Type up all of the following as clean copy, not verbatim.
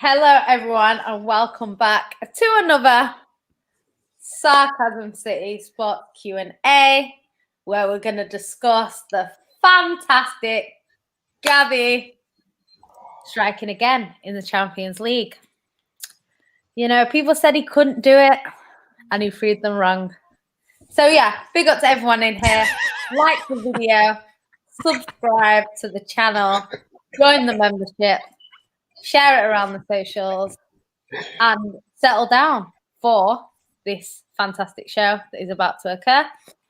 Hello, everyone, and welcome back to another Sarcasm City Sports Q&A, where we're going to discuss the fantastic GABBY striking again in the Champions League. You know, people said he couldn't do it, and he proved them wrong. So, yeah, big up to everyone in here. Like the video, subscribe to the channel, join the membership, share it around the socials, and settle down for this fantastic show that is about to occur.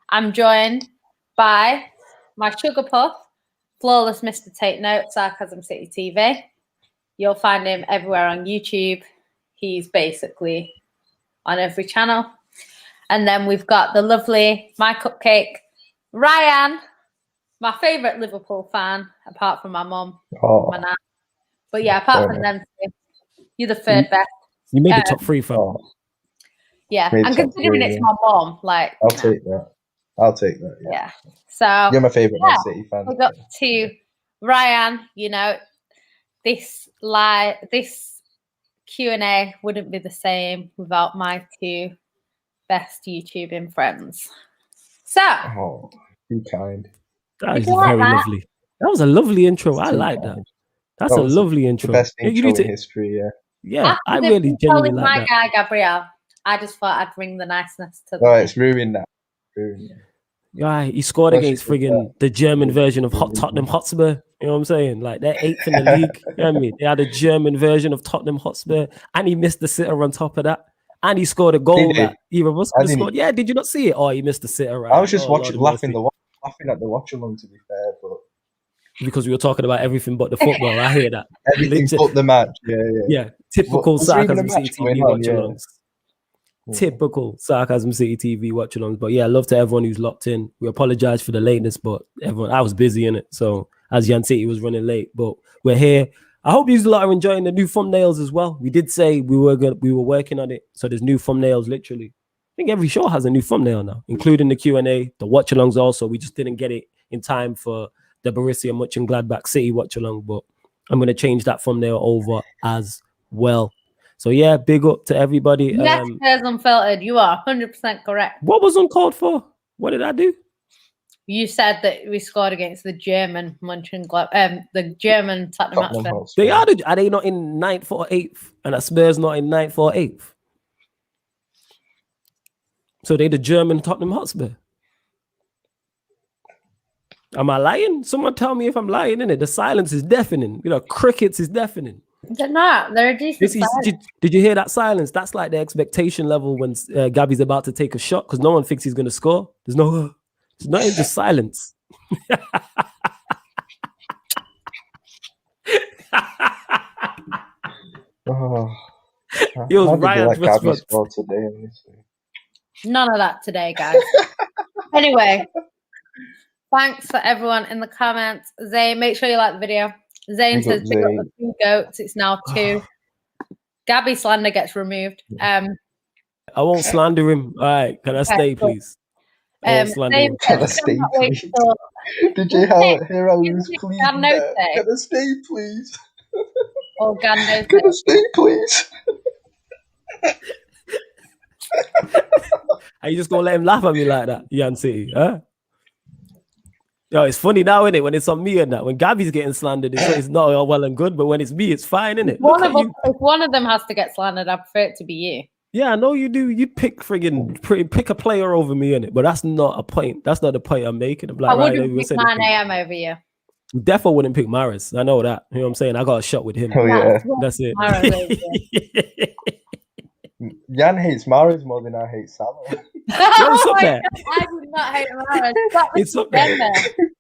I'm joined by my sugar puff, flawless Mr. Take Note, Sarcasm City TV. You'll find him everywhere on YouTube. He's basically on every channel. And then we've got the lovely My Cupcake, Ryan, my favourite Liverpool fan, apart from my mum, my nan. But yeah, apart from them two, you're the third best. You made the top three, fam. Yeah, and considering it's my mom, like... I'll take that. Yeah. So... You're my favourite Man City fan. We got to Ryan, you know, this Q&A wouldn't be the same without my two best YouTubing friends. So... Oh, too kind. That is very lovely. That was a lovely intro. I like that. That's a lovely intro. The best intro in history, yeah. Yeah, I really genuinely like that. My guy, Gabriel, I just thought I'd bring the niceness to the... Oh, it's ruined that. Yeah, he scored against friggin' the German version of Tottenham Hotspur. You know what I'm saying? Like, they're 8th in the league. You know what I mean? They had a German version of Tottenham Hotspur, and he missed the sitter on top of that. And he scored a goal that either of us could have scored. Yeah, did you not see it? Oh, he missed the sitter. Right? I was just watching, laughing at the watch-along, to be fair, but... Because we were talking about everything but the football. I hear that. Everything but the match. Yeah. Typical Sarcasm City TV watch-alongs. Typical Sarcasm City TV watch-alongs. But yeah, love to everyone who's locked in. We apologize for the lateness, but I was busy in it. So as Jan City was running late, but we're here. I hope you lot are enjoying the new thumbnails as well. We did say we were working on it. So there's new thumbnails literally. I think every show has a new thumbnail now, including the Q&A, the watch-alongs also. We just didn't get it in time for the Borussia Mönchengladbach City watch-along, but I'm going to change that thumbnail over as well. So yeah, big up to everybody. Yes, there's unfiltered. You are 100% correct. What was uncalled for? What did I do? You said that we scored against the German Mönchengladbach, the German Tottenham Hotspur. They are they not in 9th or 8th? And that Spurs not in 9th or 8th? So they the German Tottenham Hotspur. Am I lying? Someone tell me if I'm lying, innit? The silence is deafening. You know, crickets is deafening. They're not. They're a decent did you hear that silence? That's like the expectation level when Gabby's about to take a shot because no one thinks he's going to score. There's not even just silence. Yo, Ryan's response today. None of that today, guys. Anyway. Thanks for everyone in the comments. Zane, make sure you like the video. Zane says, big up the 2 goats. It's now 2. GABBY slander gets removed. I won't slander him. All right. Can I stay, please? Can I stay, please? Did you hear how he was pleading? Can I stay, please? Or Gando. Can I stay, please? Are you just going to let him laugh at me like that, Jan City? Huh? Yo, it's funny now, isn't it? When it's on me and that. When Gabby's getting slandered, it's not all well and good. But when it's me, it's fine, isn't it? If one of them has to get slandered, I prefer it to be you. Yeah, I know you do. You pick a player over me, innit? But that's not a point. That's not the point I'm making. I'm like, I wouldn't pick 9 AM over you. Defo wouldn't pick Maris. I know that. You know what I'm saying? I got a shot with him. Oh, yeah. That's it. Jan hates Maris more than I hate Salah. It's up there. I do not hate Maris. It's up there.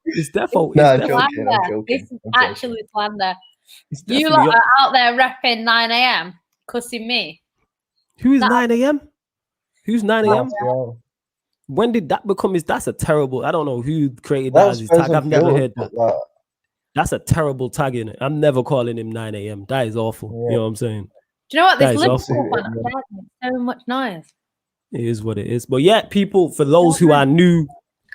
It's defo. No, I'm joking. This is actually slander. You lot are out there repping 9 AM, cussing me. Who is 9 AM? Who's 9 AM? When did that become that's a terrible, I don't know who created that as his tag. I've never heard that. That's a terrible tag in it. I'm never calling him 9 AM. That is awful. Yeah. You know what I'm saying? Do you know what? This Liverpool fan so much noise. It is what it is. But yeah, people, for those who are new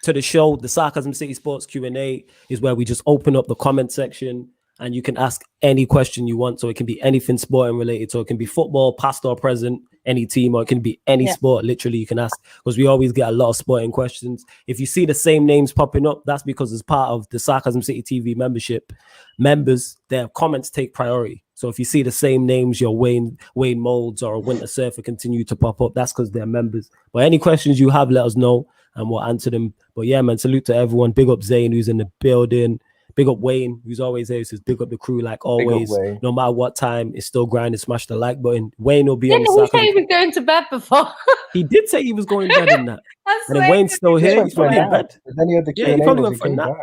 to the show, the Sarcasm City Sports Q&A is where we just open up the comment section and you can ask any question you want. So it can be anything sporting related. So it can be football, past or present, any team, or it can be any sport. Literally, you can ask, because we always get a lot of sporting questions. If you see the same names popping up, that's because as part of the Sarcasm City TV membership, members, their comments take priority. So if you see the same names, your Wayne Molds or a Winter Surfer continue to pop up, that's because they're members. But any questions you have, let us know and we'll answer them. But yeah, man, salute to everyone. Big up Zane, who's in the building. Big up Wayne, who's always there. He says, big up the crew, like always. No matter what time, it's still grinding. Smash the like button. Wayne will be on the Didn't he say he was going to bed before? He did say he was going to bed in that. And then Wayne's still here. He's probably in bed. Then he had the Q&A, he probably went for a nap.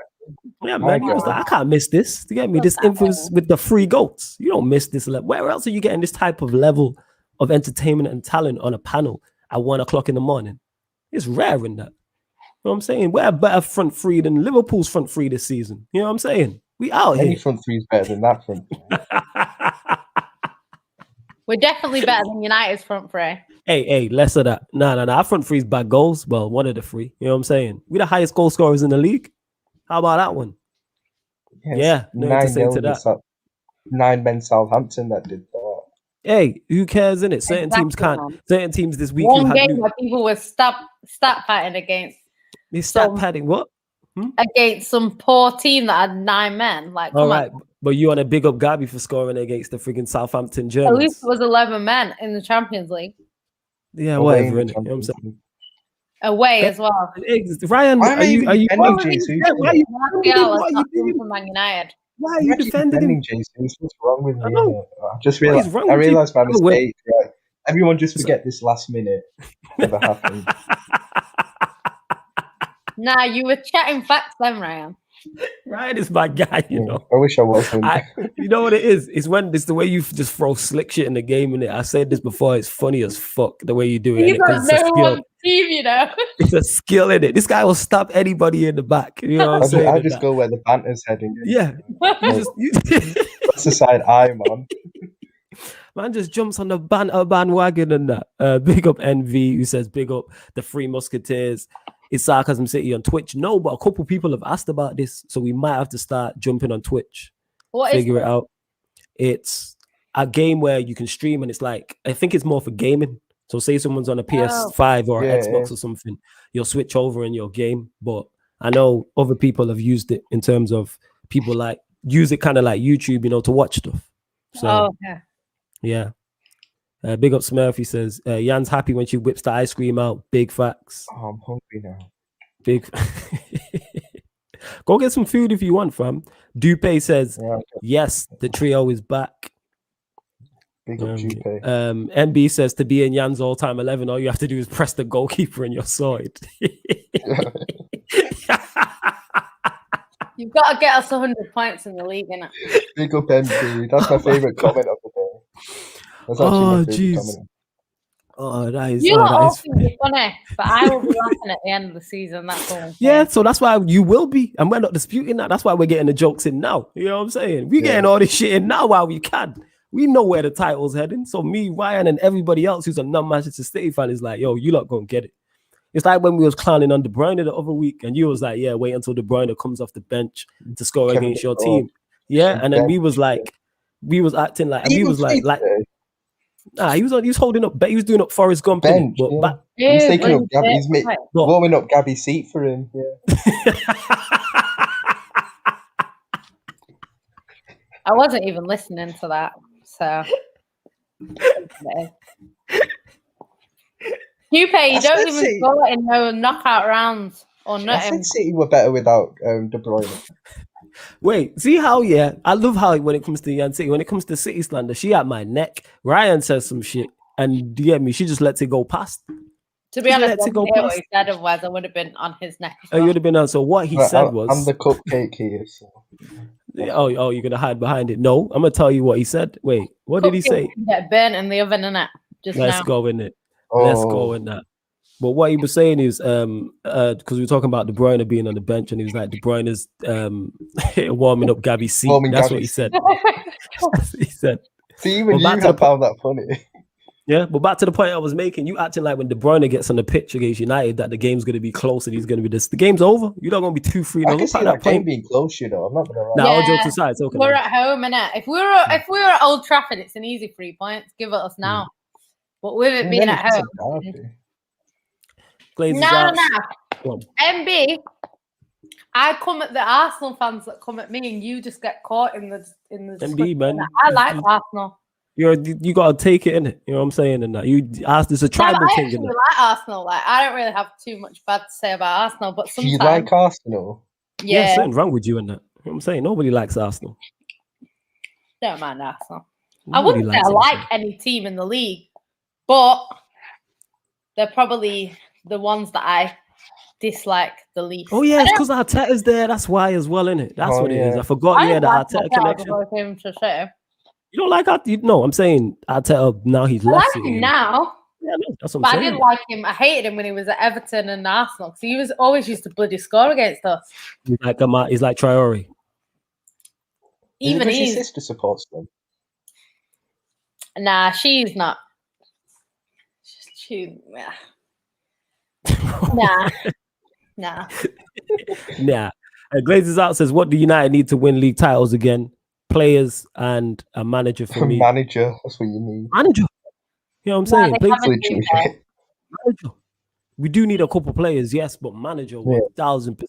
Yeah, man. He was like, I can't miss this. To get me this influence with the free goats. You don't miss this level. Where else are you getting this type of level of entertainment and talent on a panel at 1 o'clock in the morning? It's rare in that. You know what I'm saying? We're a better front three than Liverpool's front three this season. You know what I'm saying? We out here. Any front three is better than that front three. We're definitely better than United's front three. Hey, less of that. No. Our front three's bad goals. Well, one of the three. You know what I'm saying? We're the highest goal scorers in the league. How about that one? Yes, no to say to that. 9 men Southampton that did that. Hey, who cares, innit? Certain teams can't. Man. Certain teams this week. One game where people were stat padding against. They stat padding what? Against some poor team that had 9 men. Like, all right, but you want to big up GABBY for scoring against the freaking Southampton Germans. At least it was 11 men in the Champions League. Yeah, whatever. You know what I'm saying? Away as well. Ryan, are you Jesus? Why are you defending him? Jesus? What's wrong with me? I just realized my mistake. Right? Everyone just forget this last minute. Never happened. Nah, you were chatting facts then, Ryan. Ryan is my guy, you know. I wish I wasn't. You know what it is? It's the way you just throw slick shit in the game, innit? I said this before. It's funny as fuck the way you do it. You got no one team, you know. It's a skill in it. This guy will stop anybody in the back. You know what I'm saying? I just go where the banter's heading. Yeah. That's the side I'm on. Man just jumps on the banter bandwagon and that. Big up Envy, who says big up the Three Musketeers. It's Sarcasm City on Twitch. No, but a couple people have asked about this, so we might have to start jumping on Twitch. Figure it out. It's a game where you can stream, and it's like, I think it's more for gaming. So say someone's on a PS5 or Xbox or something, you'll switch over in your game. But I know other people have used it in terms of people like use it kind of like YouTube, you know, to watch stuff. So yeah. Big up Smurf, he says, Jan's happy when she whips the ice cream out. Big facts. Oh, I'm hungry now. Big. Go get some food if you want, fam. Dupe says, yes, the trio is back. Big up Dupe. MB says, to be in Jan's all-time 11, all you have to do is press the goalkeeper and you're sorted. You've got to get us 100 points in the league, innit? Big up MB. That's my favourite comment of the day. That's jeez. Oh, that is. You lot all think it's funny, but I will be laughing at the end of the season. That's all. Yeah, so that's why you will be, and we're not disputing that. That's why we're getting the jokes in now. You know what I'm saying? We're getting all this shit in now while we can. We know where the title's heading. So me, Ryan, and everybody else who's a non-Manchester City fan is like, yo, you lot gonna get it. It's like when we was clowning on De Bruyne the other week, and you was like, yeah, wait until De Bruyne comes off the bench to score against your team. Yeah, and then we was acting like, and we was like. He was holding up. He was doing up Forrest Gump. Bench, he's taking up Gabby. He's warming up Gabby's seat for him. Yeah. I wasn't even listening to that. So, you don't even go in no knockout rounds or nothing. I think City were better without De Bruyne. Wait, see how, I love how when it comes to Yan City, when it comes to City slander, she at my neck. Ryan says some shit, and you get me, she just lets it go past. To be honest, I didn't hear what he said, otherwise I would have been on his neck. You would have been on. So what he said was, I'm the cupcake here. So. Oh, you're gonna hide behind it? No, I'm gonna tell you what he said. Wait, what did he say? Get burnt in the oven, innit? Let's go in it. Let's go in that. But what he was saying is, because we were talking about De Bruyne being on the bench, and he was like, De Bruyne is warming up Gabby's seat. That's what he said. He said. See, even you have found that funny. Yeah, but back to the point I was making, you acting like when De Bruyne gets on the pitch against United that the game's going to be close and he's going to be this. The game's over. You're not going to be 2-3. I can see that game being close, you know. I'm not going to lie. Now, all jokes aside, it's okay. We're at home, innit? If we were at Old Trafford, it's an easy 3 points. Give it us now. But with it being at home. No. MB, I come at the Arsenal fans that come at me, and you just get caught in the MB, man. I like Arsenal. You gotta take it in it. You know what I'm saying? And that you ask this a tribal thing. I like Arsenal. Like I don't really have too much bad to say about Arsenal, but sometimes you like Arsenal. Yeah, something wrong with you in that. You know what I'm saying? Nobody likes Arsenal. Don't mind Arsenal. I wouldn't say I like any team in the league, but they're probably the ones that I dislike the least. Oh yeah, it's because Arteta's there. That's why as well, innit? That's what it is. I forgot. Yeah, the Arteta connection. You don't like Arteta? No, I'm saying Arteta now he's left. I like him now. Yeah, that's what I'm saying. I didn't like him. I hated him when he was at Everton and Arsenal because he was always used to bloody score against us. He's like Traore. Even his sister supports them. Nah, she's not. Nah. Glazes out says, "What do United need to win league titles again? Players and a manager for me. Manager, that's what you need. Manager. You know what I'm saying? Manager. We do need a couple players, yes, but manager 1000%.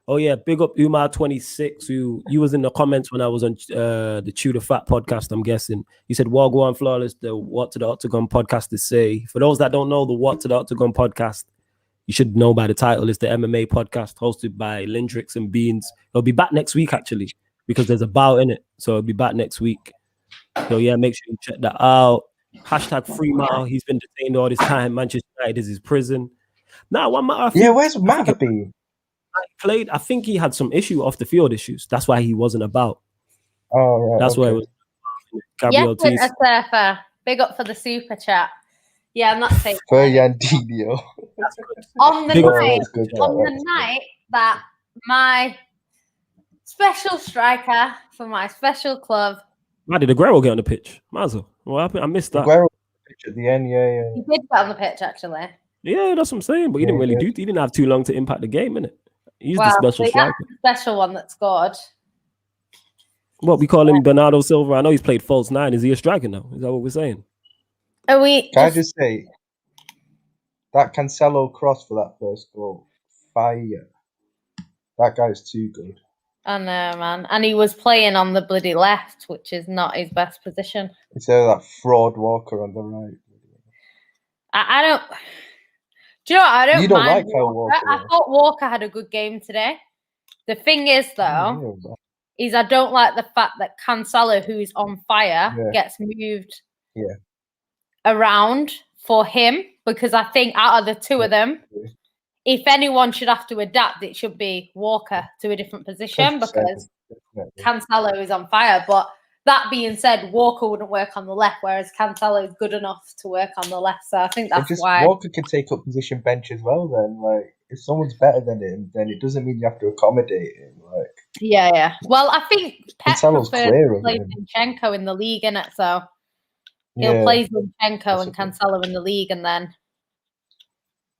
Oh yeah, big up Umar26, who you was in the comments when I was on the Chew the Fat podcast. I'm guessing you said Wagwan Flawless. The What to the Octagon podcast to say. For those that don't know, the What to the Octagon podcast, you should know by the title. It's the MMA podcast hosted by Lindrix and Beans. It'll be back next week actually, because there's a bout in it. So it'll be back next week. So yeah, make sure you check that out. Hashtag Free Mile. He's been detained all this time. Manchester United is his prison. Now, one matter. Yeah, where's Mbappe? Played. I think he had some off the field issues. That's why he wasn't about. Oh, right. That's why it was. Gabriel surfer. Big up for the super chat. Yeah, I'm not saying. For Yandinho. On the night that my special striker for my special club. Why did Aguero get on the pitch? Mazel. What happened? I missed that. Aguero pitch at the end, yeah. He did get on the pitch actually. Yeah, that's what I'm saying. But he didn't really do. He didn't have too long to impact the game, innit? He's the special striker. The special one that scored. What we call him, Bernardo Silva. I know he's played false 9. Is he a striker now? Is that what we're saying? Are we? Can I just say that Cancelo cross for that first goal? Fire! That guy's too good. I know, man. And he was playing on the bloody left, which is not his best position. Instead of that fraud Walker on the right. I don't. Do you know what? I don't. You don't mind like Kyle Walker. I thought Walker had a good game today. The thing is, though, is I don't like the fact that Cancelo, who is on fire, gets moved around for him, because I think out of the two of them, if anyone should have to adapt, it should be Walker to a different position because Cancelo is on fire. But that being said, Walker wouldn't work on the left, whereas Cancelo is good enough to work on the left. So I think that's why Walker can take up position bench as well. Then, like, if someone's better than him, then it doesn't mean you have to accommodate him. Like, yeah. Well, I think Pep prefers to play him. Zinchenko in the league, innit? So he'll play Zinchenko and Cancelo in the league, and then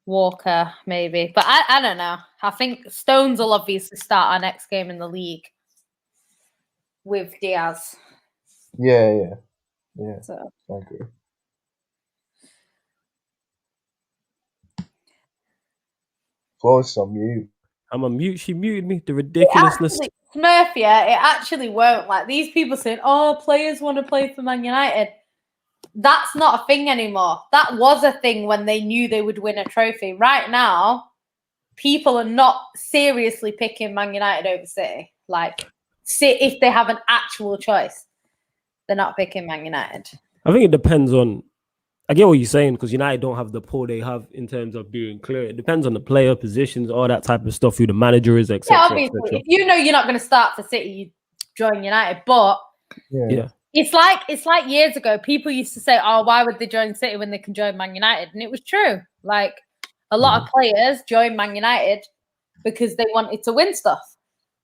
Walker maybe. But I don't know. I think Stones will obviously start our next game in the league with Diaz. Yeah. So. I agree. Flawless on mute. I'm on mute. She muted me. The ridiculousness. Smurf, it actually won't. Like these people saying, "Oh, players want to play for Man United." That's not a thing anymore. That was a thing when they knew they would win a trophy. Right now, people are not seriously picking Man United over City. Like, if they have an actual choice, they're not picking Man United. I think it depends on. I get what you're saying, because United don't have the pull they have in terms of being clear. It depends on the player positions, all that type of stuff, who the manager is, etc. Yeah, obviously. If you know you're not going to start for City, you join United. But it's like years ago, people used to say, "Oh, why would they join City when they can join Man United?" And it was true. Like a lot of players joined Man United because they wanted to win stuff.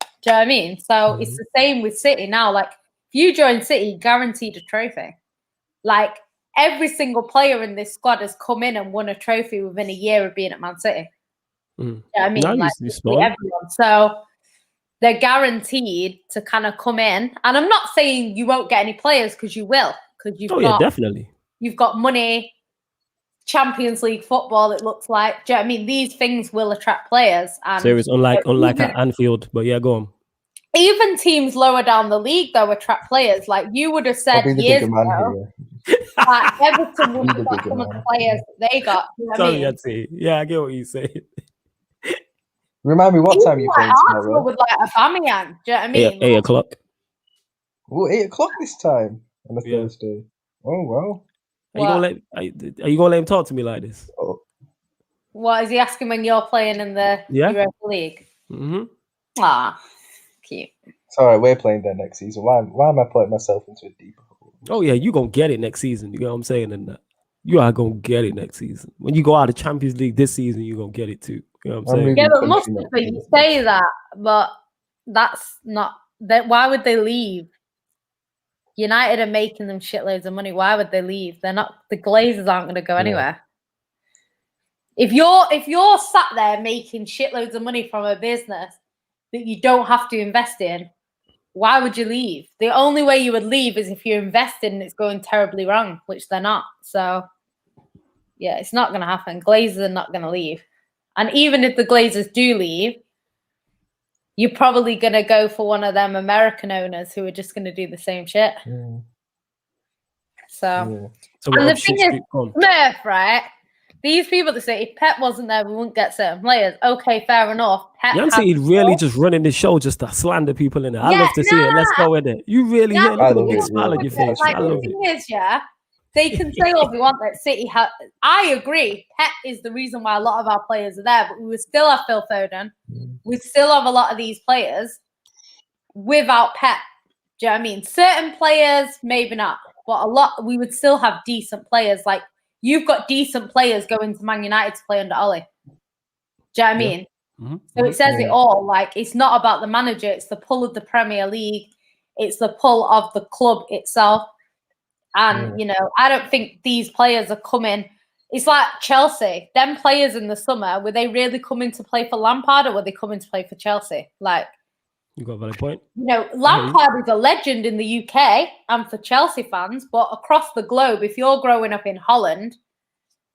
Do you know what I mean? So it's the same with City now. Like if you join City, guaranteed a trophy. Like every single player in this squad has come in and won a trophy within a year of being at Man City. Mm. You know what I mean? No, like everyone. So they're guaranteed to kind of come in. And I'm not saying you won't get any players, because you will. Because definitely. You've got money, Champions League football, it looks like. Do you know what I mean? These things will attract players. And so it's unlike at Anfield, but yeah, go on. Even teams lower down the league, though, attract players. Like you would have said years ago, that Everton would have got some of the players that they got. You know what I mean? I'd say. Yeah, I get what you say. Remind me what time you playing tomorrow? With like Aubameyang, do you know what I mean? 8 o'clock. Oh, 8 o'clock this time on a Thursday. Oh wow. Are you gonna let him talk to me like this? Oh. What is he asking when you're playing in the Europa League? Mm-hmm. Ah, cute. It's all right, we're playing there next season. Why am I putting myself into a deeper hole? Oh yeah, you gonna get it next season. You know what I'm saying? And you are gonna get it next season. When you go out of Champions League this season, you're gonna get it too. You know what I'm saying? Yeah, but you say that, but that's not that. Why would they leave? United are making them shitloads of money. Why would they leave? They're not. The Glazers aren't going to go anywhere. If you're sat there making shitloads of money from a business that you don't have to invest in, why would you leave? The only way you would leave is if you're investing and it's going terribly wrong, which they're not. So, yeah, it's not going to happen. Glazers are not going to leave. And even if the Glazers do leave, you're probably going to go for one of them American owners who are just going to do the same shit. Yeah. So and the thing is, Murph, right? These people that say if Pep wasn't there, we wouldn't get certain players. Okay, fair enough. He's really just running this show just to slander people in it. I love to see it. Let's go with it. You really look at the big smile on your face. Like, the thing is, they can say all they want that City has. I agree. Pep is the reason why a lot of our players are there, but we would still have Phil Foden. We still have a lot of these players without Pep. Do you know what I mean? Certain players, maybe not, but a lot, we would still have decent players. Like, you've got decent players going to Man United to play under Ollie. Do you know what I mean? Mm-hmm. So it says it all. Like, it's not about the manager. It's the pull of the Premier League. It's the pull of the club itself. And, you know, I don't think these players are coming. It's like Chelsea. Them players in the summer, were they really coming to play for Lampard or were they coming to play for Chelsea? Like, you got a valid point. You know, Lampard is a legend in the UK and for Chelsea fans, but across the globe, if you're growing up in Holland,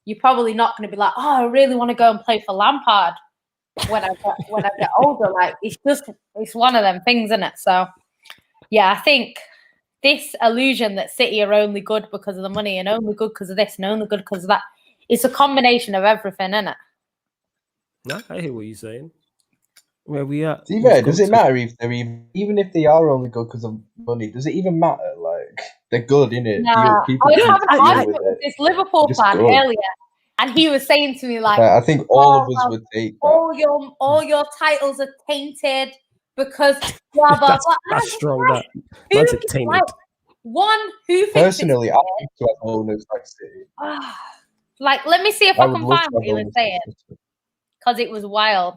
you're probably not going to be like, oh, I really want to go and play for Lampard when I get older. Like, it's one of them things, isn't it? So, yeah, I think this illusion that City are only good because of the money and only good because of this and only good because of that, it's a combination of everything, isn't it? No, I hear what you're saying. Where we at? Does it matter if they're even if they are only good because of money? Does it even matter? Like, they're good, innit? Nah. I was having an argument with this Liverpool fan earlier, and he was saying to me like, I think all of us would take that. All your titles are tainted because blah blah blah. That's strong. That's a tainted. Like, who thinks personally, I think to have owners like City. Like, let me see if I can find what he was saying, because it was wild.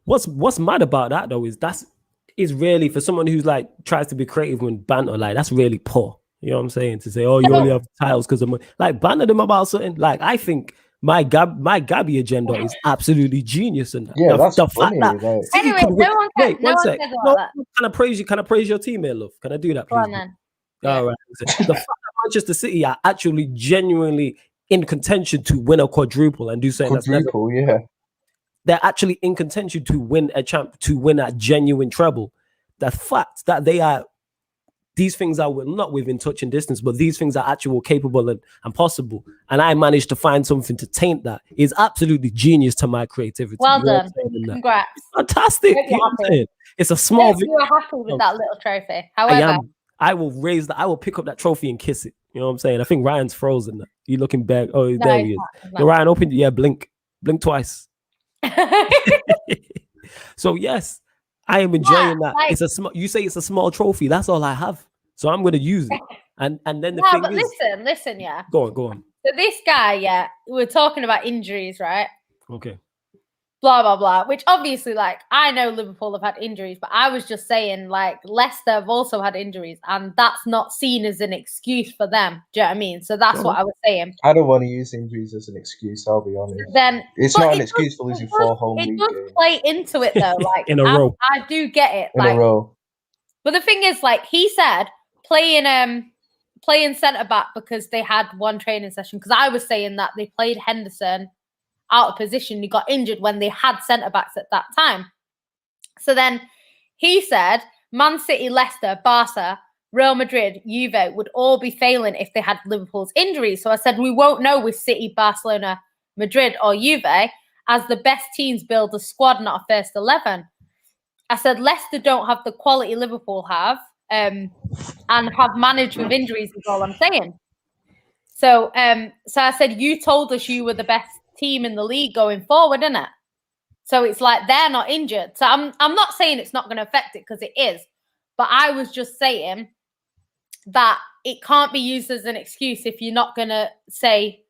What's mad about that though is really, for someone who's like tries to be creative with banter, like that's really poor. You know what I'm saying? To say, oh, you only have titles because of money. Like, banter them about something. Like, I think my GABBY agenda is absolutely genius. And yeah, that's funny. Anyway, no one cares. No one cares about that. Can I praise your team here, love? Can I do that, please? Go on, then. All right. The fact that Manchester City are actually genuinely in contention to win a quadruple and do something that's never. Yeah. They're actually in contention to win a genuine treble. The fact that they are, these things are not within touch and distance, but these things are actual capable and possible. And I managed to find something to taint that is absolutely genius to my creativity. Well done. Congrats. Fantastic. You know what I'm saying? It's a small victory. You're happy with that little trophy. However, I will pick up that trophy and kiss it. You know what I'm saying? I think Ryan's frozen. You looking back. Oh, no, there he is. No, Ryan, open. Yeah, blink twice. So yes, I am enjoying that. Like, it's a small. You say it's a small trophy. That's all I have. So I'm going to use it. And then the thing is, listen, yeah. Go on. So this guy, we're talking about injuries, right? Okay. blah, blah, blah, which obviously, like, I know Liverpool have had injuries, but I was just saying, like, Leicester have also had injuries, and that's not seen as an excuse for them. Do you know what I mean? So that's what I was saying. I don't want to use injuries as an excuse, I'll be honest. Then it's not an excuse for losing 4 home league games. It does play into it, though. Like, in a row. I do get it. In a row. But the thing is, like, he said, playing centre-back because they had one training session, because I was saying that they played Henderson out of position. He got injured when they had centre-backs at that time. So then he said Man City, Leicester, Barca, Real Madrid, Juve would all be failing if they had Liverpool's injuries. So I said, we won't know with City, Barcelona, Madrid or Juve, as the best teams build a squad, not a first 11. I said, Leicester don't have the quality Liverpool have and have managed with injuries is all I'm saying. So I said, you told us you were the best team in the league going forward, isn't it? So it's like they're not injured. So I'm not saying it's not going to affect it, because it is. But I was just saying that it can't be used as an excuse if you're not going to say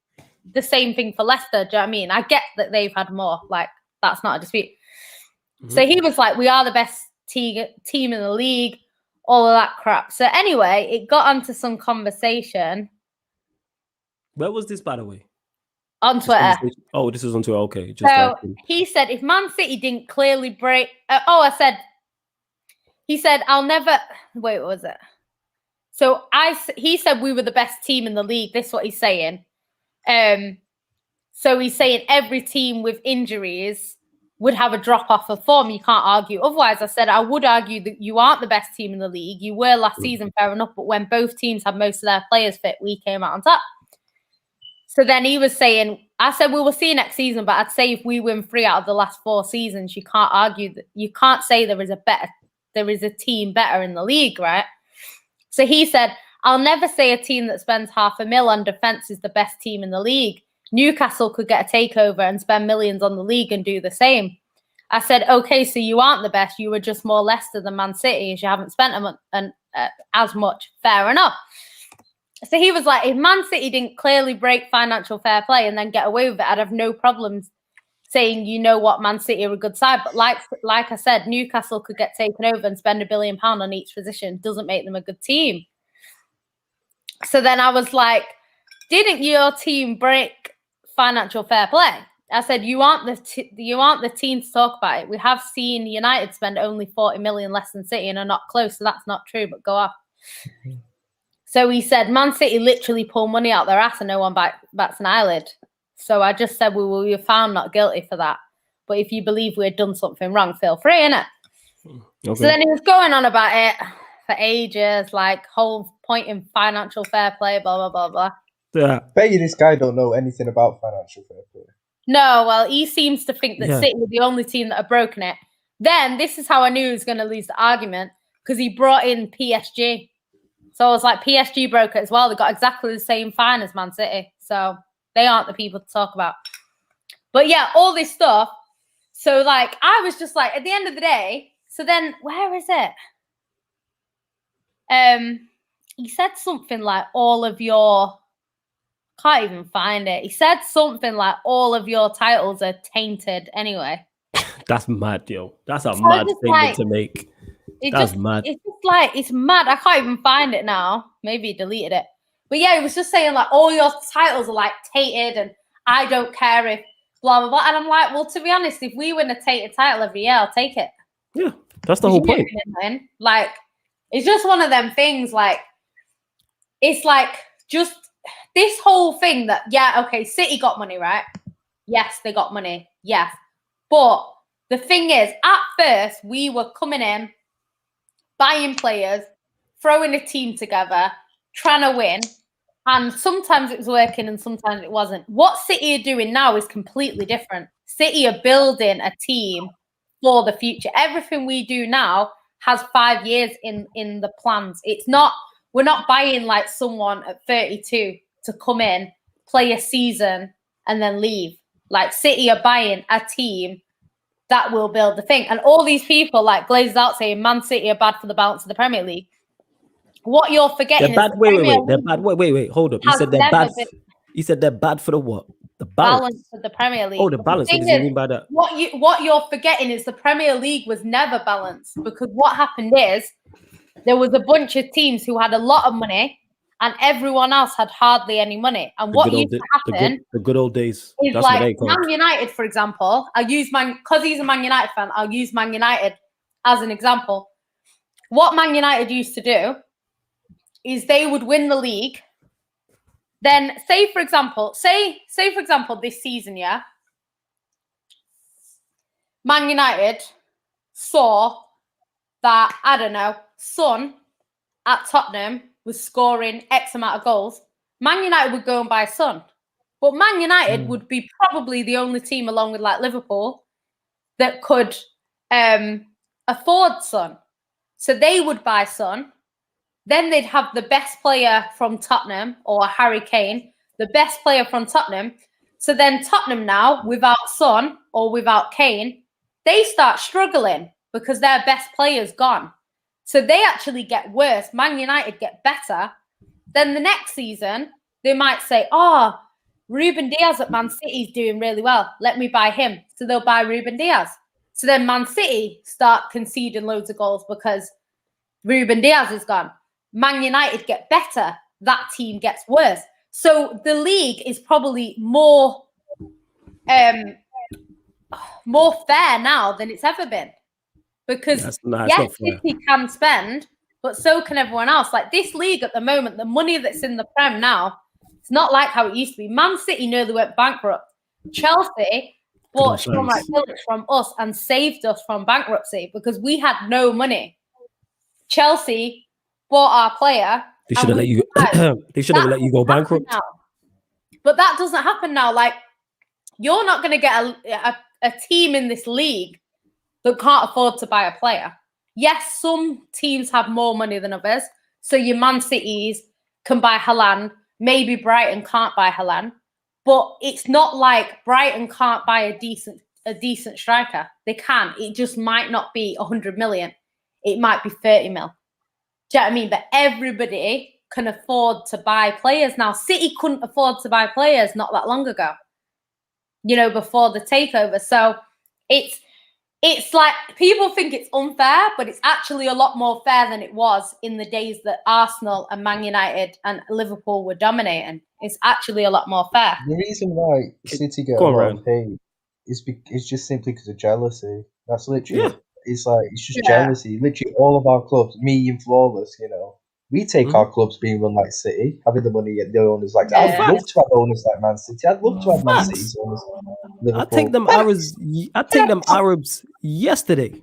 the same thing for Leicester. Do you know what I mean? I get that they've had more. Like, that's not a dispute. Mm-hmm. So he was like, we are the best team in the league, all of that crap. So anyway, it got onto some conversation. Where was this, by the way? On Twitter. Oh, this is on Twitter. Okay. So he said, if Man City didn't clearly break... He said, I'll never... Wait, what was it? So he said we were the best team in the league. This is what he's saying. So he's saying every team with injuries would have a drop-off of form. You can't argue. Otherwise, I said, I would argue that you aren't the best team in the league. You were last season, fair enough. But when both teams had most of their players fit, we came out on top. So then he was saying, I said, we will see next season, but I'd say if we win 3 out of the last 4 seasons, you can't argue that you can't say there is a team better in the league, right? So he said, I'll never say a team that spends $500,000 on defense is the best team in the league. Newcastle could get a takeover and spend millions on the league and do the same. I said, okay, so you aren't the best. You were just more Leicester than Man City, as you haven't spent as much. Fair enough. So he was like, if Man City didn't clearly break financial fair play and then get away with it, I'd have no problems saying, you know what, Man City are a good side. But like I said, Newcastle could get taken over and spend £1 billion on each position. Doesn't make them a good team. So then I was like, didn't your team break financial fair play? I said, you aren't the team to talk about it. We have seen United spend only 40 million less than City and are not close. So that's not true, but go off. So he said, Man City literally pull money out their ass and no one bats an eyelid. So I just said, we were found not guilty for that. But if you believe we had done something wrong, feel free, innit? Okay. So then he was going on about it for ages, like whole point in financial fair play, blah, blah, blah, blah. Yeah. Bet you this guy don't know anything about financial fair play. No, well, he seems to think that City were the only team that have broken it. Then this is how I knew he was going to lose the argument, because he brought in PSG. So I was like, PSG broke it as well. They got exactly the same fine as Man City. So they aren't the people to talk about. But yeah, all this stuff. So like, I was just like, at the end of the day, so then where is it? He said something like can't even find it. He said something like all of your titles are tainted anyway. That's mad, yo. That's a mad statement to make. That's mad. It's just like, it's mad. I can't even find it now. Maybe he deleted it. But yeah, he was just saying like all your titles are like tainted and I don't care if blah, blah, blah. And I'm like, well, to be honest, if we win a tainted title every year, I'll take it. Yeah, that's the whole point. Like, it's just one of them things. Like, it's like just this whole thing that, yeah, okay, City got money, right? Yes, they got money. Yes. But the thing is, at first, we were coming in, buying players, throwing a team together, trying to win. And sometimes it was working and sometimes it wasn't. What City are doing now is completely different. City are building a team for the future. Everything we do now has 5 years in the plans. We're not buying like someone at 32 to come in, play a season and then leave. Like City are buying a team that will build the thing. And all these people like glazed out saying Man City are bad for the balance of the Premier League. What you're forgetting is they're bad. Wait, hold up. You said they're bad. You said they're bad for the what? The balance of the Premier League. Oh, the balance. What do you mean by that? What you're forgetting is the Premier League was never balanced, because what happened is there was a bunch of teams who had a lot of money and everyone else had hardly any money. And what used to happen, the good old days, is that's like Man United, for example. Because he's a Man United fan, I'll use Man United as an example. What Man United used to do is they would win the league. Then say for example, this season, yeah, Man United saw that, I don't know, Son at Tottenham was scoring X amount of goals. Man United would go and buy Son. But Man United would be probably the only team, along with like Liverpool, that could afford Son. So they would buy Son. Then they'd have the best player from Tottenham, or Harry Kane, the best player from Tottenham. So then Tottenham now, without Son or without Kane, they start struggling because their best player's gone. So they actually get worse. Man United get better. Then the next season, they might say, oh, Ruben Diaz at Man City is doing really well. Let me buy him. So they'll buy Ruben Diaz. So then Man City start conceding loads of goals because Ruben Diaz is gone. Man United get better. That team gets worse. So the league is probably more fair now than it's ever been. Because yes, City can spend, but so can everyone else. Like this league at the moment, the money that's in the Prem now, it's not like how it used to be. Man City nearly went bankrupt. Chelsea bought Phillips from us and saved us from bankruptcy because we had no money. Chelsea bought our player. They should have let you. They should have let you go bankrupt. Now. But that doesn't happen now. Like you're not going to get a team in this league that can't afford to buy a player. Yes, some teams have more money than others. So your Man Cities can buy Haaland. Maybe Brighton can't buy Haaland. But it's not like Brighton can't buy a decent striker. They can. It just might not be 100 million. It might be 30 mil. Do you know what I mean? But everybody can afford to buy players now. City couldn't afford to buy players not that long ago, before the takeover. So it's like people think it's unfair, but it's actually a lot more fair than it was in the days that Arsenal and Man United and Liverpool were dominating. It's actually a lot more fair. The reason why City get a lot of hate is just simply because of jealousy. That's literally it. It's just jealousy. Literally all of our clubs, me and Flawless, we take our clubs being run like City, having the money at the owners like that. I'd love to have owners like Man City. I'd love to have Man City's owners. Liverpool. I'd take them Arabs yesterday.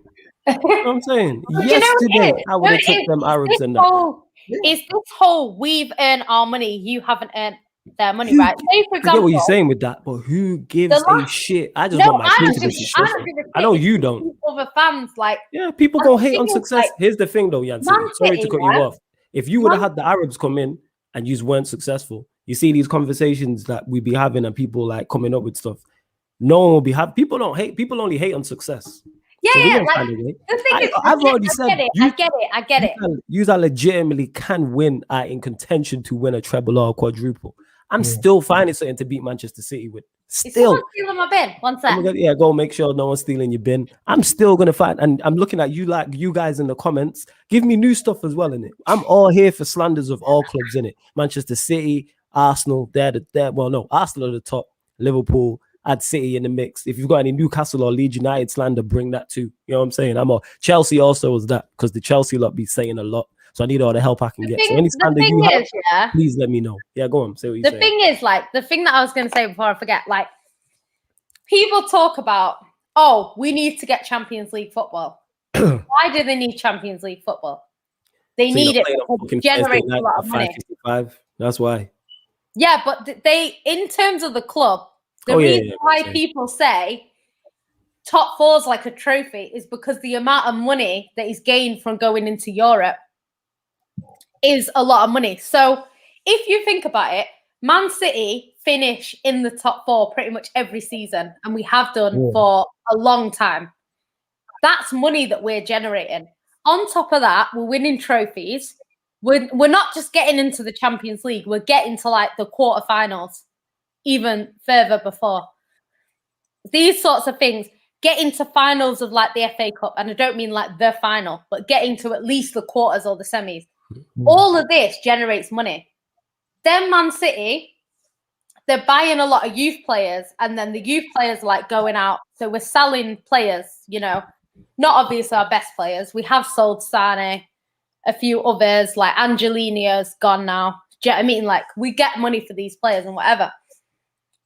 You know what I'm saying? Yesterday, I would have took them Arabs in that. It's this whole we've earned our money, you haven't earned their money, right? Say, for example, I get what you're saying with that, but who gives a shit? I just want my team to be successful. I know you don't. Other fans, people gonna hate on success. Here's the thing, though, Yancy. Sorry to cut you off. If you would have had the Arabs come in and you weren't successful, you see these conversations that we be having and people like coming up with stuff. No one will be happy. People don't hate. People only hate on success. Yeah, like, the thing is, I've already said I get it. You legitimately can win in contention to win a treble or a quadruple. I'm still finding something to beat Manchester City with. Still. Is someone stealing my bin? One sec. Go make sure no one's stealing your bin. I'm still going to find, and I'm looking at you like you guys in the comments. Give me new stuff as well in it. I'm all here for slanders of all clubs in it. Manchester City, Arsenal, Arsenal are the top. Liverpool, add City in the mix. If you've got any Newcastle or Leeds United slander, bring that too. You know what I'm saying? Chelsea also was that because the Chelsea lot be saying a lot. So I need all the help I can get. So any slander you have, please let me know. Yeah, go on. Say what you're saying. The thing is, the thing that I was going to say before I forget, people talk about, we need to get Champions League football. Why do they need Champions League football? They need it to generate a lot of money. That's why. Yeah, but in terms of the club, the reason why people say top four is like a trophy is because the amount of money that is gained from going into Europe is a lot of money. So if you think about it, Man City finish in the top four pretty much every season, and we have done for a long time. That's money that we're generating. On top of that, we're winning trophies. We're not just getting into the Champions League. We're getting to the quarterfinals. even further before. These sorts of things, getting to finals of like the FA Cup, and I don't mean like the final, but getting to at least the quarters or the semis. All of this generates money. Then Man City, they're buying a lot of youth players, and then the youth players are like going out. So we're selling players, you know, not obviously our best players. We have sold Sane, a few others, like Angelino's gone now. Do you know what I mean? Like, we get money for these players and whatever.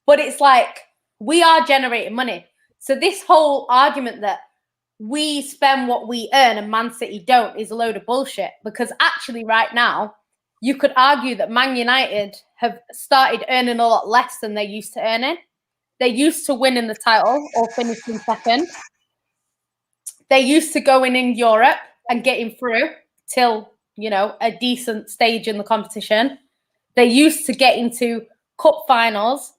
But it's like, we are generating money. So this whole argument that we spend what we earn and Man City don't is a load of bullshit. Because actually right now, you could argue that Man United have started earning a lot less than they used to earning. They used to winning the title or finishing second. They used to going in Europe and getting through till, you know, a decent stage in the competition. They used to get into cup finals.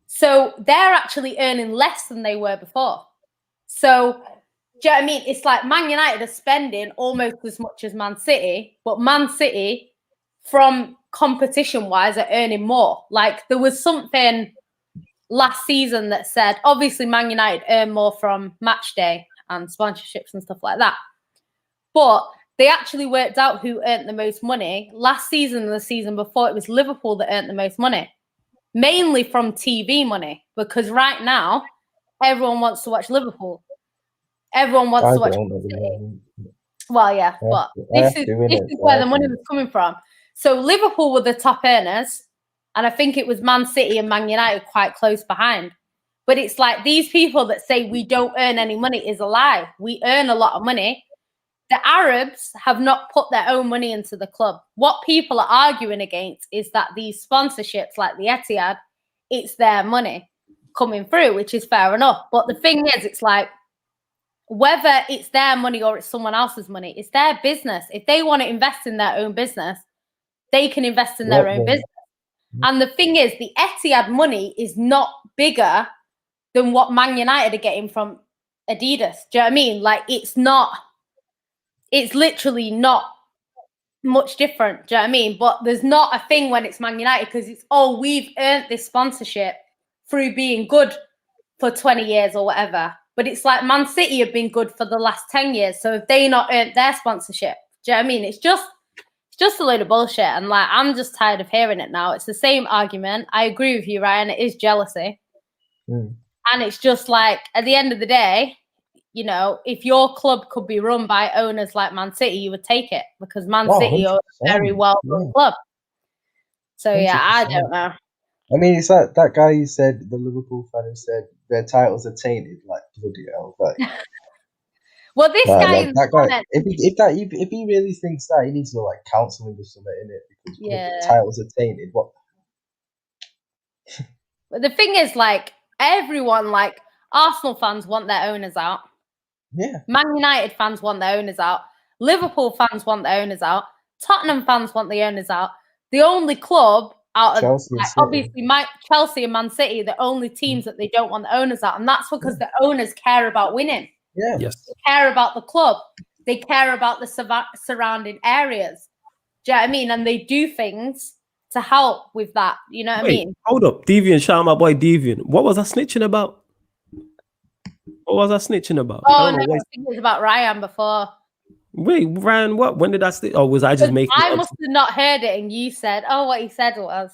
So they're actually earning less than they were before. So, do you know what I mean? It's like Man United are spending almost as much as Man City, but Man City, from competition-wise, are earning more. Like, there was something last season that said, obviously, Man United earn more from match day and sponsorships and stuff like that. But they actually worked out who earned the most money. Last season and the season before, it was Liverpool that earned the most money. Mainly from TV money, because right now, everyone wants to watch Liverpool. Everyone wants to watch City. Well, yeah, but this is where the money was coming from. So Liverpool were the top earners, and I think it was Man City and Man United quite close behind. But it's like these people that say we don't earn any money is a lie. We earn a lot of money. The Arabs have not put their own money into the club. What people are arguing against is that these sponsorships like the Etihad, it's their money coming through, which is fair enough. But the thing is, it's like, whether it's their money or it's someone else's money, it's their business. If they want to invest in their own business, they can invest in their own business. And the thing is, the Etihad money is not bigger than what Man United are getting from Adidas. Do you know what I mean? Like, it's literally not much different. Do you know what I mean? But there's not a thing when it's Man United because it's, oh, we've earned this sponsorship through being good for 20 years or whatever. But it's like Man City have been good for the last 10 years. So if they not earned their sponsorship, do you know what I mean? It's just a load of bullshit. And like, I'm just tired of hearing it now. It's the same argument. I agree with you, Ryan. It is jealousy. And it's just like, at the end of the day, you know, if your club could be run by owners like Man City, you would take it because Man City are a very well-run club. So, 100%. Yeah, I don't know. I mean, it's like that guy who said, the Liverpool fan who said their titles are tainted, like, bloody hell. Like, well, this guy, like, that guy, if he really thinks that, he needs to like counselling or something in it because the titles are tainted. What? But the thing is, like, everyone, like, Arsenal fans want their owners out. Yeah. Man United fans want their owners out. Liverpool fans want their owners out. Tottenham fans want the owners out. The only club out of Chelsea, like, obviously Chelsea and Man City, the only teams that they don't want the owners out, and that's because the owners care about winning. Yeah. Yes. They care about the club. They care about the surrounding areas. Do you know what I mean? And they do things to help with that. You know what I mean? Hold up, Deviant. Shout out my boy Deviant. What was I snitching about? What was I snitching about? Oh, no, I think it was about Ryan before. Wait, Ryan, what? When did I snitch? Oh, was I just making I must have not heard it, and you said, oh, what he said was.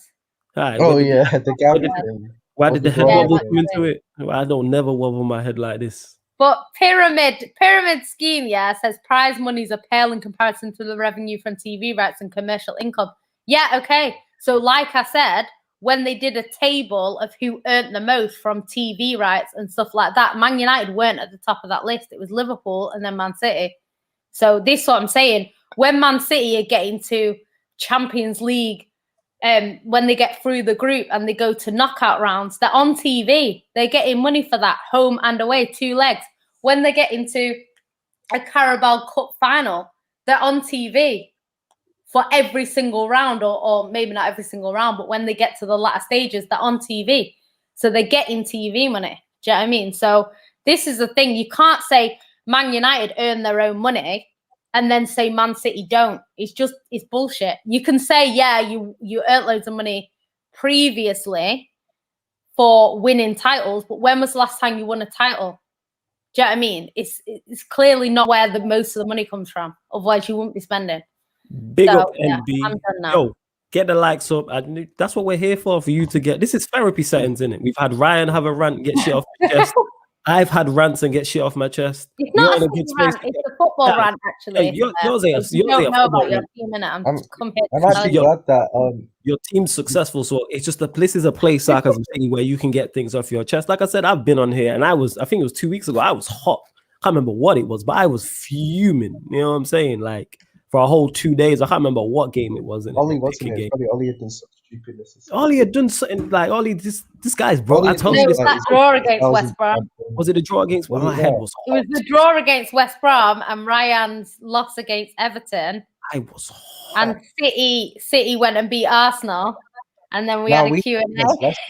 Right, the GABBY thing. Why did the head wobble come into it? I don't never wobble my head like this. But pyramid scheme, says prize monies are pale in comparison to the revenue from TV rights and commercial income. Yeah, okay. So like I said, when they did a table of who earned the most from TV rights and stuff like that, Man United weren't at the top of that list. It was Liverpool and then Man City. So this is what I'm saying. When Man City are getting to Champions League, when they get through the group and they go to knockout rounds, they're on TV. They're getting money for that, home and away, 2 legs. When they get into a Carabao Cup final, they're on TV for every single round, or maybe not every single round, but when they get to the latter stages, they're on TV. So they're getting TV money. Do you know what I mean? So this is the thing. You can't say Man United earn their own money and then say Man City don't. It's bullshit. You can say, yeah, you earned loads of money previously, for winning titles, but when was the last time you won a title? Do you know what I mean? It's clearly not where the most of the money comes from. Otherwise, you wouldn't be spending. Big up NB. Yo, get the likes up. That's what we're here for you to get. This is therapy settings, isn't it? We've had Ryan have a rant, get shit off his chest. I've had rants and get shit off my chest. It's not a rant, it's a football rant, actually. Hey, yours you don't know about your team, innit? I'm actually glad that your team's successful, so it's just this is a place, Sarcasm City, where you can get things off your chest. Like I said, I've been on here, and I think it was 2 weeks ago, I was hot. I can't remember what it was, but I was fuming. You know what I'm saying? Like, for a whole 2 days, I can't remember what game it was. Ollie wasn't it? Probably Ollie had done some stupidness. Ollie had done something like this guy's bro. I told you that draw against West Brom. Was it a draw against? Well, my head was hot. It was the draw against West Brom and Ryan's loss against Everton. I was hot. And City went and beat Arsenal, and then we had a Q&A.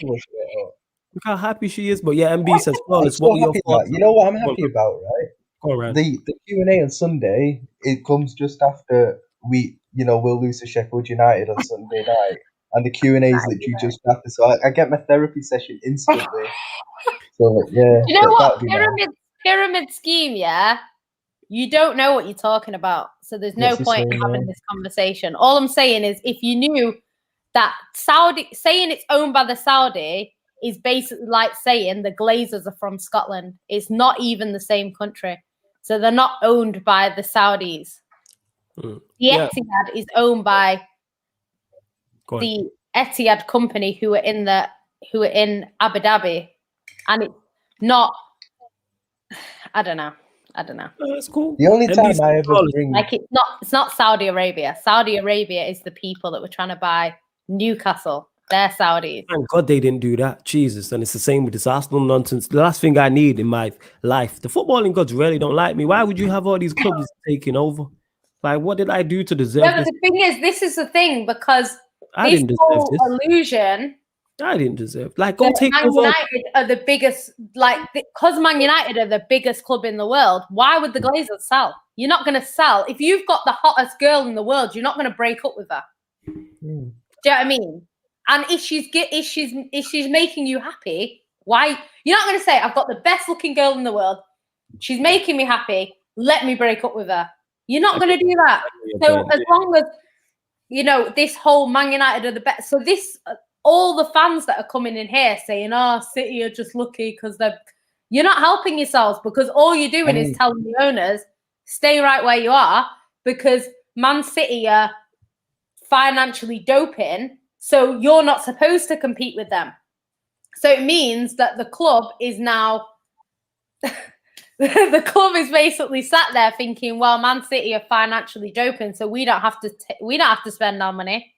Look how happy she is. But yeah, MB says, flawless. What were your thoughts? You know what I'm happy about, right? The Q&A on Sunday, it comes just after we'll lose to Sheffield United on Sunday night, and the Q&A is literally just after. So I get my therapy session instantly. So yeah, you know what? Pyramid scheme, yeah. You don't know what you're talking about, so there's no point in having this conversation. All I'm saying is, if you knew that saying it's owned by the Saudi is basically like saying the Glazers are from Scotland. It's not even the same country. So they're not owned by the Saudis. The Etihad is owned by the Etihad company who are in Abu Dhabi, and it's not. I don't know. That's cool. The only time I ever bring it's not Saudi Arabia. Saudi Arabia is the people that were trying to buy Newcastle. They're Saudis. Thank God they didn't do that. Jesus. And it's the same with this Arsenal nonsense. The last thing I need in my life, the footballing gods really don't like me. Why would you have all these clubs taking over? Like, what did I do to deserve this? The thing is, this is the thing, because this whole illusion. I didn't deserve. Like, go take Man over. United are the biggest, because Man United are the biggest club in the world. Why would the Glazers sell? You're not going to sell. If you've got the hottest girl in the world, you're not going to break up with her. Do you know what I mean? And if she's making you happy, why? You're not going to say, I've got the best looking girl in the world. She's making me happy. Let me break up with her. You're not going to do that. So as long as, this whole Man United are the best. So all the fans that are coming in here saying, City are just lucky because you're not helping yourselves, because all you're doing is telling the owners, stay right where you are, because Man City are financially doping. So you're not supposed to compete with them. So it means that the club is now, the club is basically sat there thinking, well, Man City are financially doping, so we don't have to spend our money.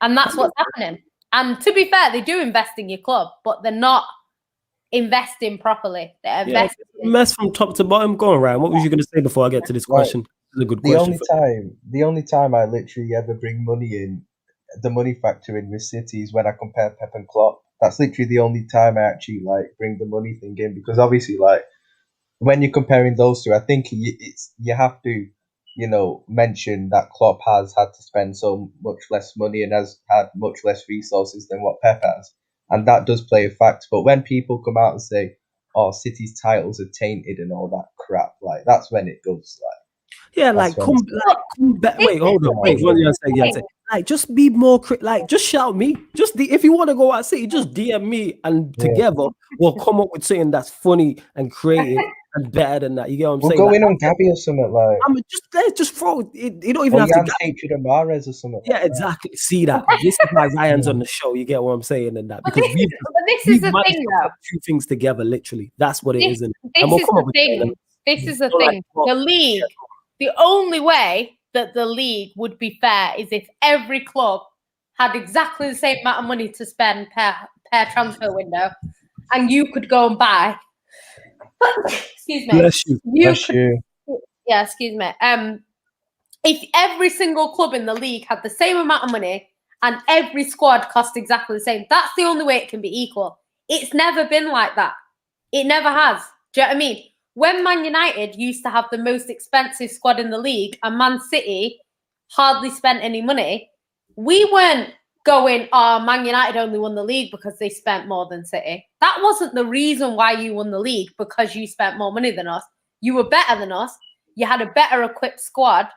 And that's what's happening. And to be fair, they do invest in your club, but they're not investing properly. They're investing. Mess from top to bottom. Go on, Ryan. What was you going to say before I get to this question? This is a good question. The only time I literally ever bring money in, the money factor in with City, is when I compare Pep and Klopp. That's literally the only time I actually bring the money thing in, because obviously when you're comparing those two, I think you have to mention that Klopp has had to spend so much less money and has had much less resources than what Pep has, and that does play a fact. But when people come out and say, "Oh, City's titles are tainted" and all that crap, that's when it goes come back. Wait, hold on. Wait, what are you gonna say? Just be more just shout me. If you want to go at City, just DM me, and together we'll come up with something that's funny and creative and better than that. You get what I'm saying? We'll go in on GABBY or something just throw it. You don't even have to. Hatred of Mahrez or something. Yeah, exactly. See that? This is why Ryan's on the show. You get what I'm saying, and that because this is the thing, though. Two things together, literally. That's what it is. This is the thing. The league. The only way that the league would be fair is if every club had exactly the same amount of money to spend per transfer window, and you could go and buy. Excuse me. Bless you. Yeah, excuse me. If every single club in the league had the same amount of money and every squad cost exactly the same, that's the only way it can be equal. It's never been like that. It never has. Do you know what I mean? When Man United used to have the most expensive squad in the league and Man City hardly spent any money, we weren't going, oh, Man United only won the league because they spent more than City. That wasn't the reason why you won the league, because you spent more money than us. You were better than us. You had a better equipped squad.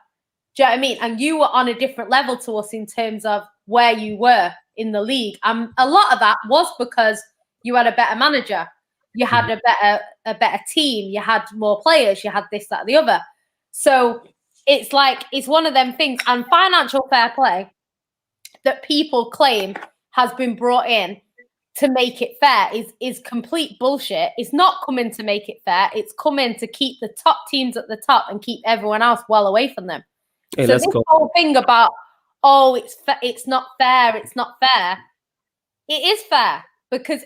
Do you know what I mean? And you were on a different level to us in terms of where you were in the league. And a lot of that was because you had a better manager. You had a better team. You had more players. You had this, that, the other. So it's like, it's one of them things. And financial fair play that people claim has been brought in to make it fair is complete bullshit. It's not coming to make it fair. It's coming to keep the top teams at the top and keep everyone else well away from them. Hey, so this whole thing about, oh, it's not fair, it's not fair. It is fair, because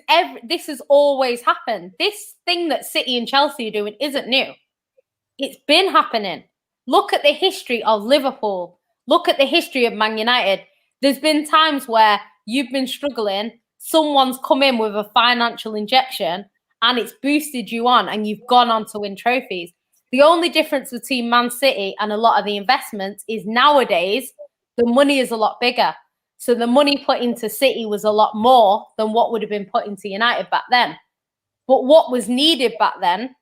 this has always happened. This thing that City and Chelsea are doing isn't new. It's been happening. Look at the history of Liverpool. Look at the history of Man United. There's been times where you've been struggling, someone's come in with a financial injection and it's boosted you on and you've gone on to win trophies. The only difference between Man City and a lot of the investments is nowadays the money is a lot bigger. So the money put into City was a lot more than what would have been put into United back then. But what was needed back then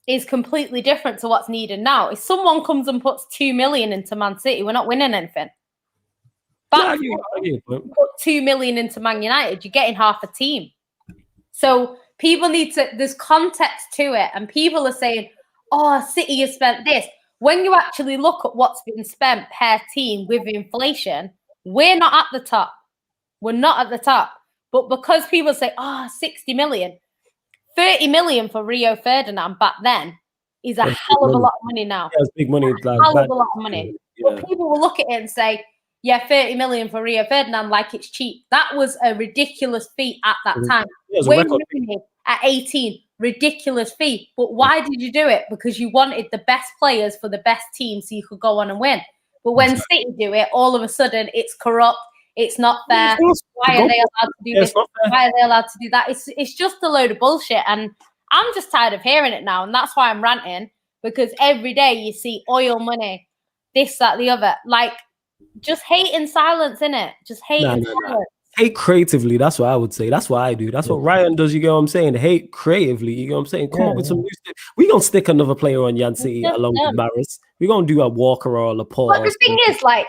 is completely different to what's needed now. If someone comes and puts 2 million into Man City, we're not winning anything. But put 2 million into Man United, you're getting half a team. So people need to, there's context to it. And people are saying, oh, City has spent this. When you actually look at what's been spent per team with inflation, we're not at the top. We're not at the top. But because people say, oh, 60 million, 30 million for Rio Ferdinand back then is a hell of a lot of money now. Yeah, it's big money. A hell of a lot of money. Yeah. But people will look at it and say, yeah, 30 million for Rio Ferdinand, like it's cheap. That was a ridiculous fee at that time. Wayne Rooney at 18, ridiculous fee. But why did you do it? Because you wanted the best players for the best team so you could go on and win. But when City do it, all of a sudden it's corrupt. It's not fair. Why are they allowed to do this? Why are they allowed to do that? It's just a load of bullshit. And I'm just tired of hearing it now. And that's why I'm ranting, because every day you see oil money, this, that, the other. Like, just hate in silence, innit? Just hate in silence. Hate creatively, that's what I would say. That's what I do. That's what Ryan does, you get what I'm saying? Hate creatively, you get what I'm saying? Come up with some new stuff. We're going to stick another player on City along with Maris. We're going to do a Walker or a Laporte. But the thing is, like,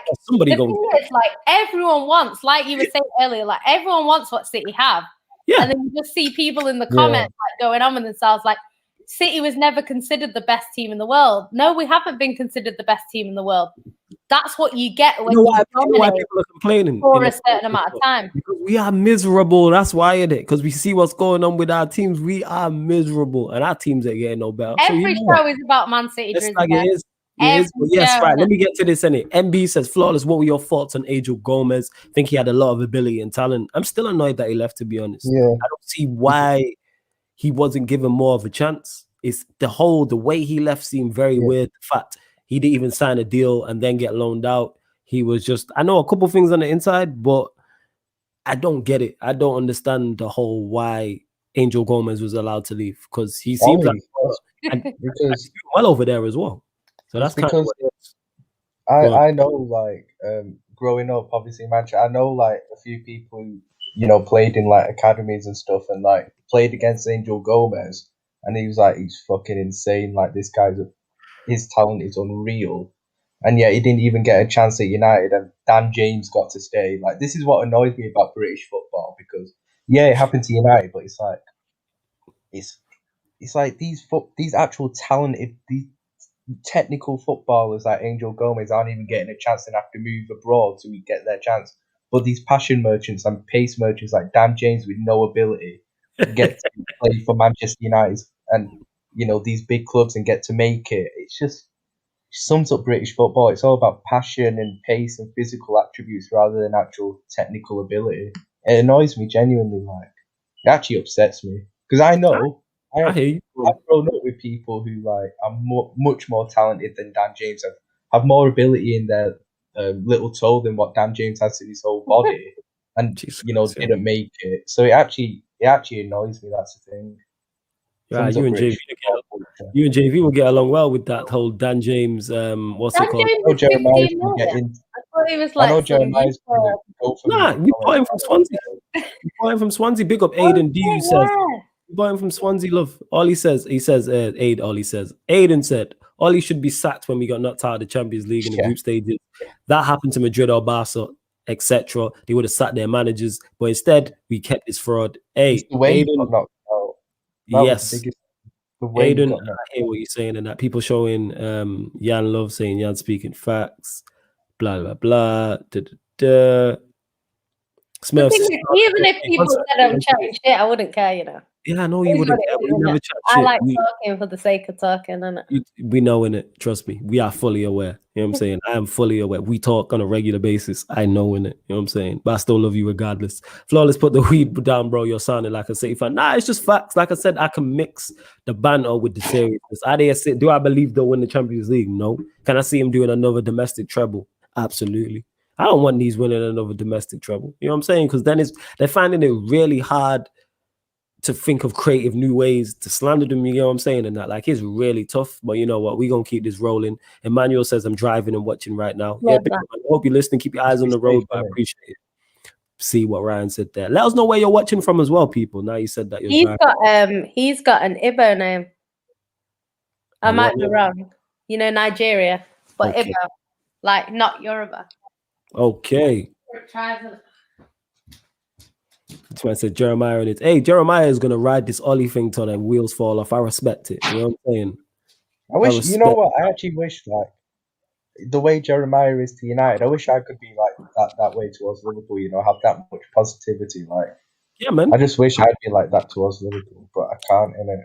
everyone wants, like you were saying earlier, like, everyone wants what City have. Yeah. And then you just see people in the comments like going on with themselves, like, City was never considered the best team in the world. No, we haven't been considered the best team in the world. That's what you get when you dominate people are complaining for a certain amount of time. Because we are miserable. That's why it is. Because we see what's going on with our teams. We are miserable, and our teams ain't getting no better. Every show is about Man City. Like it is. But yes, right. Let me get to this. MB says, flawless. What were your thoughts on Angel Gomez? I think he had a lot of ability and talent. I'm still annoyed that he left, to be honest. Yeah. I don't see why he wasn't given more of a chance. It's the way he left seemed very weird. The fact he didn't even sign a deal and then get loaned out. He was just, I know a couple things on the inside, but I don't get it. I don't understand the whole why Angel Gomez was allowed to leave, because he seems like because well over there as well. So that's kind of what I know, like, growing up, obviously, in Manchester, I know, like, a few people who, you know, played in, like, academies and stuff and, like, played against Angel Gomez. And he was like, he's fucking insane. Like, this guy's, his talent is unreal. And yet he didn't even get a chance at United, and Dan James got to stay. Like, this is what annoys me about British football, because, yeah, it happened to United, but it's like, it's like these actual talented, these technical footballers like Angel Gomez aren't even getting a chance and have to move abroad to get their chance. But these passion merchants and pace merchants like Dan James with no ability get to play for Manchester United and, you know, these big clubs and get to make it. It's just sums up British football. It's all about passion and pace and physical attributes rather than actual technical ability. It annoys me genuinely. Like, it actually upsets me, because I know I've grown up with people who, like, are much more talented than Dan James, have more ability in their little toe than what Dan James has in his whole body, and you know, didn't make it. So it actually annoys me. That's the thing. Yeah, you and JV will get along well with that whole Dan James. What's it called? Jeremiah can get in. thought he was like, I know Jeremiah's going to go for Nah, you bought him from Swansea. You bought him from Swansea. Big up Aiden D, who says, you bought him from Swansea, love. All he says, Aiden said, Ollie should be sacked when we got knocked out of the Champions League in the group stages. That happened to Madrid or Barca, etc. They would have sacked their managers, but instead we kept this fraud. Hey, it's the way Aiden, he got knocked out. Yes. Aiden, I hear what you're saying, and that people showing Jan love saying Jan speaking facts, blah blah blah. Smurfs, even if people said I'm chatting shit, I wouldn't care, you know. Yeah, I know you wouldn't care. We never chat shit. I like talking for the sake of talking, innit? We know in it. Trust me. We are fully aware. You know what I'm saying? I am fully aware. We talk on a regular basis. I know in it. You know what I'm saying? But I still love you regardless. Flawless, put the weed down, bro. You're sounding like a City fan. Nah, it's just facts. Like I said, I can mix the banter with the seriousness. Do I believe they'll win the Champions League? No. Can I see him doing another domestic treble? Absolutely. I don't want these winning another domestic treble. You know what I'm saying? Because then they're finding it really hard to think of creative new ways to slander them, you know what I'm saying? And that, like, it's really tough. But you know what? We're going to keep this rolling. Emmanuel says, I'm driving and watching right now. Yeah, I hope you're listening. Keep your eyes on the road, but I appreciate it. See what Ryan said there. Let us know where you're watching from as well, people. Now you said that you're driving. He's got an Igbo name. I might be wrong. You know, Nigeria, but okay. Igbo, like not Yoruba. Okay. That's why I said Jeremiah on it. Hey, Jeremiah is gonna ride this Ollie thing till the wheels fall off. I respect it. You know what I'm saying? I wish, you know what? I actually wish, like, the way Jeremiah is to United, I wish I could be like that way towards Liverpool. You know, have that much positivity. Like, yeah, man. I just wish I'd be like that towards Liverpool, but I can't. And it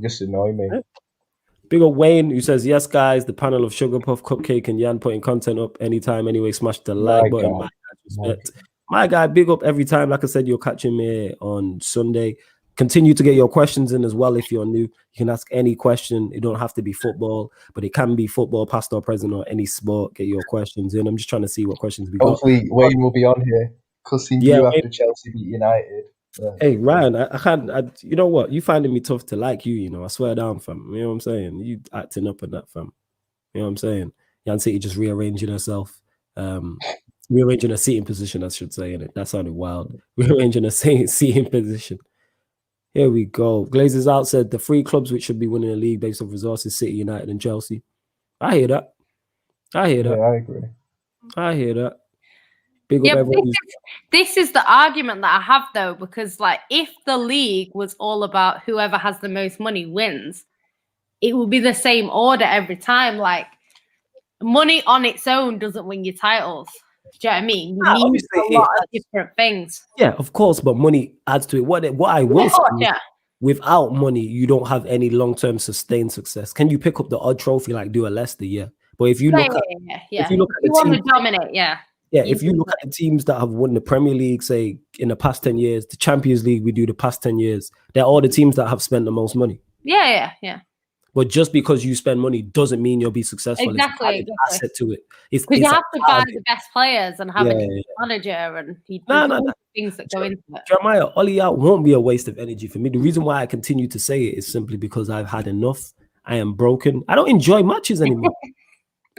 just annoy me. Big up Wayne, who says, yes, guys, the panel of Sugar Puff, Cupcake, and Jan putting content up anytime, anyway. Smash the like button. My guy, big up every time. Like I said, you're catching me on Sunday. Continue to get your questions in as well if you're new. You can ask any question. It don't have to be football, but it can be football, past or present, or any sport. Get your questions in. I'm just trying to see what questions we got. Hopefully, Wayne will be on here cussing you after Chelsea beat United. Yeah. Hey, Ryan, I can't. You know what? You finding me tough to like you, you know. I swear down, fam. You know what I'm saying? You acting up on that, fam. You know what I'm saying? Jan City just rearranging herself. Rearranging a seating position, I should say. And that sounded wild. Rearranging a seating position. Here we go. Glazers out said the three clubs which should be winning the league based on resources: City, United, and Chelsea. I hear that. Yeah, I agree. I hear that. Big up this is the argument that I have, though, because like if the league was all about whoever has the most money wins, it would be the same order every time. Like money on its own doesn't win you titles. Do you know what I mean? You need a lot of different things. Yeah, of course, but money adds to it. What I will say, without money, you don't have any long-term sustained success. Can you pick up the odd trophy like do a Leicester? Yeah, but if you look at if you look at the team, dominate, if you look at the teams that have won the Premier League, say in the past 10 years, the Champions League we do the past 10 years, they're all the teams that have spent the most money. Yeah. But just because you spend money doesn't mean you'll be successful. Exactly. It's an asset to it. Because you have to buy the best players and have a manager and things that go into it. Jeremiah, Ollie out won't be a waste of energy for me. The reason why I continue to say it is simply because I've had enough. I am broken. I don't enjoy matches anymore.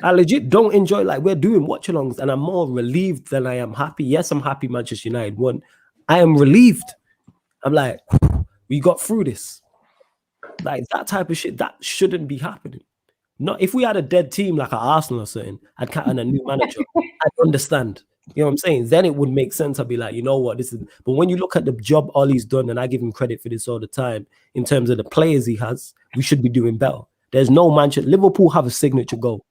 I legit don't enjoy, like, we're doing watch-alongs and I'm more relieved than I am happy. Yes, I'm happy Manchester United won. I am relieved. I'm like, we got through this. Like that type of shit, that shouldn't be happening. Not if we had a dead team like an Arsenal or something, and a new manager, I'd understand. You know what I'm saying? Then it would make sense. I'd be like, you know what, this is. But when you look at the job Ollie's done, and I give him credit for this all the time, in terms of the players he has, we should be doing better. There's no Manchester. Liverpool have a signature goal.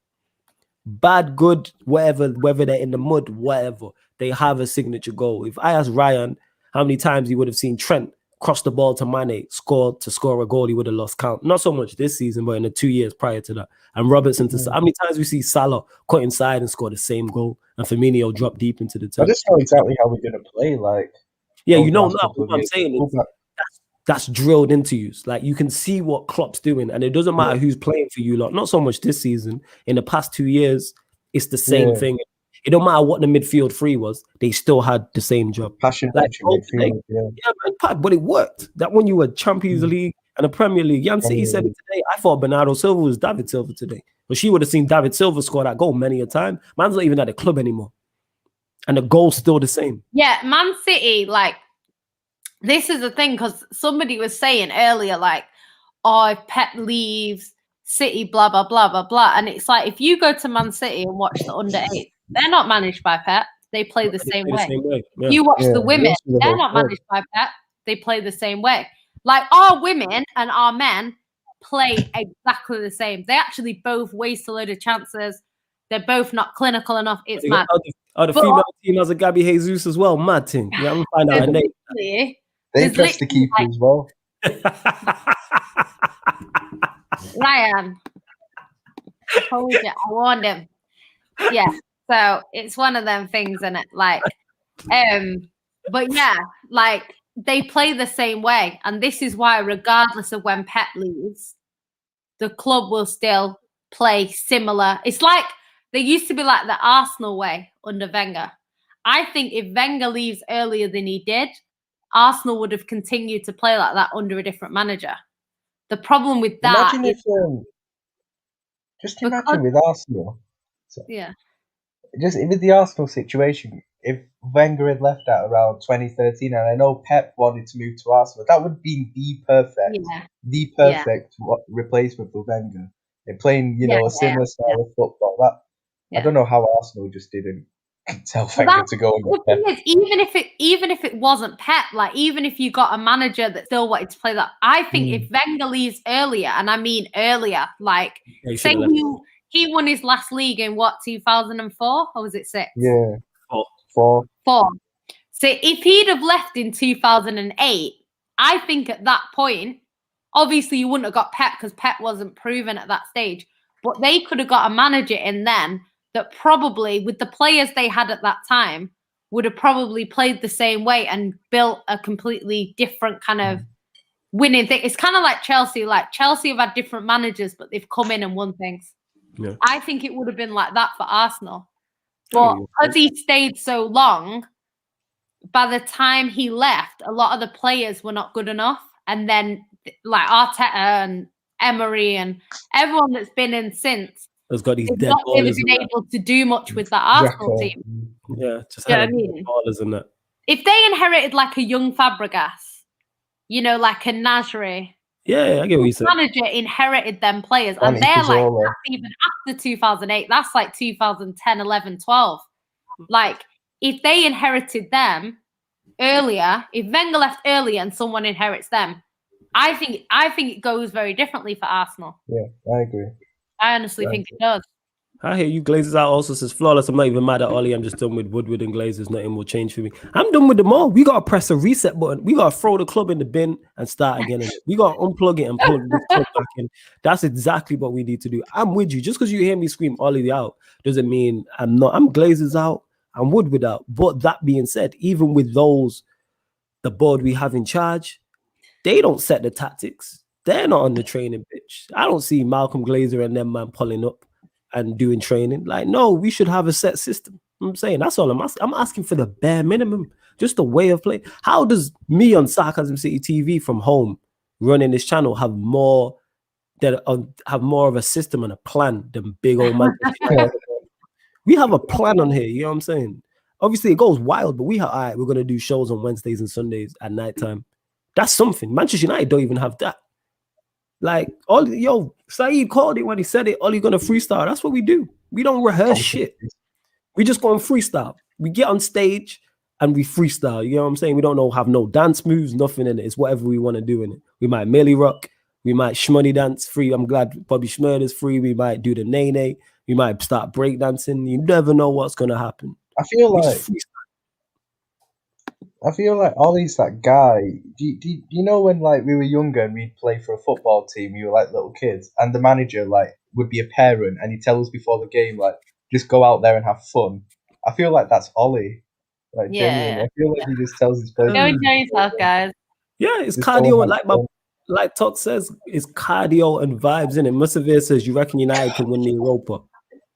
Bad, good, whatever, whether they're in the mud, whatever, they have a signature goal. If I asked Ryan how many times he would have seen Trent cross the ball to Mane, score a goal, he would have lost count. Not so much this season, but in the 2 years prior to that. And Robertson how many times we see Salah cut inside and score the same goal, and Firmino drop deep into the turn. I just know exactly how we're going to play. Like, yeah, you know now what I'm saying is that's drilled into you. Like, you can see what Klopp's doing, and it doesn't matter who's playing for you lot. Not so much this season. In the past 2 years, it's the same thing. It don't matter what the midfield three was; they still had the same job. Passion, like, midfield, but it worked. That when you were Champions League and the Premier League, Jan City said it today. I thought Bernardo Silva was David Silva today, but she would have seen David Silva score that goal many a time. Man's not even at the club anymore. And the goal's still the same. Yeah, Man City, like, this is the thing, because somebody was saying earlier, like, oh, if Pep leaves, City, blah, blah, blah, blah, blah. And it's like, if you go to Man City and watch the under-8, they're not managed by Pep. They play the same way. Yeah. You watch the women, they're not managed by Pep. They play the same way. Like, our women and our men play exactly the same. They actually both waste a load of chances. They're both not clinical enough. It's mad. The female team has a GABBY Jesus as well. Mad thing. Yeah, I'm gonna find out her name. They trust the keeper as well. Ryan, told you, I warned him. Yeah, so it's one of them things, isn't it? Like, but yeah, like, they play the same way, and this is why, regardless of when Pep leaves, the club will still play similar. It's like they used to be like the Arsenal way under Wenger. I think if Wenger leaves earlier than he did, Arsenal would have continued to play like that under a different manager. The problem with that just imagine with Arsenal. Yeah. Just with the Arsenal situation, if Wenger had left at around 2013, and I know Pep wanted to move to Arsenal, that would have been the perfect replacement for Wenger. They're playing, a similar style of football. I don't know how Arsenal just didn't tell Wenger to go and get Pep. Is, even if it wasn't Pep, like, even if you got a manager that still wanted to play that, I think if Wenger leaves earlier, and I mean earlier, like, say he won his last league in 2004, or was it 6? Yeah, 4. So if he'd have left in 2008, I think at that point, obviously you wouldn't have got Pep because Pep wasn't proven at that stage, but they could have got a manager in then that probably, with the players they had at that time, would have probably played the same way and built a completely different kind of winning thing. It's kind of like Chelsea. Like, Chelsea have had different managers, but they've come in and won things. Yeah. I think it would have been like that for Arsenal. But because he stayed so long, by the time he left, a lot of the players were not good enough. And then, like, Arteta and Emery and everyone that's been in since, has got these dead not really been able to do much with that Arsenal team. Yeah, just had ballers in that. If they inherited like a young Fabregas, like a Nasri, I get what you said. Manager inherited them players, and they're like, that's even after 2008. That's like 2010, 11, 12. Like, if they inherited them earlier, if Wenger left earlier and someone inherits them, I think it goes very differently for Arsenal. Yeah, I agree. I honestly think it does. I hear you. Glazers out also says flawless. I'm not even mad at Ollie. I'm just done with Woodward and Glazers. Nothing will change for me. I'm done with them all. We gotta press a reset button. We gotta throw the club in the bin and start again. We gotta unplug it and plug this club back in. That's exactly what we need to do. I'm with you. Just because you hear me scream Ollie out doesn't mean I'm not. I'm Glazers out. I'm Woodward out. But that being said, even with those, the board we have in charge, they don't set the tactics. They're not on the training pitch. I don't see Malcolm Glazer and them man pulling up and doing training. Like, no, we should have a set system. I'm saying that's all I'm asking. I'm asking for the bare minimum, just a way of play. How does me on Sarcasm City TV from home running this channel have more of a system and a plan than big old man? We have a plan on here. You know what I'm saying? Obviously, it goes wild, but we have, all right, we're gonna do shows on Wednesdays and Sundays at nighttime. That's something. Manchester United don't even have that. Like, Saeed called it when he said it. Ollie gonna freestyle. That's what we do. We don't rehearse shit. We just go and freestyle. We get on stage and we freestyle. You know what I'm saying? We don't have no dance moves, nothing in it. It's whatever we want to do in it. We might Millie rock. We might shmoney dance free. I'm glad Bobby Schmurder's free. We might do the nay. We might start breakdancing. You never know what's gonna happen. I feel like Ollie's that guy. Do you know when, like, we were younger and we'd play for a football team, we were like little kids, and the manager, like, would be a parent and he'd tell us before the game, like, just go out there and have fun. I feel like that's Ollie. Like, genuinely. I feel like he just tells his players. Go enjoy yourself, guys. Yeah, it's cardio, like Todd says, it's cardio and vibes in it. Musavir says, you reckon United can win the Europa?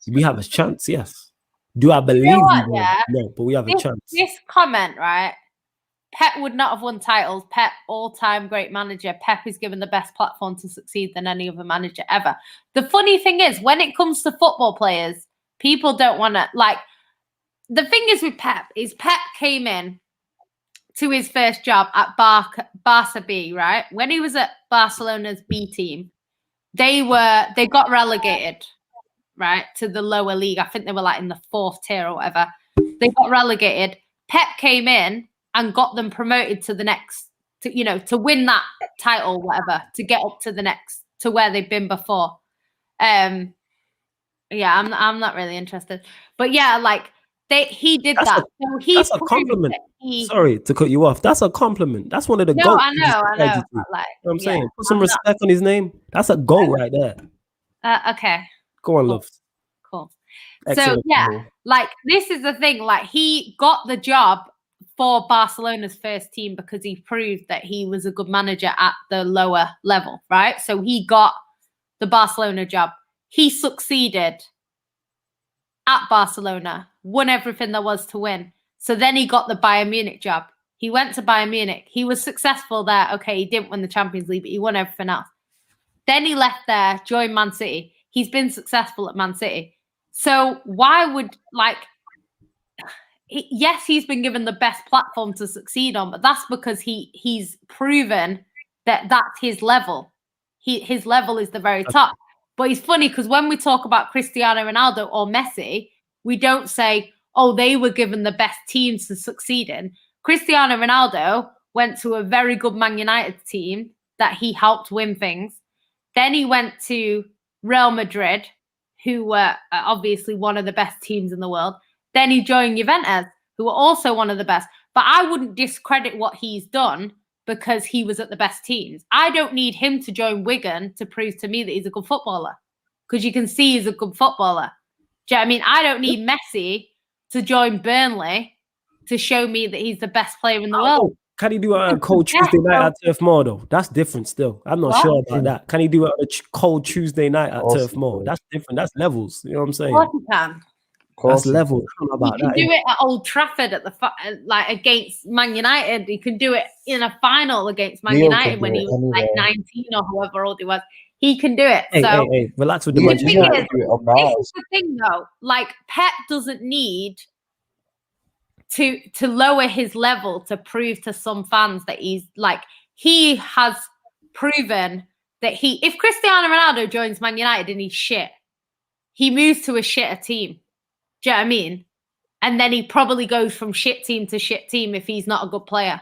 We have a chance, yes. Do I believe we will? No, but we have a chance. This comment, right? Pep would not have won titles. Pep, all-time great manager. Pep is given the best platform to succeed than any other manager ever. The funny thing is, when it comes to football players, people don't want to, like, the thing is with Pep is Pep came in to his first job at Barca B, right? When he was at Barcelona's B team, they got relegated, right, to the lower league. I think they were like in the 4th tier or whatever. They got relegated. Pep came in and got them promoted to the next, to win that title, whatever, to get up to the next, to where they've been before. Yeah, I'm not really interested, but yeah, like he did that. That's a compliment. Sorry to cut you off. That's a compliment. That's one of the goals. I know. Like, you know what I'm saying, put some respect on his name. That's a goal right there. Okay. Go on, love. Cool. Excellent. So yeah, like this is the thing. Like he got the job for Barcelona's first team because he proved that he was a good manager at the lower level, right? So he got the Barcelona job. He succeeded at Barcelona, won everything there was to win. So then he got the Bayern Munich job. He went to Bayern Munich. He was successful there. Okay, he didn't win the Champions League, but he won everything else. Then he left there, joined Man City. He's been successful at Man City. So why would, yes, he's been given the best platform to succeed on, but that's because he's proven that that's his level. His level is the very top. But it's funny because when we talk about Cristiano Ronaldo or Messi, we don't say, oh, they were given the best teams to succeed in. Cristiano Ronaldo went to a very good Man United team that he helped win things. Then he went to Real Madrid, who were obviously one of the best teams in the world. Then he joined Juventus, who were also one of the best. But I wouldn't discredit what he's done because he was at the best teams. I don't need him to join Wigan to prove to me that he's a good footballer, because you can see he's a good footballer. Do you know what I mean? I don't need Messi to join Burnley to show me that he's the best player in the world. Can he do it on a cold Tuesday night at Turf Moor, though? That's different still. I'm not sure about that. Can he do it on a cold Tuesday night at Turf Moor? That's different. That's levels. You know what I'm saying? Of course he can. That's levels. You can do it at Old Trafford at against Man United. He can do it in a final against Man United when he was like 19 or however old he was. He can do it. Hey, relax with the thing is, this is the thing though. Like Pep doesn't need to lower his level to prove to some fans that he has proven that if Cristiano Ronaldo joins Man United and he's shit, he moves to a shitter team. Do you know what I mean? And then he probably goes from shit team to shit team if he's not a good player.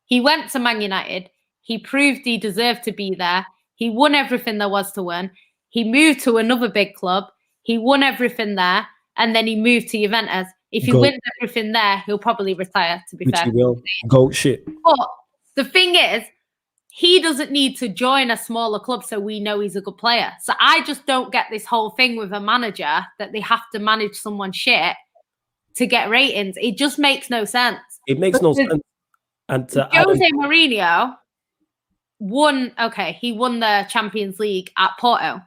He went to Man United. He proved he deserved to be there. He won everything there was to win. He moved to another big club. He won everything there. And then he moved to Juventus. If he wins everything there, he'll probably retire, to be fair. He will. Go shit. But the thing is, he doesn't need to join a smaller club so we know he's a good player. So I just don't get this whole thing with a manager that they have to manage someone shit to get ratings. It just makes no sense. It makes no sense. And Jose Mourinho won the Champions League at Porto,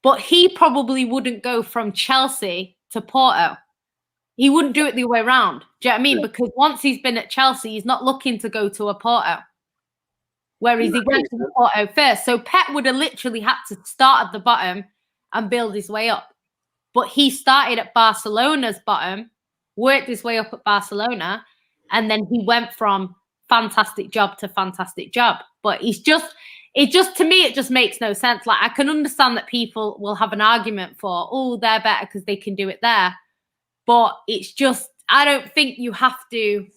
but he probably wouldn't go from Chelsea to Porto. He wouldn't do it the other way around. Do you know what I mean? Because once he's been at Chelsea, he's not looking to go to a Porto. Whereas he went to the Porto first. So Pep would have literally had to start at the bottom and build his way up. But he started at Barcelona's bottom, worked his way up at Barcelona, and then he went from fantastic job to fantastic job. But to me, it just makes no sense. Like, I can understand that people will have an argument for, oh, they're better because they can do it there. But it's just, I don't think you have to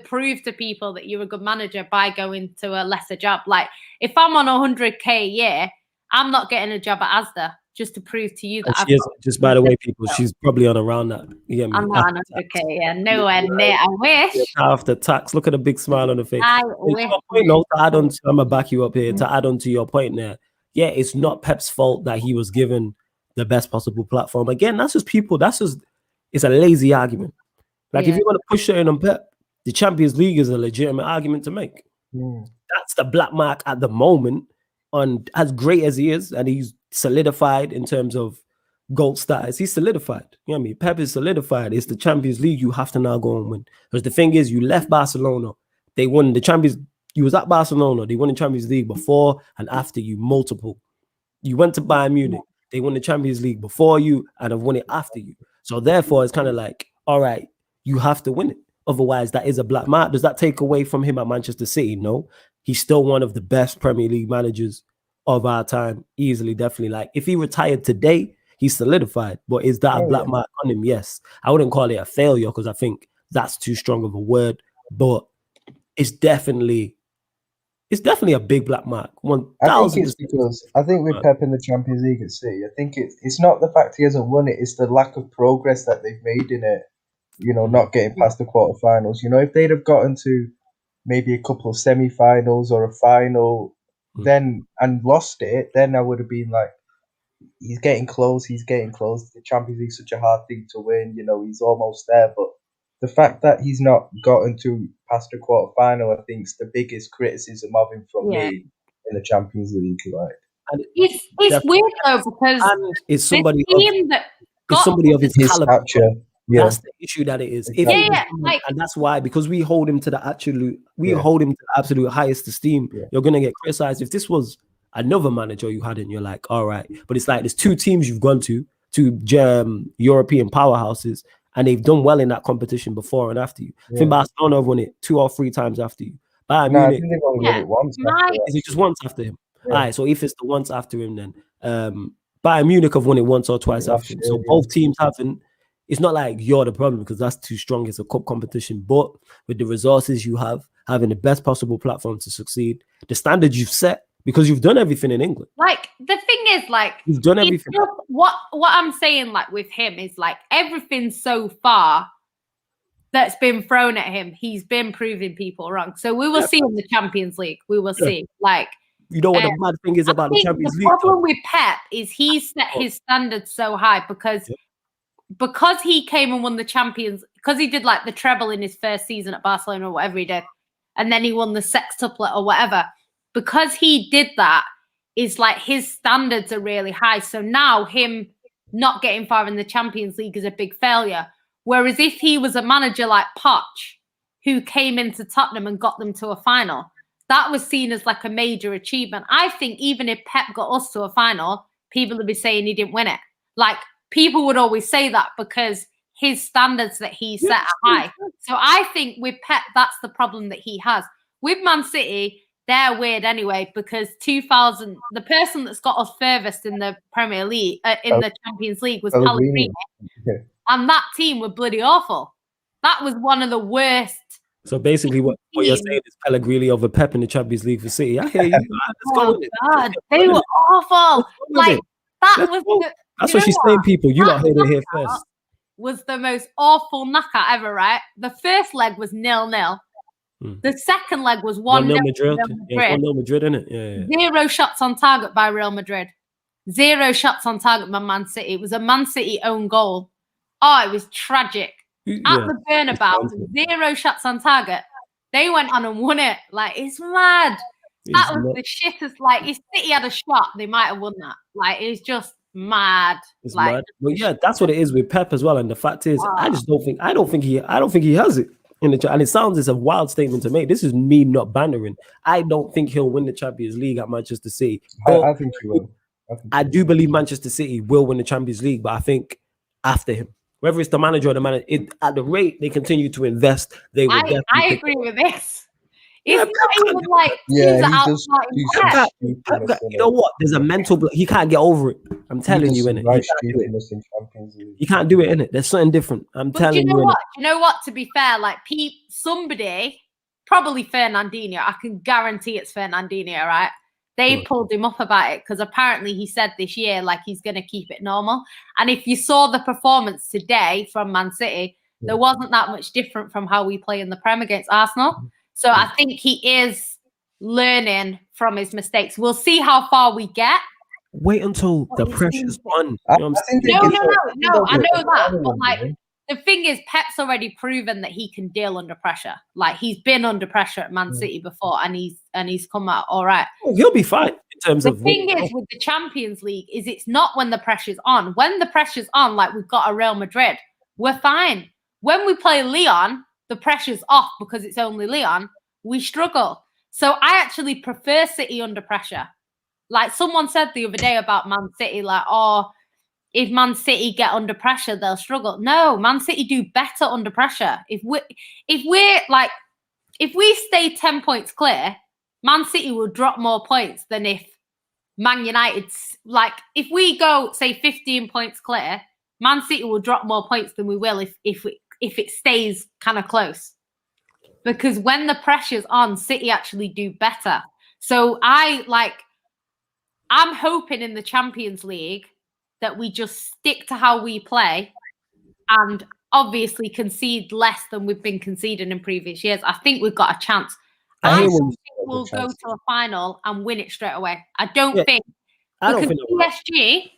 prove to people that you're a good manager by going to a lesser job. Like, if I'm on 100K a year, I'm not getting a job at Asda just to prove to you that just by the way, people, she's probably on around that. You get me? I'm not on 100K, yeah, nowhere near. I wish. After tax, look at the big smile on the face. I wish. I'm gonna back you up here to add on to your point there. Yeah, it's not Pep's fault that he was given the best possible platform. Again, it's a lazy argument. Like, if you want to push it in on Pep, the Champions League is a legitimate argument to make. That's the black mark at the moment. On as great as he is, and he's solidified in terms of gold status, he's solidified. You know what I mean? Pep is solidified. It's the Champions League you have to now go and win. Because the thing is, you left Barcelona. They won the Champions. You was at Barcelona. They won the Champions League before and after you, multiple. You went to Bayern Munich. They won the Champions League before you and have won it after you. So therefore, it's kind of like, all right, you have to win it. Otherwise, that is a black mark. Does that take away from him at Manchester City? No. He's still one of the best Premier League managers of our time. Easily, definitely. Like, if he retired today, he's solidified. But is that a black mark on him? Yes. I wouldn't call it a failure because I think that's too strong of a word. But it's definitely a big black mark. 1,000%. I think it's because with Pep in the Champions League at City, I think it's not the fact he hasn't won it, it's the lack of progress that they've made in it. Not getting past the quarterfinals. If they'd have gotten to maybe a couple of semi-finals or a final, then and lost it, then I would have been like, he's getting close. The Champions League's such a hard thing to win. He's almost there. But the fact that he's not gotten to past the quarterfinal, I think, is the biggest criticism of him from me in the Champions League. Like, and it's weird though because it's somebody of his caliber. That's the issue that it is. Exactly. And that's why, because we hold him to the absolute highest esteem. You're gonna get criticized. If this was another manager you hadn't, you're like, all right. But it's like there's two teams you've gone to, two European powerhouses, and they've done well in that competition before and after you. I think Barcelona have won it 2 or 3 times after you. Bayern Munich, I think they've only won it once. Is it just once after him? All right, so if it's the once after him, then Bayern Munich have won it once or twice after him. So both teams haven't. It's not like you're the problem because that's too strong. It's a cup competition. But with the resources you have, having the best possible platform to succeed, the standards you've set, because you've done everything in England. Like, the thing is, like, you've done everything. What I'm saying, like, with him is, like, everything so far that's been thrown at him, he's been proving people wrong. So we will see in the Champions League. We will see. Like, you know what the mad thing is about the Champions League? The problem with Pep is he set his standards so high because he came and won the Champions, because he did like the treble in his first season at Barcelona or whatever he did, and then he won the sextuplet or whatever. Because he did that, is like his standards are really high. So now him not getting far in the Champions League is a big failure. Whereas if he was a manager like Poch, who came into Tottenham and got them to a final, that was seen as like a major achievement. I think even if Pep got us to a final, people would be saying he didn't win it. Like, people would always say that because his standards that he set are high. So I think with Pep, that's the problem that he has. With Man City, they're weird anyway, because 2000, the person that's got us furthest in the Premier League, in the Champions League was Pellegrini. And that team were bloody awful. That was one of the worst. So basically what you're saying is Pellegrini over Pep in the Champions League for City. I hear you. God, they were awful. Like, that was... That's what she's saying, people. You lot heard it here first. Was the most awful knockout ever, right? The first leg was 0-0. The second leg was 1-0 Madrid. Yeah, 1-0 Madrid, isn't it? Yeah. 0 shots on target by Real Madrid. 0 shots on target by Man City. It was a Man City own goal. Oh, it was tragic. At the Bernabeu, 0 shots on target. They went on and won it. Like, it's mad. That was the shittest. Like, if City had a shot, they might have won that. Like, it's just mad. It's mad. But yeah, that's what it is with Pep as well. And the fact is, I don't think he has it in the. And it sounds as a wild statement to make. This is me not bantering. I don't think he'll win the Champions League at Manchester City. I think he will. I do believe Manchester City will win the Champions League, but I think after him, whether it's the manager or the manager, at the rate they continue to invest, they will. I agree with this. It's not even like you know what? There's a mental block. He can't get over it. I'm telling you, innit? He can't do it, innit? There's something different. I'm telling you. You know what? To be fair, like somebody, probably Fernandinho. I can guarantee it's Fernandinho, right? They pulled him up about it because apparently he said this year like he's going to keep it normal. And if you saw the performance today from Man City, there wasn't that much different from how we play in the Prem against Arsenal. So I think he is learning from his mistakes. We'll see how far we get. Wait until the pressure's on. No, I know that. But like, the thing is, Pep's already proven that he can deal under pressure. Like, he's been under pressure at Man City before, and he's come out all right. Oh, he'll be fine in terms of. The thing is with the Champions League is it's not when the pressure's on. When the pressure's on, like we've got a Real Madrid, we're fine. When we play Leon, the pressure's off because it's only Leon. We struggle. So I actually prefer City under pressure. Like someone said the other day about Man City, like, if Man City get under pressure, they'll struggle. No, Man City do better under pressure. If we stay 10 points clear, Man City will drop more points than if Man United's if we go say 15 points clear, Man City will drop more points than we will if it stays kind of close. Because when the pressure's on, City actually do better. So I'm hoping in the Champions League that we just stick to how we play and obviously concede less than we've been conceding in previous years. I think we've got a chance. I think we'll go to a final and win it straight away. I don't think PSG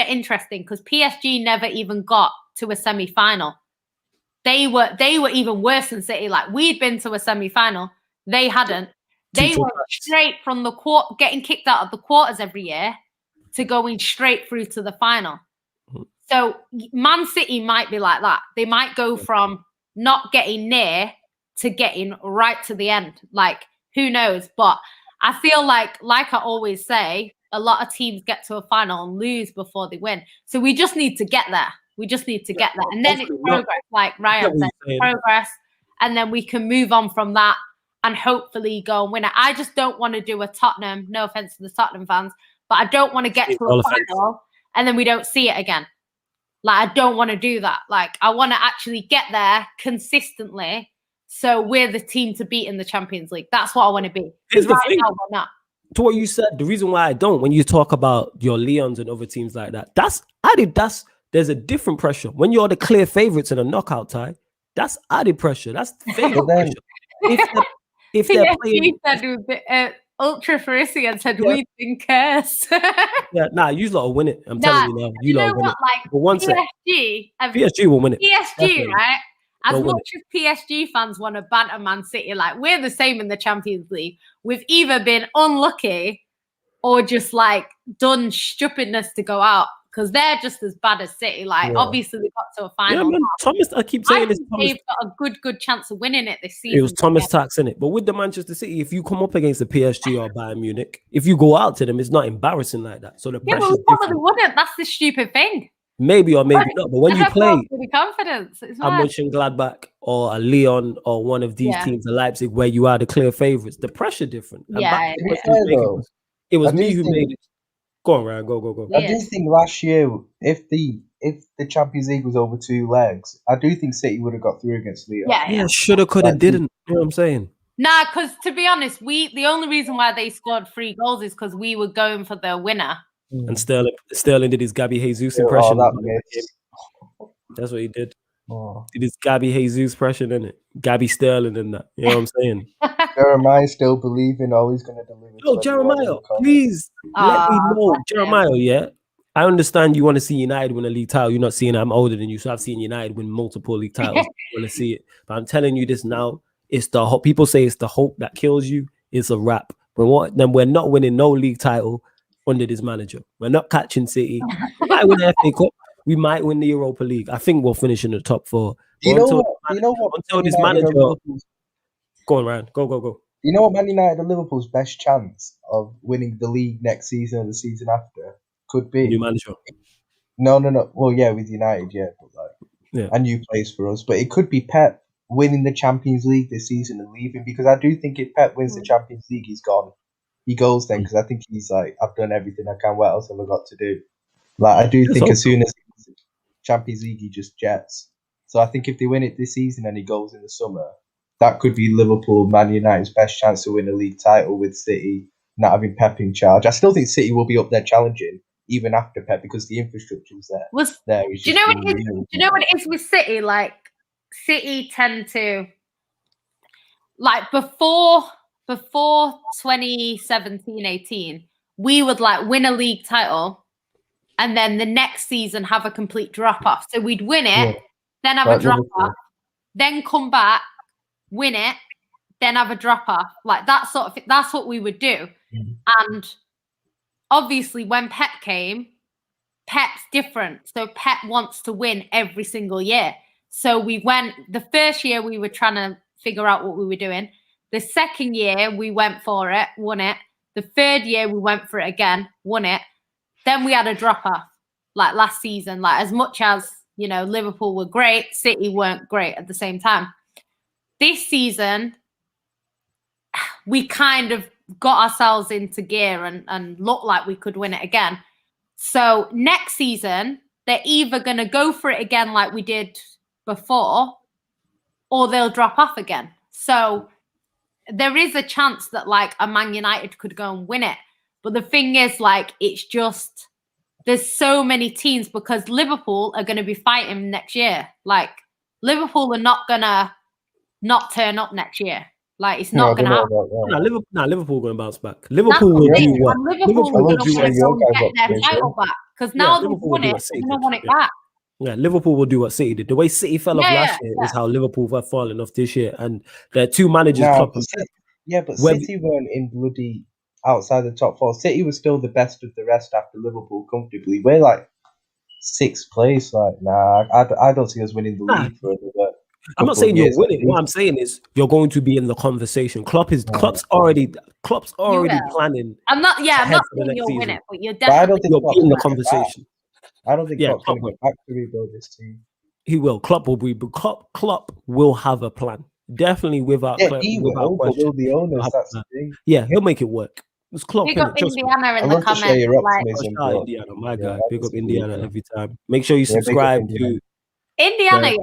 are interesting because PSG never even got to a semi-final. They were even worse than City. Like, we'd been to a semi-final. They hadn't. They were straight from the getting kicked out of the quarters every year to going straight through to the final. So Man City might be like that. They might go from not getting near to getting right to the end. Like, who knows? But I feel like I always say, a lot of teams get to a final and lose before they win. So we just need to get there. We just need to get there. And then it's progress, like Ryan said, progress. And then we can move on from that and hopefully go and win it. I just don't want to do a Tottenham, no offense to the Tottenham fans, but I don't want to get to a final and then we don't see it again. Like, I don't want to do that. Like, I want to actually get there consistently so we're the team to beat in the Champions League. That's what I want to be. Because right now we're not. To what you said, the reason why I don't, when you talk about your Leons and other teams like that, there's a different pressure. When you're the clear favorites in a knockout tie, that's added pressure. That's favorite pressure. If they're playing, said Ultra Farisi and said we've been cursed. you lot will win it. I'm telling you now, you lot will win it. Like, but one PSG will win it. PSG, definitely. Right? As They'll much as PSG fans want to banter Man City, like, we're the same in the Champions League. We've either been unlucky or just done stupidness to go out because they're just as bad as City. Obviously we got to a final. Yeah, man. Thomas, I keep saying this. They've got a good chance of winning it this season. It was Thomas Tax in it, but with the Manchester City, if you come up against the PSG or Bayern Munich, if you go out to them, it's not embarrassing like that. So the pressure. But we probably wouldn't. That's the stupid thing. Maybe or maybe not, but when you play confidence, a Mönchengladbach or a Lyon or one of these teams, a Leipzig, where you are the clear favorites, the pressure different. It was me who made it. Go on, Ryan. Go. I do think last year, if the Champions League was over 2 legs, I do think City would have got through against Lyon. Yeah. Shoulda, coulda, didn't. You know what I'm saying? Nah, because to be honest, the only reason why they scored 3 goals is because we were going for the winner. And Sterling did his Gabby Jesus impression. That's what he did. Did his Gabby Jesus impression, in it? Gabby Sterling and that. You know what I'm saying? Jeremiah still believing he's going to deliver. Oh, Jeremiah, please let me know. Jeremiah, I understand you want to see United win a league title. You're not seeing I'm older than you, so I've seen United win multiple league titles. I want to see it. But I'm telling you this now. It's the hope. People say it's the hope that kills you. It's a wrap. Then we're not winning no league title under this manager. We're not catching City. We might win the FA Cup. We might win the Europa League. I think we'll finish in the top 4. Until this manager. Go on, Ryan. Go. You know what, Man United and Liverpool's best chance of winning the league next season or the season after could be new manager. No. Well, with United, but and new players for us. But it could be Pep winning the Champions League this season and leaving, because I do think if Pep wins the Champions League, he's gone. He goes then, because I think he's like, I've done everything I can. What else have I got to do? I do think as soon as Champions League, he just jets. So I think if they win it this season and he goes in the summer, that could be Liverpool, Man United's best chance to win a league title with City not having Pep in charge. I still think City will be up there challenging even after Pep because the infrastructure is there. Do you know what it is with City? City tend to before 2017-18, we would win a league title and then the next season have a complete drop off. So we'd win it, then have a drop off, then come back, win it, then have a drop off. That sort of thing. That's what we would do. And obviously when Pep came, Pep's different. So Pep wants to win every single year. So we went, the first year we were trying to figure out what we were doing. The second year we went for it, won it. The third year we went for it again, won it. Then we had a drop off. like last season, like as much as, you know, Liverpool were great, City weren't great at the same time. This season, we kind of got ourselves into gear and looked like we could win it again. So next season, they're either going to go for it again like we did before, or they'll drop off again. So there is a chance that like a Man United could go and win it. But the thing is, like, it's just, there's so many teams, because Liverpool are going to be fighting next year. Like, Liverpool are not going to not turn up next year. Like, it's not going to happen. Liverpool going to bounce back. Liverpool will do what? Liverpool will do what? Get their title back. Because now they've won it, they're going to want it back. Yeah, Liverpool will do what City did. The way City fell off last year is how Liverpool have fallen off this year. And there are two managers. But City weren't in bloody outside the top four. City was still the best of the rest after Liverpool comfortably. We're like 6th place. Like, nah, I don't see us winning the league for another. I'm not saying you're winning. What I'm saying is you're going to be in the conversation. Klopp's already planning. I'm not saying you'll win it, but you're definitely in the conversation. I don't think Klopp's going to go back to rebuild this team. He will. Klopp will be. Klopp will have a plan. Definitely without question. Will the owners, that's the thing. Yeah, he'll make it work. It's Klopp. Big up Indiana in the comments. Indiana, my guy. Big up Indiana every time. Make sure you subscribe to Indiana,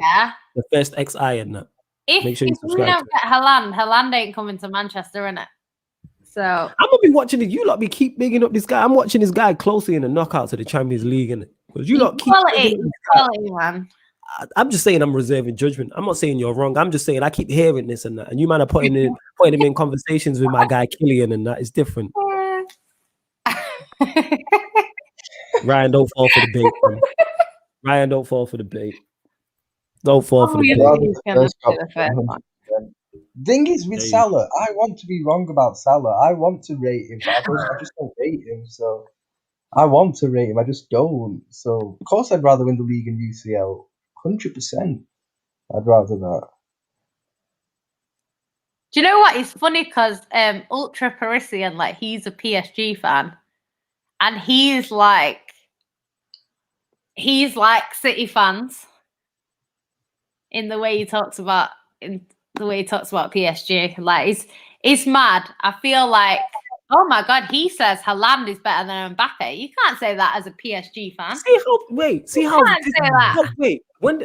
the first XI in that. Make sure you subscribe. If we don't get Haaland ain't coming to Manchester, innit? So I'm gonna be watching it. You lot be keep bigging up this guy. I'm watching this guy closely in the knockouts of the Champions League, innit? Because you lot keep quality, man. I'm just saying I'm reserving judgment. I'm not saying you're wrong. I'm just saying I keep hearing this and that, and you man are putting him in conversations with my guy Killian, and that is different. Ryan, don't fall for the bait. Man. Ryan, don't fall for the bait. Don't fall for the bait. Thing is with Salah, I want to be wrong about Salah. I want to rate him, but I just don't rate him. So I want to rate him, I just don't. So of course I'd rather win the league and UCL. 100%. I'd rather that. Do you know what? It's funny because Ultra Parisian, like, he's a PSG fan, and he's like City fans in the way he talks about PSG. Like, it's mad. I feel like, oh my God, he says Haaland is better than Mbappe. You can't say that as a PSG fan.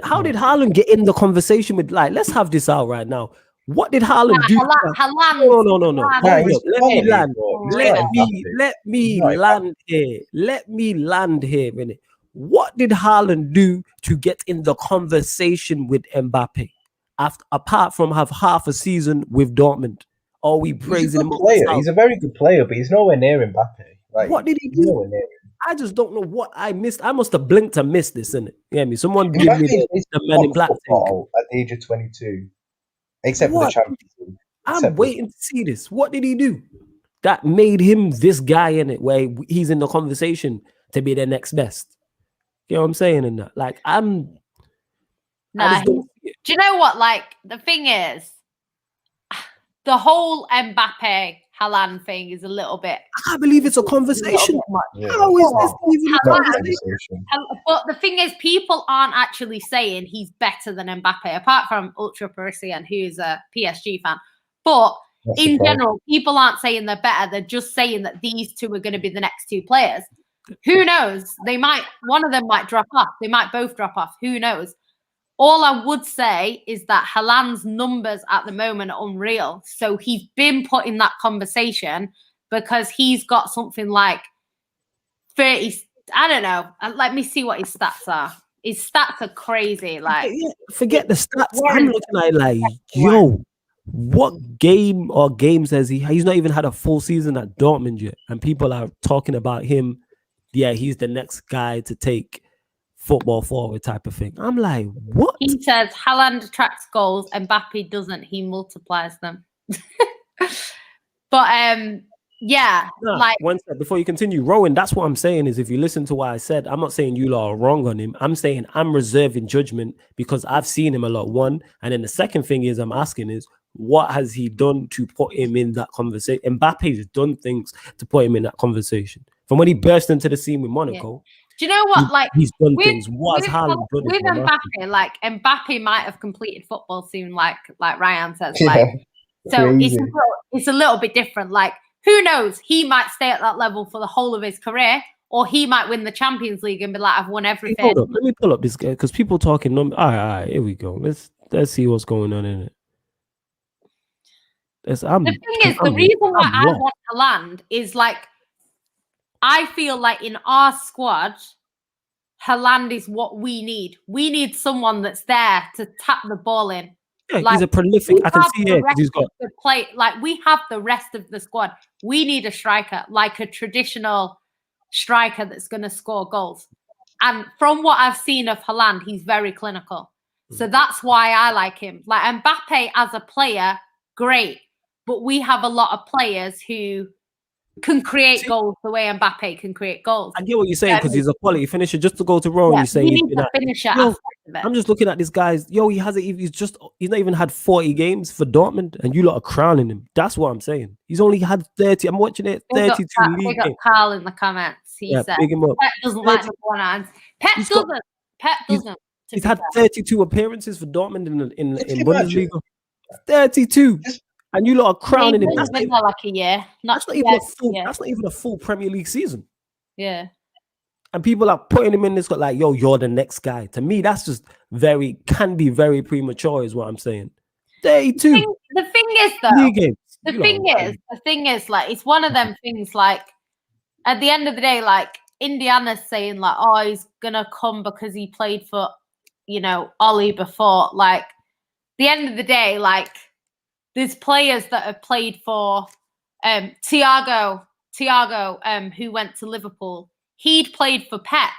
How did Haaland get in the conversation with, like, let's have this out right now. What did Haaland do? No. Let me land here, innit? What did Haaland do to get in the conversation with Mbappe? Apart from have half a season with Dortmund. Are we praising him? He's a very good player, but he's nowhere near Mbappe. Like, what did he do? I just don't know what I missed. I must have blinked and missed this, innit? Yeah, me. Someone give me the Men in Black at the age of 22, except for the Champions League. I'm waiting to see this. What did he do that made him this guy in it, where he's in the conversation to be the next best? You know what I'm saying? In that, like, do you know what? Like, the thing is, the whole Mbappe Haaland thing is a little bit. I can't believe it's a conversation. How is this even a conversation? But the thing is, people aren't actually saying he's better than Mbappe, apart from Ultra Parisian, who's a PSG fan. But in general, people aren't saying they're better. They're just saying that these two are going to be the next two players. Who knows? One of them might drop off. They might both drop off. Who knows? All I would say is that Haaland's numbers at the moment are unreal. So he's been put in that conversation because he's got something like 30. I don't know. Let me see what his stats are. His stats are crazy. Like, forget the stats. I'm looking at it like, yo, what game or games has he? He's not even had a full season at Dortmund yet, and people are talking about him. Yeah, he's the next guy to take football forward type of thing. I'm like, what? He says Haaland attracts goals, Mbappe doesn't. He multiplies them. But yeah, like, one step before you continue, Rowan. That's what I'm saying is, if you listen to what I said, I'm not saying you lot are wrong on him. I'm saying I'm reserving judgment because I've seen him a lot. One, and then the second thing is I'm asking is, what has he done to put him in that conversation? Mbappe's done things to put him in that conversation. From when he burst into the scene with Monaco. Do Do you know what? He's done things. What has Haaland done? With Mbappe, like Mbappe might have completed football soon, like Ryan says. Like, so it's a little bit different. Like, who knows? He might stay at that level for the whole of his career, or he might win the Champions League and be like, I've won everything. Hold up. Let me pull up this guy because people talking numbers. All right, here we go. Let's see what's going on in it. The reason why I want Haaland is like, I feel like in our squad, Haaland is what we need. We need someone that's there to tap the ball in. Yeah, like, he's a prolific. I can see it. He's got the play. Like, we have the rest of the squad. We need a striker, like a traditional striker that's going to score goals. And from what I've seen of Haaland, he's very clinical. So that's why I like him. Like Mbappe as a player, great. But we have a lot of players who can create goals the way Mbappe can create goals. I get what you're saying because he's a quality finisher. Just to go to Rome, you're saying he's a finisher. I'm just looking at this guy's. He's not even had 40 games for Dortmund, and you lot are crowning him. That's what I'm saying. He's only had 30. I'm watching it. 32 league games. Carl in the comments. He said big him up. Pep doesn't like the one hands. Pep doesn't. He's had 32 appearances for Dortmund in Bundesliga. 32. And you lot are crowning him. That's been like a year. That's not even a full Premier League season. Yeah. And people are putting him in this like, yo, you're the next guy. To me, that's just can be very premature, is what I'm saying. 32. The thing is, though, the thing is, like, it's one of them things, like, at the end of the day, like, Indiana's saying, like, oh, he's gonna come because he played for, Ollie before. Like, the end of the day, like, there's players that have played for Thiago, who went to Liverpool. He'd played for Pep.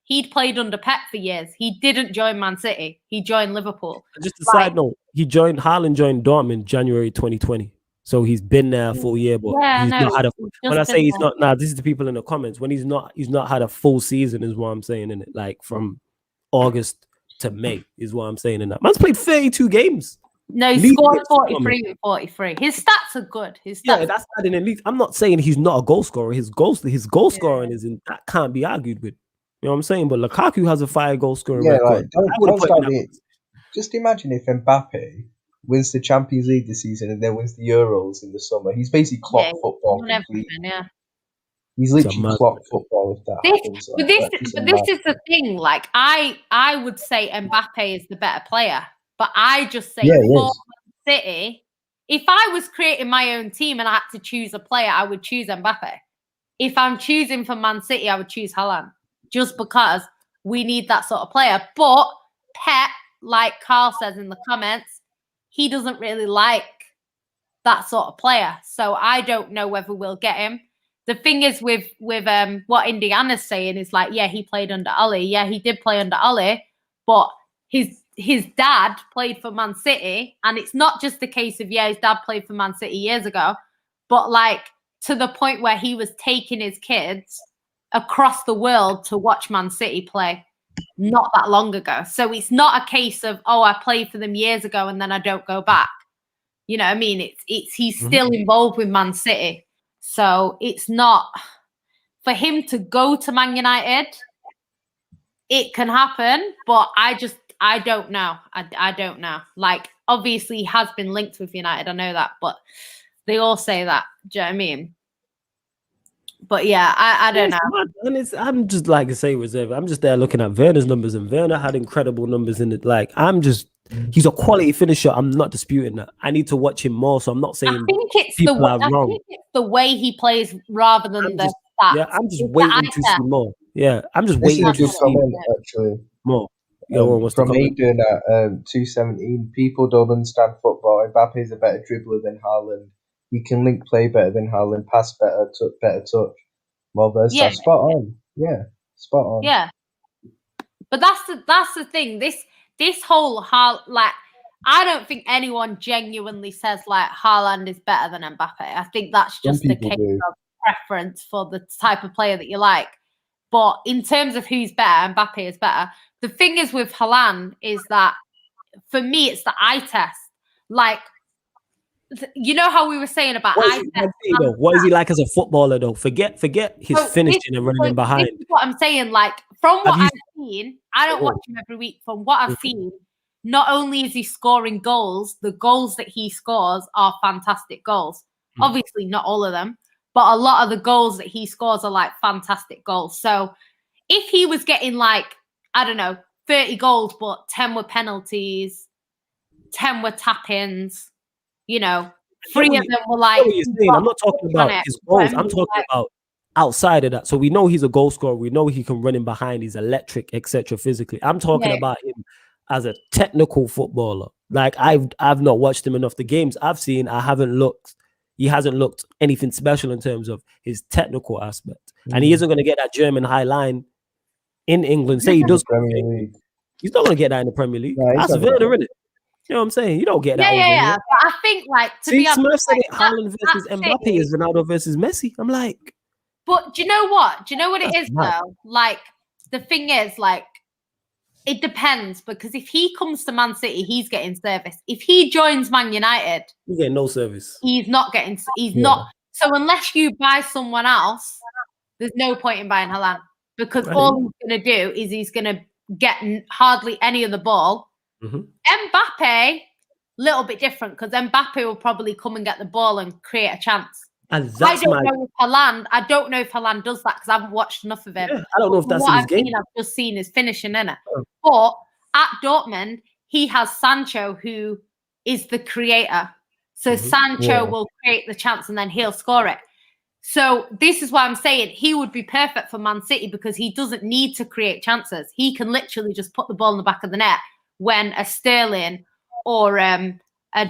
He'd played under Pep for years. He didn't join Man City. He joined Liverpool. Just a side note, Haaland joined Dortmund January 2020. So he's been there a full year, but he's not had when I say he's not, this is the people in the comments. When he's not had a full season is what I'm saying in it. Like from August to May is what I'm saying in that. Man's played 32 games. No, he scored 43 with 43. His stats are good. That's adding in league. I'm not saying he's not a goal scorer. His goal scoring that can't be argued with. You know what I'm saying? But Lukaku has a 5-goal scoring record. Like, just imagine if Mbappe wins the Champions League this season and then wins the Euros in the summer. He's basically clocked football. He's literally clocked football if that happens. But this is the thing. Like, I would say Mbappe is the better player. But I just say for Man City, if I was creating my own team and I had to choose a player, I would choose Mbappe. If I'm choosing for Man City, I would choose Haaland. Just because we need that sort of player. But Pep, like Carl says in the comments, he doesn't really like that sort of player. So I don't know whether we'll get him. The thing is with what Indiana's saying is like, yeah, he played under Ollie. Yeah, he did play under Ollie, but his dad played for Man City, and it's not just the case of, his dad played for Man City years ago, but like to the point where he was taking his kids across the world to watch Man City play not that long ago. So it's not a case of, oh, I played for them years ago and then I don't go back. You know what I mean? He's still involved with Man City. So it's not for him to go to Man United. It can happen, but I don't know. I don't know. Like, obviously, he has been linked with United. I know that, but they all say that. Do you know what I mean? But yeah, I don't know. And I'm just like I say, reserve. I'm just there looking at Werner's numbers, and Werner had incredible numbers in it. Like, he's a quality finisher. I'm not disputing that. I need to watch him more. So I'm not saying people are wrong. I think it's the way he plays rather than the stats. Yeah, I'm just waiting to see more. Yeah, I'm just waiting to see more. From me doing that 217, people don't understand football. Mbappe is a better dribbler than Haaland. He can link play better than Haaland, pass better, better touch, more versatile. Yeah. Spot on. Yeah, spot on. Yeah, but that's the thing. This whole like, I don't think anyone genuinely says like Haaland is better than Mbappe. I think that's just a case of preference for the type of player that you like. But in terms of who's better, Mbappe is better. The thing is with Haaland is that for me, it's the eye test. Like, you know how we were saying about eye test. What is he like as a footballer though? Forget his finishing and running behind. This is what I'm saying. Like, from what I've seen, I don't watch him every week. From what I've seen, not only is he scoring goals, the goals that he scores are fantastic goals. Obviously, not all of them, but a lot of the goals that he scores are like fantastic goals. So if he was getting like, I don't know, 30 goals, but 10 were penalties, 10 were tap-ins, you know, 3 of them were like... I'm not talking about his goals. I'm talking about outside of that. So we know he's a goal scorer. We know he can run in behind. He's electric, etc. physically. I'm talking about him as a technical footballer. Like, I've not watched him enough. The games I've seen, he hasn't looked anything special in terms of his technical aspect. And he isn't going to get that German high line in England. Say he does Premier League. He's not going to get that in the Premier League. That's Werner, isn't it? You know what I'm saying? You don't get that over here. But I think, like, to be honest, Smurf said Haaland versus Mbappe is Ronaldo versus Messi. I'm like... But do you know what? Do you know what it is, though? Like, the thing is, like, it depends, because if he comes to Man City, he's getting service. If he joins Man United... He's getting no service. He's not getting... He's not... So unless you buy someone else, there's no point in buying Haaland, because all he's going to do is he's going to get hardly any of the ball. Mbappe, little bit different, because Mbappe will probably come and get the ball and create a chance. And that's I don't know if Haaland does that, because I haven't watched enough of him. Yeah, I don't know if that's in his game. I've just seen his finishing in it. But at Dortmund, he has Sancho, who is the creator. So Sancho will create the chance and then he'll score it. So this is why I'm saying he would be perfect for Man City, because he doesn't need to create chances. He can literally just put the ball in the back of the net when a Sterling or a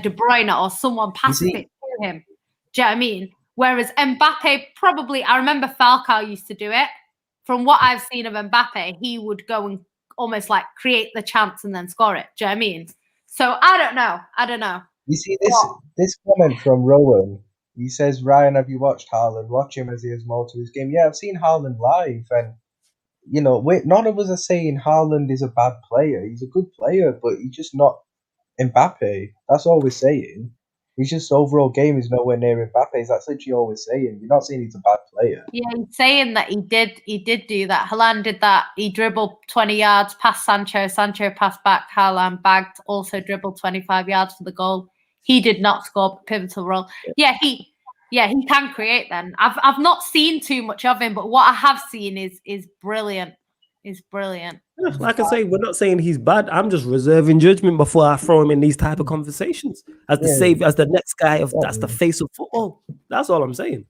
De Bruyne or someone passes it to him. Do you know what I mean? Whereas Mbappe probably, I remember Falcao used to do it. From what I've seen of Mbappe, he would go and almost like create the chance and then score it. Do you know what I mean? So I don't know. You see this comment from Rowan. He says, Ryan, have you watched Haaland? Watch him as he has more to his game. Yeah, I've seen Haaland live, and you know, none of us are saying Haaland is a bad player. He's a good player, but he's just not Mbappe. That's all we're saying. He's just overall game is nowhere near Mbappe's. That's literally all we're saying. You're not saying he's a bad player. Yeah, he's saying that he did do that. Haaland did that. He dribbled 20 yards past Sancho. Sancho passed back. Haaland bagged, also dribbled 25 yards for the goal. He did not score a pivotal role. Yeah, he can create then. I've not seen too much of him, but what I have seen is brilliant. Is brilliant. Like I say, we're not saying he's bad. I'm just reserving judgment before I throw him in these type of conversations as the savior, as the next guy that's the face of football. That's all I'm saying.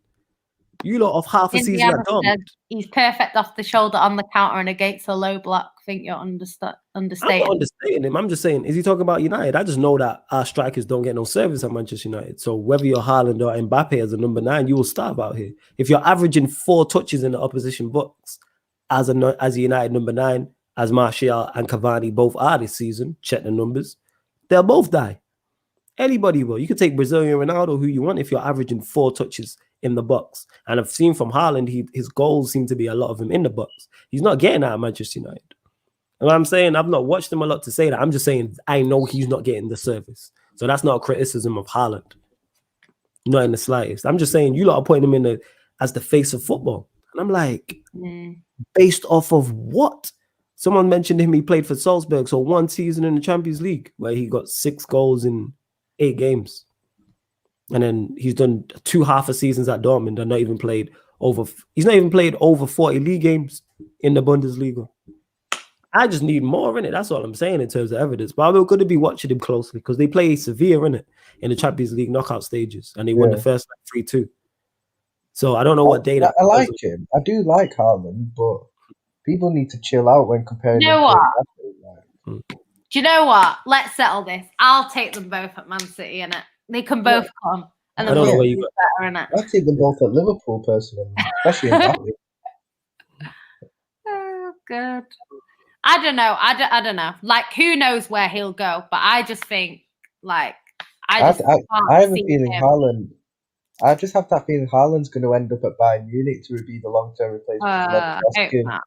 You lot of half a season at Dortmund. He's perfect off the shoulder on the counter and against a low block. I think you're understating. I'm not understating him. I'm just saying, is he talking about United? I just know that our strikers don't get no service at Manchester United. So whether you're Haaland or Mbappe as a number 9, you will starve out here. If you're averaging 4 touches in the opposition box as a United number 9, as Martial and Cavani both are this season, check the numbers, they'll both die. Anybody will. You can take Brazilian Ronaldo, who you want, if you're averaging 4 touches in the box. And I've seen from Haaland, his goals seem to be a lot of him in the box. He's not getting that at Manchester United. And I'm saying, I've not watched him a lot to say that. I'm just saying, I know he's not getting the service. So that's not a criticism of Haaland. Not in the slightest. I'm just saying, you lot are putting him as the face of football. And I'm like, based off of what? Someone mentioned him, he played for Salzburg, so 1 season in the Champions League, where he got 6 goals in 8 games. And then he's done 2 half a seasons at Dortmund and he's not even played over 40 league games in the Bundesliga. I just need more in it. That's all I'm saying in terms of evidence. But we're going to be watching him closely because they play Sevilla in the Champions League knockout stages, and they won the first 3-2. So I don't know what day that. I like him. I do like Haaland, but people need to chill out when comparing. You know what? Do you know what? Let's settle this. I'll take them both at Man City, innit? They can both come. And I don't know where you got. Better, innit? I'll take them both at Liverpool, personally, especially in Mbappe. Oh, good. I don't know. I don't know. Like, who knows where he'll go? But I just think, like, I have a feeling Haaland. I just have that feeling Haaland's going to end up at Bayern Munich to be the long-term replacement. I hope not.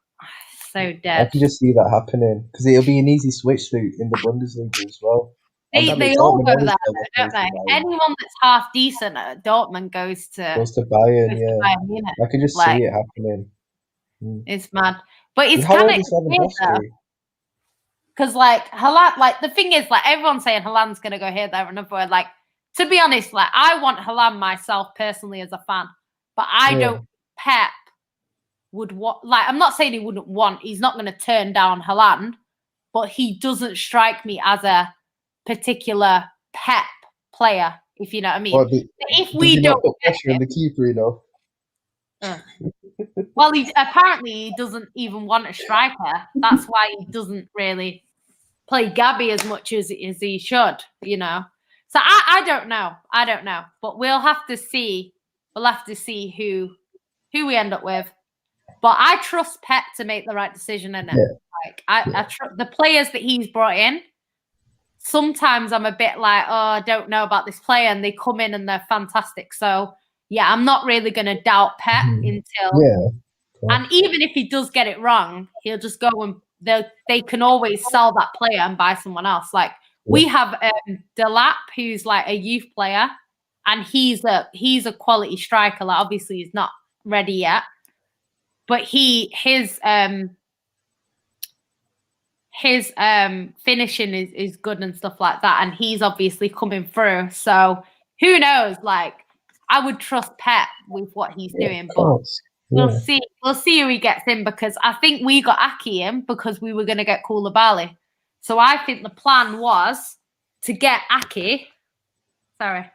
So dead. I can just see that happening because it'll be an easy switch through in the Bundesliga as well. They all go there, don't they? Anyone that's half decent at Dortmund goes to Bayern. I can just see it happening. It's mad. But it's kind of because like Haaland, like the thing is, like everyone's saying Haaland's gonna go here, there, and everywhere. Like, to be honest, like I want Haaland myself personally as a fan, but I don't. Pep would want, like, I'm not saying he wouldn't want. He's not going to turn down Haaland, but he doesn't strike me as a particular Pep player, if you know what I mean. Well, if we don't put pressure on the keeper, you know. Well, he doesn't even want a striker. That's why he doesn't really play GABBY as much as he should, you know. So I don't know. I don't know. But we'll have to see. We'll have to see who we end up with. But I trust Pep to make the right decision in it. Yeah. Like I trust the players that he's brought in. Sometimes I'm a bit like, oh, I don't know about this player, and they come in and they're fantastic. So yeah, I'm not really going to doubt Pep until. And even if he does get it wrong, he'll just go and they can always sell that player and buy someone else. Like we have Delap, who's like a youth player, and he's a quality striker. Like obviously he's not ready yet, but his finishing is good and stuff like that, and he's obviously coming through. So who knows? Like I would trust Pep with what he's doing, but we'll see. We'll see who he gets in, because I think we got Aki in because we were going to get Koulibaly. So I think the plan was to get Aki. Sorry.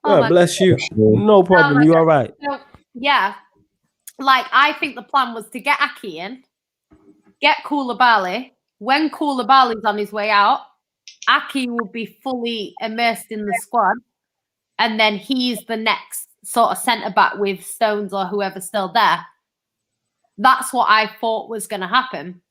Bless you. No problem. You all right? So, yeah. Like, I think the plan was to get Aki in, get Koulibaly. When Koulibaly's on his way out, Aki will be fully immersed in the squad, and then he's the next sort of centre-back with Stones or whoever's still there. That's what I thought was going to happen.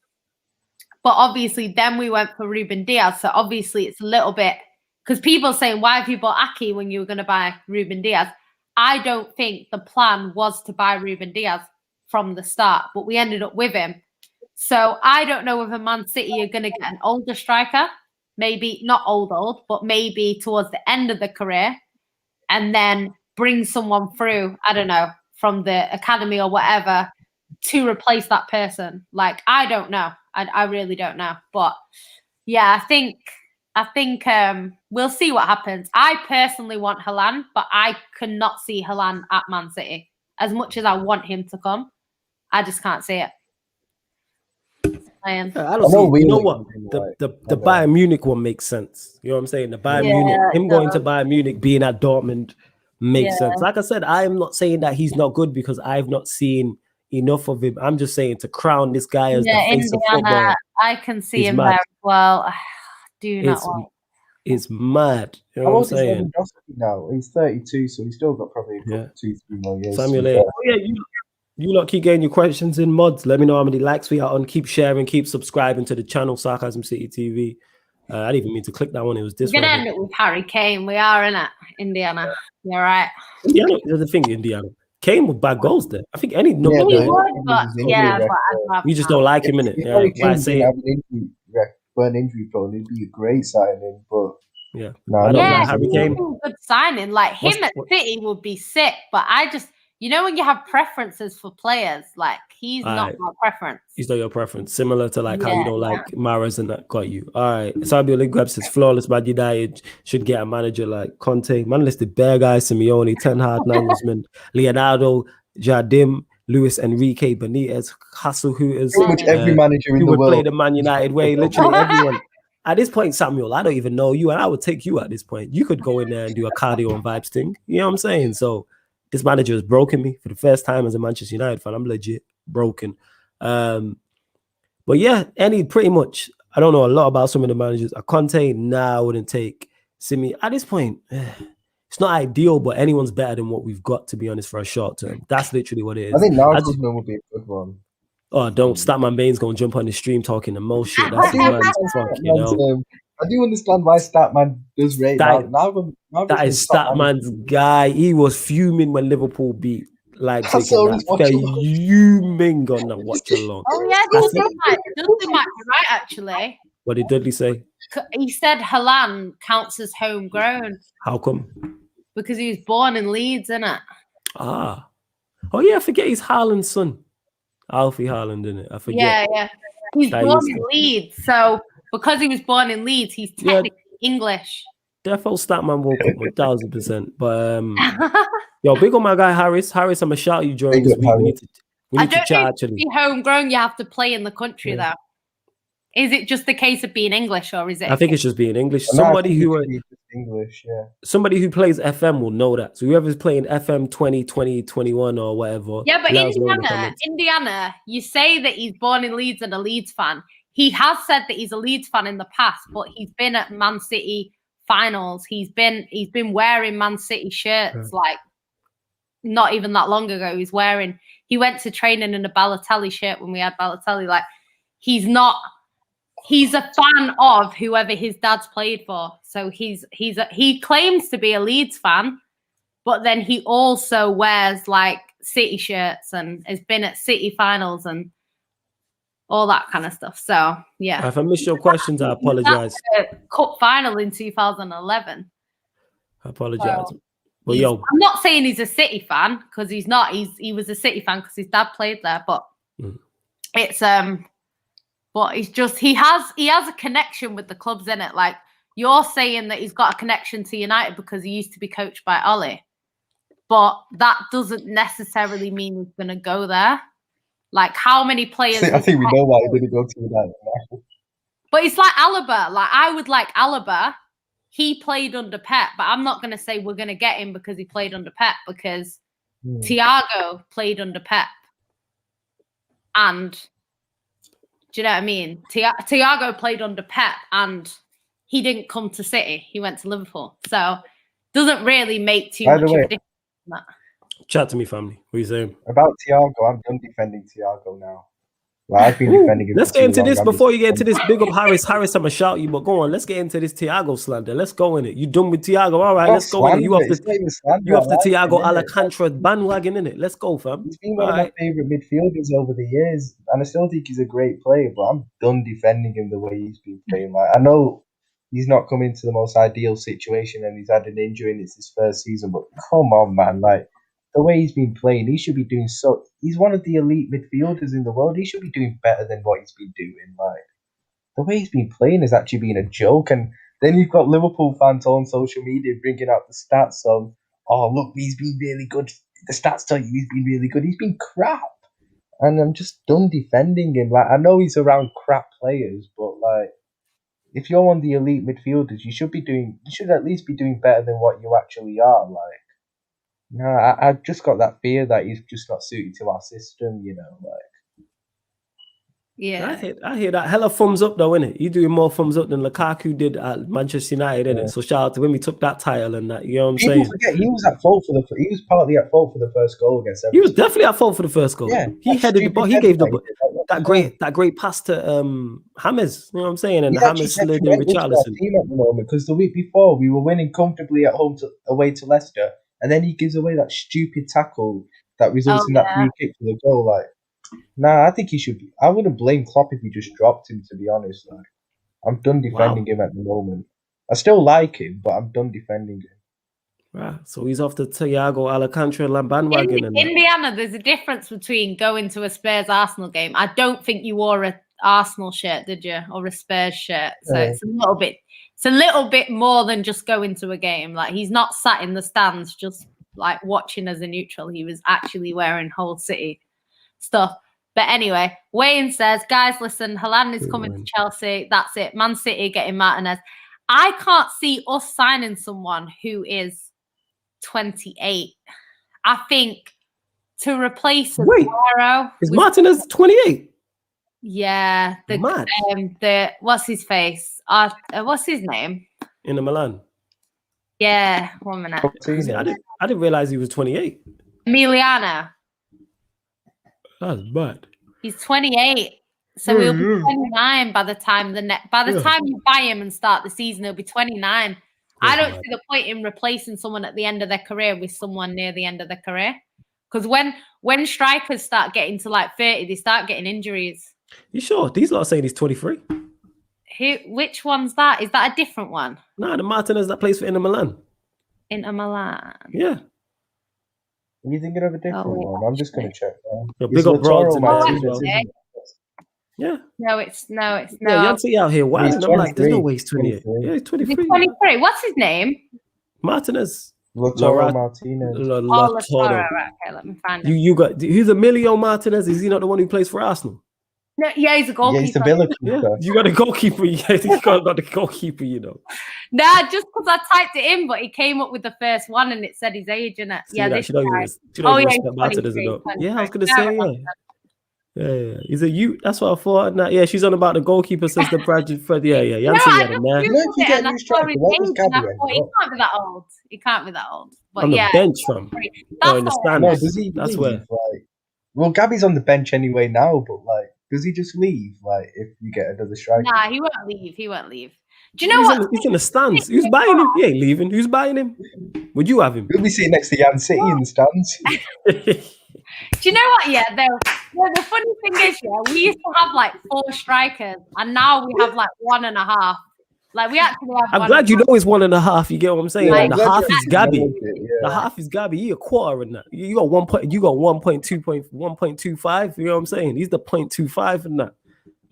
But obviously, then we went for Ruben Diaz. So obviously, it's a little bit... Because people are saying, why have you bought Aki when you were going to buy Ruben Diaz? I don't think the plan was to buy Ruben Diaz from the start, but we ended up with him. So I don't know whether Man City are going to get an older striker. Maybe not old, but maybe towards the end of the career. And then bring someone through, I don't know, from the academy or whatever to replace that person. Like, I don't know. I really don't know. But yeah, I think we'll see what happens. I personally want Haaland, but I cannot see Haaland at Man City. As much as I want him to come, I just can't see it. I don't see. You know what? The Bayern Munich one makes sense. You know what I'm saying? The Bayern Munich, him going to Bayern Munich, being at Dortmund makes sense. Like I said, I am not saying that he's not good because I've not seen enough of him. I'm just saying to crown this guy as the face of football. I can see him there as well. It's mad. You know what I'm saying? Now he's 32, so he's still got probably 2-3 more years. Samuel A. You lot keep getting your questions in, mods. Let me know how many likes we are on. Keep sharing, keep subscribing to the channel, Sarcasm City TV. I didn't even mean to click that one. It was this one. We're going to end it with Harry Kane. We are in it, Indiana. You're right. Indiana, the thing, Indiana. Kane with bad goals there. I think any number. You just don't like him, innit? Yeah, why say an injury prone, it'd be a great signing, but I don't like Harry Kane. Good signing. Like him at City would be sick, but I just, you know, when you have preferences for players, like he's not my preference. He's not your preference. Similar to like how you don't like Mahrez and that got you. All right. Sabio Grab says flawless Man United should get a manager like Conte. Man listed Bear Guy, Simeone, Ten Hag, Nagelsmann, Leonardo, Jardim, Luis Enrique, Benitez, Hasselhooters. Pretty much every manager in the world would play the Man United way. Literally everyone. At this point, Samuel, I don't even know you, and I would take you at this point. You could go in there and do a cardio and vibes thing. You know what I'm saying? So this manager has broken me for the first time as a Manchester United fan. I'm legit broken. But yeah, pretty much, I don't know a lot about some of the managers. A Conte, I wouldn't take Simi. At this point, it's not ideal, but anyone's better than what we've got, to be honest, for a short term. That's literally what it is. I think Nagelsmann would be a good one. Oh, don't Statman Bain's going to jump on the stream talking the most shit. That's his man's fuck, you know. I do understand why Statman does rate Nagelsmann. That is Statman's guy. He was fuming when Liverpool beat Leipzig. Fuming on that watch along. Oh yeah, Dudley might be right actually. What did Dudley say? He said Haaland counts as homegrown. How come? Because he was born in Leeds, innit? Ah. Oh yeah, I forget he's Haaland's son. Alfie Haaland, in it. I forget. Yeah. He's born in Leeds, so because he was born in Leeds, he's technically English. Defo Statman woke up 1000%. But yo, big on my guy Harris. Harris, I'm gonna shout you during this week. We need to chat actually. To be homegrown, you have to play in the country though. Is it just the case of being English, or is it? I think it's just being English. Somebody who English, somebody who plays FM will know that. So whoever's playing FM 20, 20, 21 or whatever. Yeah, but Indiana, you say that he's born in Leeds and a Leeds fan. He has said that he's a Leeds fan in the past, but he's been at Man City finals. He's been wearing Man City shirts like not even that long ago. He went to training in a Balotelli shirt when we had Balotelli. Like he's a fan of whoever his dad's played for. So he claims to be a Leeds fan, but then he also wears like City shirts and has been at City finals and all that kind of stuff. So yeah. If I missed your questions, I apologize. Cup final in 2011. I apologize. But I'm not saying he's a City fan because he's not. He was a City fan because his dad played there. But it's but he's just he has a connection with the clubs, in it. Like you're saying that he's got a connection to United because he used to be coached by Ollie, but that doesn't necessarily mean he's going to go there. Like how many players? I think we know why he didn't go to United. But it's like Alaba. Like I would like Alaba. He played under Pep, but I'm not going to say we're going to get him because he played under Pep because Thiago played under Pep. And do you know what I mean? Thiago played under Pep and he didn't come to City. He went to Liverpool. So doesn't really make too much of a difference. Chat to me, family. What are you saying? About Thiago, I'm done defending Thiago now. Like, I've been defending him. Let's get into this before you get into this. Big up Harris. Harris, I'm going to shout you, but go on. Let's get into this Thiago slander. Let's go in it. You done with Thiago? All right, let's go in it. You off the Thiago Alcantara bandwagon, innit? Let's go, fam. He's been one of my favourite midfielders over the years, and I still think he's a great player, but I'm done defending him the way he's been playing. Like, I know he's not come into the most ideal situation and he's had an injury and it's his first season, but come on, man. Like, the way he's been playing, he should be doing so. He's one of the elite midfielders in the world. He should be doing better than what he's been doing. Like the way he's been playing has actually been a joke. And then you've got Liverpool fans on social media bringing out the stats on, oh look, he's been really good. The stats tell you he's been really good. He's been crap, and I'm just done defending him. Like I know he's around crap players, but like if you're one of the elite midfielders, you should at least be doing better than what you actually are. Like. No, I've just got that fear that he's just not suited to our system, you know, like. Yeah. I hear that. Hella thumbs up though, innit? You doing more thumbs up than Lukaku did at Manchester United, innit? So shout out to when we took that title and that, you know what I'm saying? Forget, he was partly at fault for the first goal against Everton. He was definitely at fault for the first goal. Yeah, he headed the ball. He gave that great pass to James, you know what I'm saying? And James slid in with Richarlison. Because the week before we were winning comfortably at home away to Leicester. And then he gives away that stupid tackle that results in that free kick for the goal. Like, nah, I think he should be. I wouldn't blame Klopp if he just dropped him, to be honest. Like, I'm done defending him at the moment. I still like him, but I'm done defending him. Right, so he's off the Thiago Alcantara bandwagon. In Indiana, there's a difference between going to a Spurs-Arsenal game. I don't think you wore an Arsenal shirt, did you? Or a Spurs shirt. So it's a little bit more than just going to a game. Like he's not sat in the stands just like watching as a neutral. He was actually wearing whole City stuff. But anyway, Wayne says, guys, listen, Haaland is coming to Chelsea. That's it. Man City getting Martinez. I can't see us signing someone who is 28. I think to replace Aguero. Is Martinez 28? Yeah. What's his face? What's his name? In the Milan. Yeah, 1 minute. I didn't realize he was 28. Emiliano. That's bad. He's 28, so he'll be 29 by the time time you buy him and start the season. He'll be 29. I don't see the point in replacing someone at the end of their career with someone near the end of their career, because when strikers start getting to like 30, they start getting injuries. You sure? These lot are saying he's 23. Which one's that? Is that a different one? No, the Martinez that plays for Inter Milan. Inter Milan. Yeah. Are you thinking of a different one? I'm just gonna check. Big up Broads in there as well. Yeah. No, it's Yeah, Yancy out here. Why? I'm like, there's no way he's 28. Yeah, he's 23. He's 23. What's his name? Martinez. Lautaro Martinez. Lautaro. Okay, let me find him. You got he's Emilio Martinez. Is he not the one who plays for Arsenal? No, yeah, he's a goalkeeper. Yeah, he's the Villa keeper. Yeah, you got a goalkeeper. Yeah, you got the goalkeeper. You know. Nah, just because I typed it in, but he came up with the first one and it said his age in it. Yeah, this guy. Martinez. Yeah, I was gonna say yeah. He's a youth. That's what I thought. Nah, yeah, she's on about the goalkeeper since the Bradford. Yeah. Yancy had him there. He can't be that old. He can't be that old. But on the bench from. That's in the stands. No, does he? That's where. Well, Gabby's on the bench anyway now, but does he just leave? If you get another striker? Nah, he won't leave. Do you know what? He's in the stands. Who's buying him? He ain't leaving. Who's buying him? Would you have him? We'll be sitting next to Jan City in the stands. Do you know what? Yeah, the funny thing is, we used to have 4 strikers, and now we have 1.5. We actually have. I'm glad you know it's 1.5. You get what I'm saying? Yeah, the half is Gabby. The half is Gabby. You a quarter in that. You got 1 point. You got 1.25. You know what I'm saying? He's the 0.25 in that.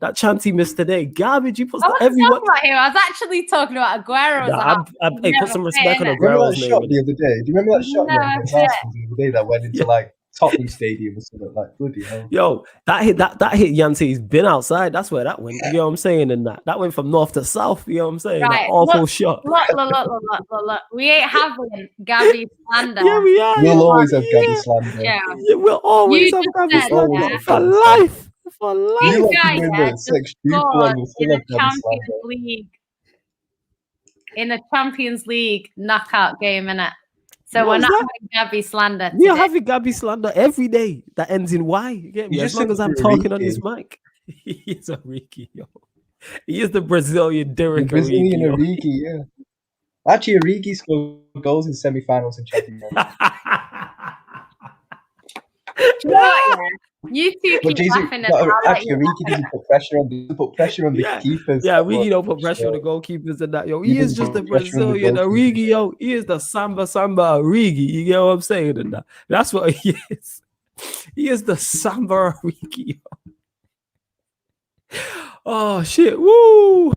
That chance he missed today, garbage. You put everyone. I was actually talking about Aguero. Hey, put some respect on Aguero's name. Remember that shot the other day? Do you remember that shot the other day that went into Tottenham Stadium or something bloody hell? Yo, that hit Yancy. He's been outside. That's where that went. You know what I'm saying? And that went from north to south. You know what I'm saying? Right. That awful shot. Look. We ain't having Gabby slander. Yeah, we are. We'll always have Gabby slander. Yeah, we'll always have Gabby slander for life. For life. This guy scored in a Champions League knockout game, innit? So we're not having Gabby slander today. We are having Gabby slander every day that ends in Y. You get me? As long as I'm talking on his mic. He is a Origi, yo. He is the Brazilian Derek Origi, yeah. Actually, Origi scored goals in semi-finals and Champions League. You two keep laughing at actually, Origi doesn't put pressure on the keepers. Yeah, Origi don't put pressure on the goalkeepers and that. Yo, he is just the Brazilian Origi, yo. He is the Samba Origi. You get what I'm saying? And that's what he is. He is the Samba Origi, yo. Oh shit! Woo!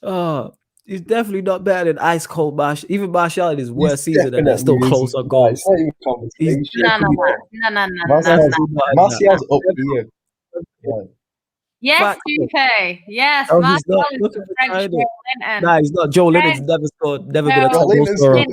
Oh, he's definitely not better than ice cold Marsh. Even Martial in his worst season, and that's still close on goals. No. Martial's up here. Yes, UK. Yes, Martial is the French Joe Linton. Nah, he's not. Joe Linton's never scored. Never been a top goal scorer.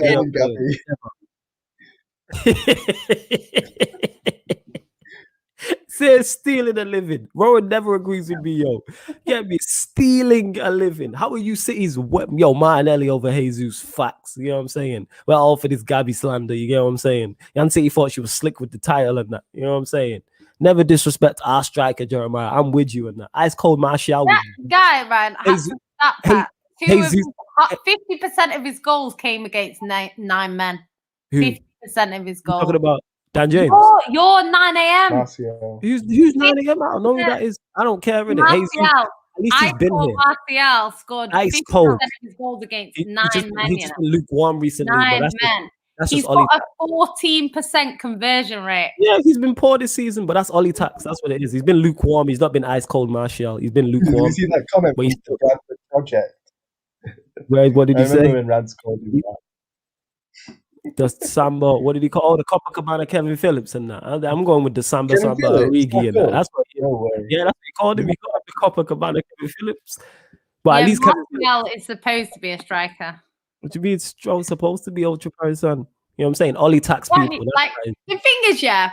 Says stealing a living. Rowan never agrees with me, yo. Get me stealing a living. How are you City's Martinelli over Jesus? Facts. You know what I'm saying? We're all for this Gabby slander. You get what I'm saying? Man City thought she was slick with the title and that. You know what I'm saying? Never disrespect our striker, Jeremiah. I'm with you in that. Ice cold Martial. That guy, man, has to stop that. 50% of his goals came against nine men. 50% of his goals. Talking about Dan James. You're 9 a.m. Who's 9 a.m.? I don't know who that is. I don't care. At least he's been here. Martial scored 50% of his goals against 9 men. He's just been lukewarm recently. 9 men. He's got a 14% conversion rate. Yeah, he's been poor this season, but that's Ollie Tax. That's what it is. He's been lukewarm. He's not been ice cold Martial. He's been lukewarm. You see that comment from the Bradford project? What did he say? I remember when Rand scored that. The Samba, what did he call the Copacabana Kevin Phillips and that? I'm going with the Samba Origi and that. That's what that's what he called him. He called him the Copacabana Kevin Phillips. But at least Martial is supposed to be a striker. What you mean? It's supposed to be ultra person. You know what I'm saying? Ollie tax people. The thing is, I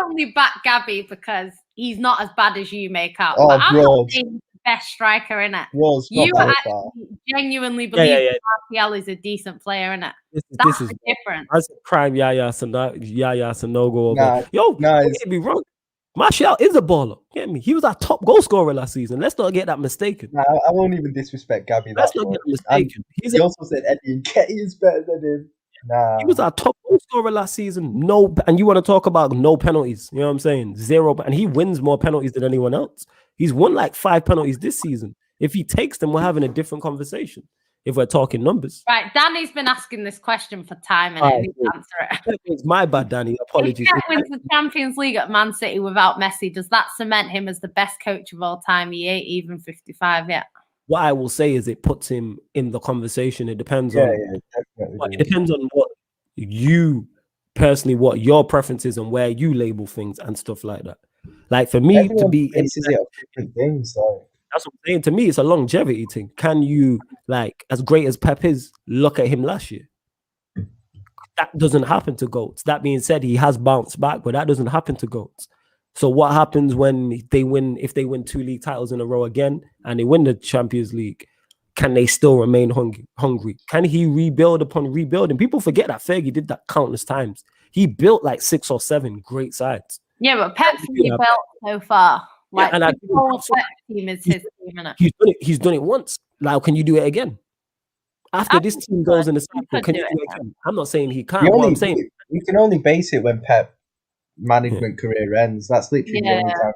only back Gabby because he's not as bad as you make out. Oh, but I'm not saying he's the best striker in it. You actually genuinely believe Martial is a decent player in it. That's the difference. That's a prime Yaya Sanogo over. Get me wrong. Martial is a baller. Get me? He was our top goal scorer last season. Let's not get that mistaken. Nah, I won't even disrespect Gabby. Let's not get that mistaken. He also said Eddie Nketiah is better than him. Nah. He was our top goal scorer last season. No, and you want to talk about no penalties. You know what I'm saying? 0. And he wins more penalties than anyone else. He's won 5 penalties this season. If he takes them, we're having a different conversation. if we're talking numbers. Right, Danny's been asking this question for time, and I need to answer it. It's my bad, Danny. Apologies. If Pep wins the Champions League at Man City without Messi, does that cement him as the best coach of all time? He ain't even 55 yet. What I will say is it puts him in the conversation. It depends definitely. It depends on what you personally, what your preference is and where you label things and stuff like that. Like for me to be different things, like that's what I'm saying. To me, it's a longevity thing. Can you, like, as great as Pep is, look at him last year? That doesn't happen to GOATs. That being said, he has bounced back, but that doesn't happen to GOATs. So what happens when they win, if they win 2 league titles in a row again and they win the Champions League? Can they still remain hungry? Can he rebuild upon rebuilding? People forget that Fergie did that countless times. He built like 6 or 7 great sides. Yeah, but Pep's rebuilt so far. Like, and the whole team is his team, innit? He's done it once. Now, can you do it again? After this team goes in the cycle, can you do it again? I'm not saying he can't. What I'm saying, you can only base it when Pep management career ends. That's literally the only time.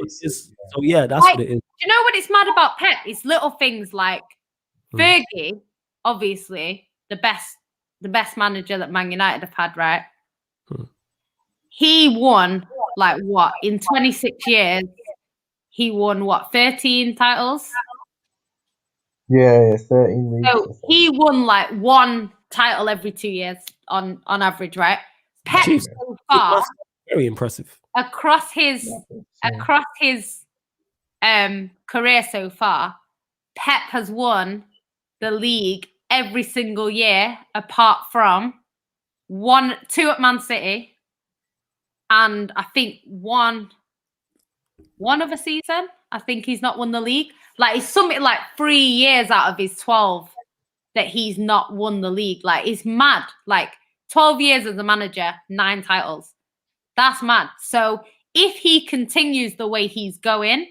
So yeah, that's what it is. Do you know what it's mad about Pep? It's little things like Fergie, obviously the best manager that Man United have had, right? He won like what in 26 years? He won what 13 titles? Yeah, 13 leagues. So he won like 1 title every 2 years on average, right? Pep so far, very impressive across his career so far. Pep has won the league every single year, apart from 2 at Man City, and I think one of a season. I think he's not won the league. Like it's something like 3 years out of his 12 that he's not won the league. Like it's mad. Like 12 years as a manager, 9 titles. That's mad. So if he continues the way he's going,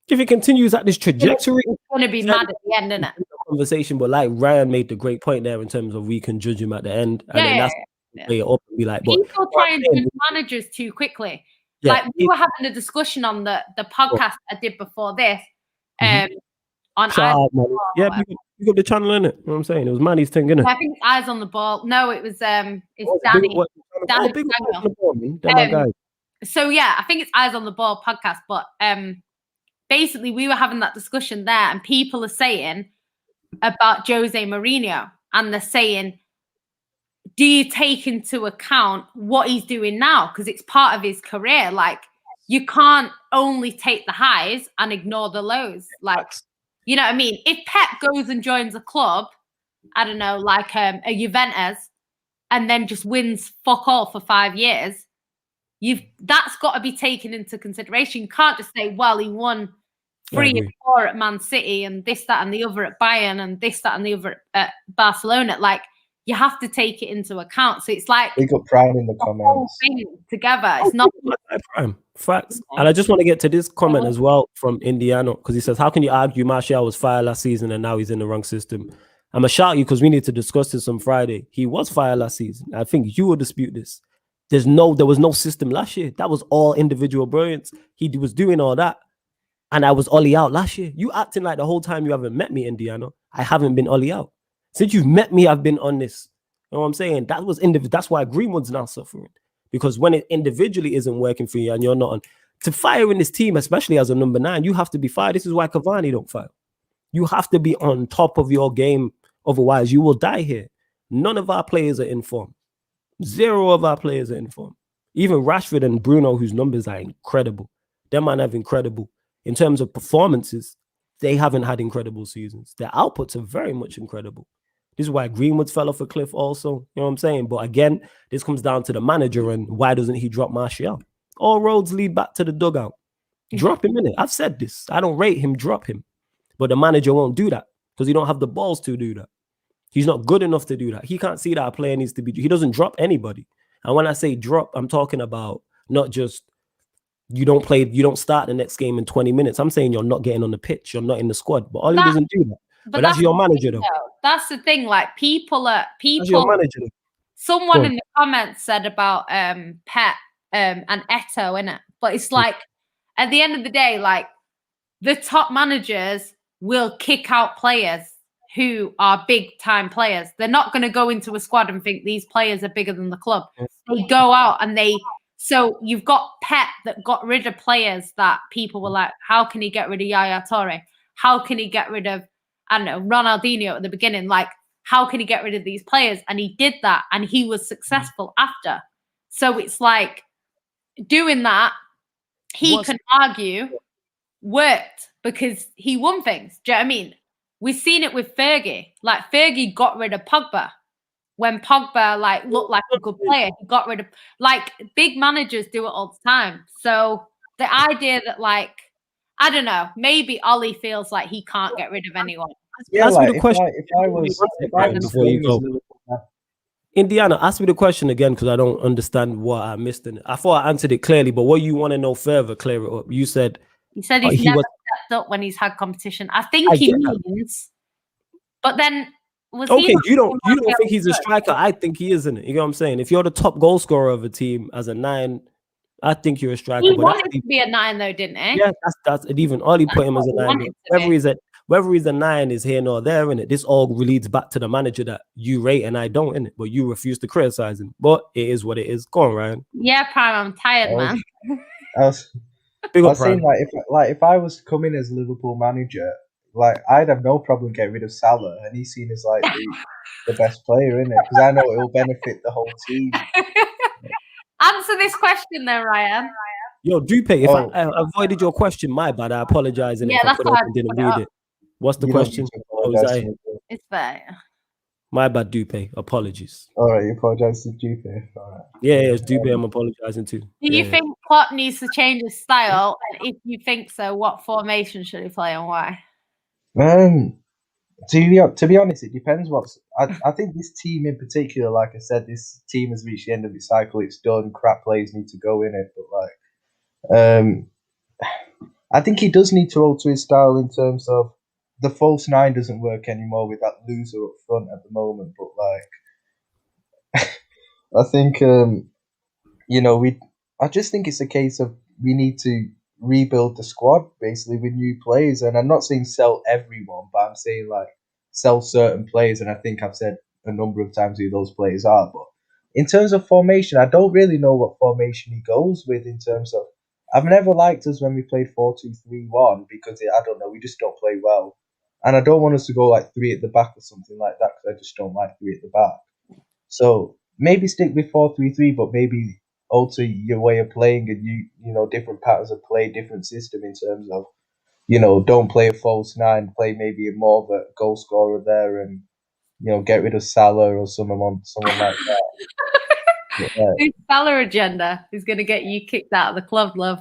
if he continues at this trajectory, it's going to be mad at the end, isn't it? Conversation, but like Ryan made the great point there in terms of we can judge him at the end, and then that's way up and be like, but people try and judge managers too quickly. Yeah, like we were having a discussion on the podcast I did before this. On Eyes on the Ball. Yeah, you got the channel in it. You know what I'm saying? It was Manny's thing, innit? I think it's Eyes on the Ball. No, it was it's Danny. So yeah, I think it's Eyes on the Ball podcast. But basically we were having that discussion there, and people are saying about Jose Mourinho, and they're saying, do you take into account what he's doing now? Because it's part of his career. Like, you can't only take the highs and ignore the lows. Like, you know what I mean? If Pep goes and joins a club, I don't know, like a Juventus, and then just wins fuck all for 5 years, that's got to be taken into consideration. You can't just say, well, he won 3 and 4 at Man City and this, that, and the other at Bayern and this, that, and the other at Barcelona. Like, you have to take it into account. So it's like we got prime in the comments whole thing together. It's not prime facts. And I just want to get to this comment as well from Indiana, because he says, how can you argue Martial was fired last season and now he's in the wrong system? I'm gonna shout you because we need to discuss this on Friday. He was fired last season. I think you will dispute this. There was no system last year. That was all individual brilliance. He was doing all that. And I was Ollie out last year. You acting like the whole time you haven't met me, Indiana. I haven't been Ollie out. Since you've met me, I've been on this. You know what I'm saying? That was that's why Greenwood's now suffering. Because when it individually isn't working for you and you're not on, to fire in this team, especially as a number 9, you have to be fired. This is why Cavani don't fire. You have to be on top of your game. Otherwise, you will die here. None of our players are in form. 0 of our players are in form. Even Rashford and Bruno, whose numbers are incredible. Them man have incredible. In terms of performances, they haven't had incredible seasons. Their outputs are very much incredible. This is why Greenwood's fell off a cliff also. You know what I'm saying? But again, this comes down to the manager and why doesn't he drop Martial? All roads lead back to the dugout. Drop him in it. I've said this. I don't rate him, drop him. But the manager won't do that because he don't have the balls to do that. He's not good enough to do that. He can't see that a player needs to be. He doesn't drop anybody. And when I say drop, I'm talking about not just you don't start the next game in 20 minutes. I'm saying you're not getting on the pitch. You're not in the squad. But Ollie doesn't do that. But that's your manager, though. That's the thing. Like people. That's your manager. Someone in the comments said about Pep and Eto'o, innit? But it's like at the end of the day, like the top managers will kick out players who are big time players. They're not going to go into a squad and think these players are bigger than the club. They go out and so you've got Pep that got rid of players that people were like, how can he get rid of Yaya Toure? How can he get rid of, I don't know, Ronaldinho at the beginning? Like, how can he get rid of these players? And he did that, and he was successful after. So it's like doing that, he can argue worked because he won things. Do you know what I mean? We've seen it with Fergie. Like, Fergie got rid of Pogba. When Pogba like looked like a good player, he got rid of, like, big managers do it all the time. So the idea that, like, I don't know, maybe Ollie feels like he can't get rid of anyone. Yeah, ask like me the question. If I was before you go, Indiana, ask me the question again because I don't understand what I missed in it. I thought I answered it clearly, but what you want to know further, clear it up. You said he's never stepped up when he's had competition. I think he means, but then. Okay, you don't think he's a striker? I think he is, isn't it? You know what I'm saying? If you're the top goal scorer of a team as a 9, I think you're a striker. He wanted to be a 9 though, didn't he? Yeah, that's even Ollie put him as a 9. Whether he's a 9 is here nor there, innit? This all leads back to the manager that you rate and I don't, innit? But you refuse to criticize him. But it is what it is. Go on, Ryan. Yeah, Prime, I'm tired, man. I was saying, if I was coming as Liverpool manager, like, I'd have no problem getting rid of Salah, and he's seen as like the best player in it because I know it will benefit the whole team. Answer this question, though, Ryan. Yo, Dupe, if I avoided your question, my bad. I apologize. Yeah, that's why I didn't read it. What's the question? It's fair. My bad, Dupe. Apologies. All right, you apologize to Dupe. All right. Yeah, it's Dupe. I'm apologizing too. Do you think Klopp needs to change his style? And if you think so, what formation should he play and why? To be honest, it depends I think this team in particular, like I said, this team has reached the end of its cycle. It's done. Crap players need to go in it. But I think he does need to alter his style in terms of the false 9 doesn't work anymore with that loser up front at the moment. But like, I think I just think it's a case of we need to rebuild the squad basically with new players, and I'm not saying sell everyone, but I'm saying like sell certain players, and I think I've said a number of times who those players are. But in terms of formation, I don't really know what formation he goes with. In terms of, I've never liked us when we played 4-2-3-1 because I don't know, we just don't play well, and I don't want us to go like 3 at the back or something like that because I just don't like 3 at the back. So maybe stick with 4-3-3, but maybe alter your way of playing and you know different patterns of play, different system in terms of, you know, don't play a false 9, play maybe more of a goal scorer there, and you know, get rid of Salah or someone like that. This Salah agenda is going to get you kicked out of the club, love.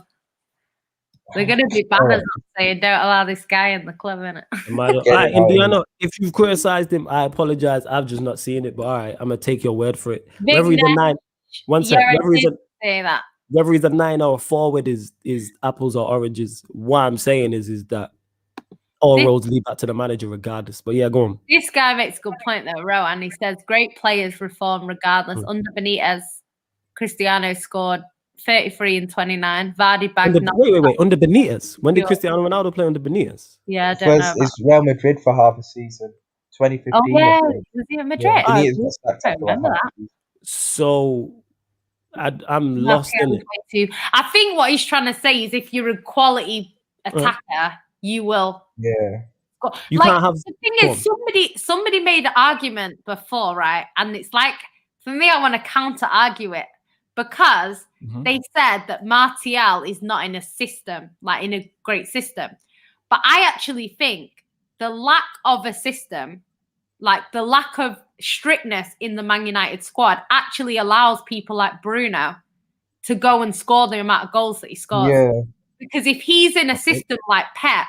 They're going to be banners saying don't allow this guy in the club, innit? Indiana, if you've criticized him, I apologize. I've just not seen it, but all right, I'm gonna take your word for it. Whether he's a 9, one sec. Whether he's a 9 or a forward is apples or oranges. What I'm saying is that all roads lead back to the manager regardless. But yeah, go on. This guy makes a good point though, Rowan. He says great players reform regardless. Under Benitez, Cristiano scored 33 and 29. Vardy bagged. Wait. Under Benitez? When did Cristiano Ronaldo play under Benitez? Yeah, I don't know. It's Real Madrid for half a season. 2015. Oh yeah, was he at Madrid? Yeah, I remember that. So I'm lost in it. I think what he's trying to say is if you're a quality attacker, you will. Yeah. You can't have. The thing is, somebody made an argument before, right? And it's like, for me, I want to counter argue it because they said that Martial is not in a system, like in a great system. But I actually think the lack of a system, like the lack of strictness in the Man United squad, actually allows people like Bruno to go and score the amount of goals that he scores. Yeah. Because if he's in a system like Pep's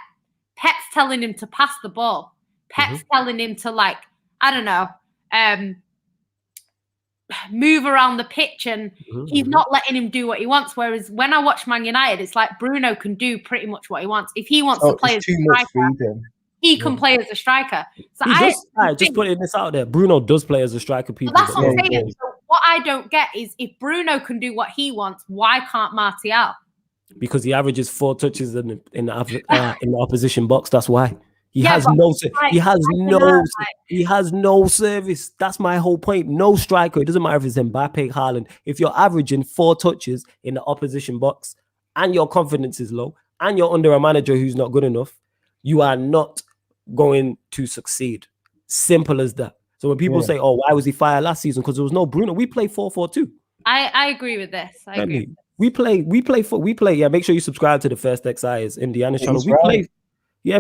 telling him to pass the ball. Pep's telling him to, like, I don't know, move around the pitch, and he's not letting him do what he wants. Whereas when I watch Man United, it's like Bruno can do pretty much what he wants. If he wants to play as a striker, he can play as a striker. So just putting this out there, Bruno does play as a striker. People, that's what I'm saying. So what I don't get is if Bruno can do what he wants, why can't Martial? Because he averages 4 touches in the opposition box. That's why He has no service. That's my whole point. No striker. It doesn't matter if it's Mbappe, Haaland. If you're averaging 4 touches in the opposition box and your confidence is low and you're under a manager who's not good enough, you are not going to succeed. Simple as that. So when people say, "Oh, why was he fired last season?" Because there was no Bruno. We play 4-4-2. I agree with this. I agree. We play. Yeah, make sure you subscribe to the First XI's Indiana channel. We play. Yeah,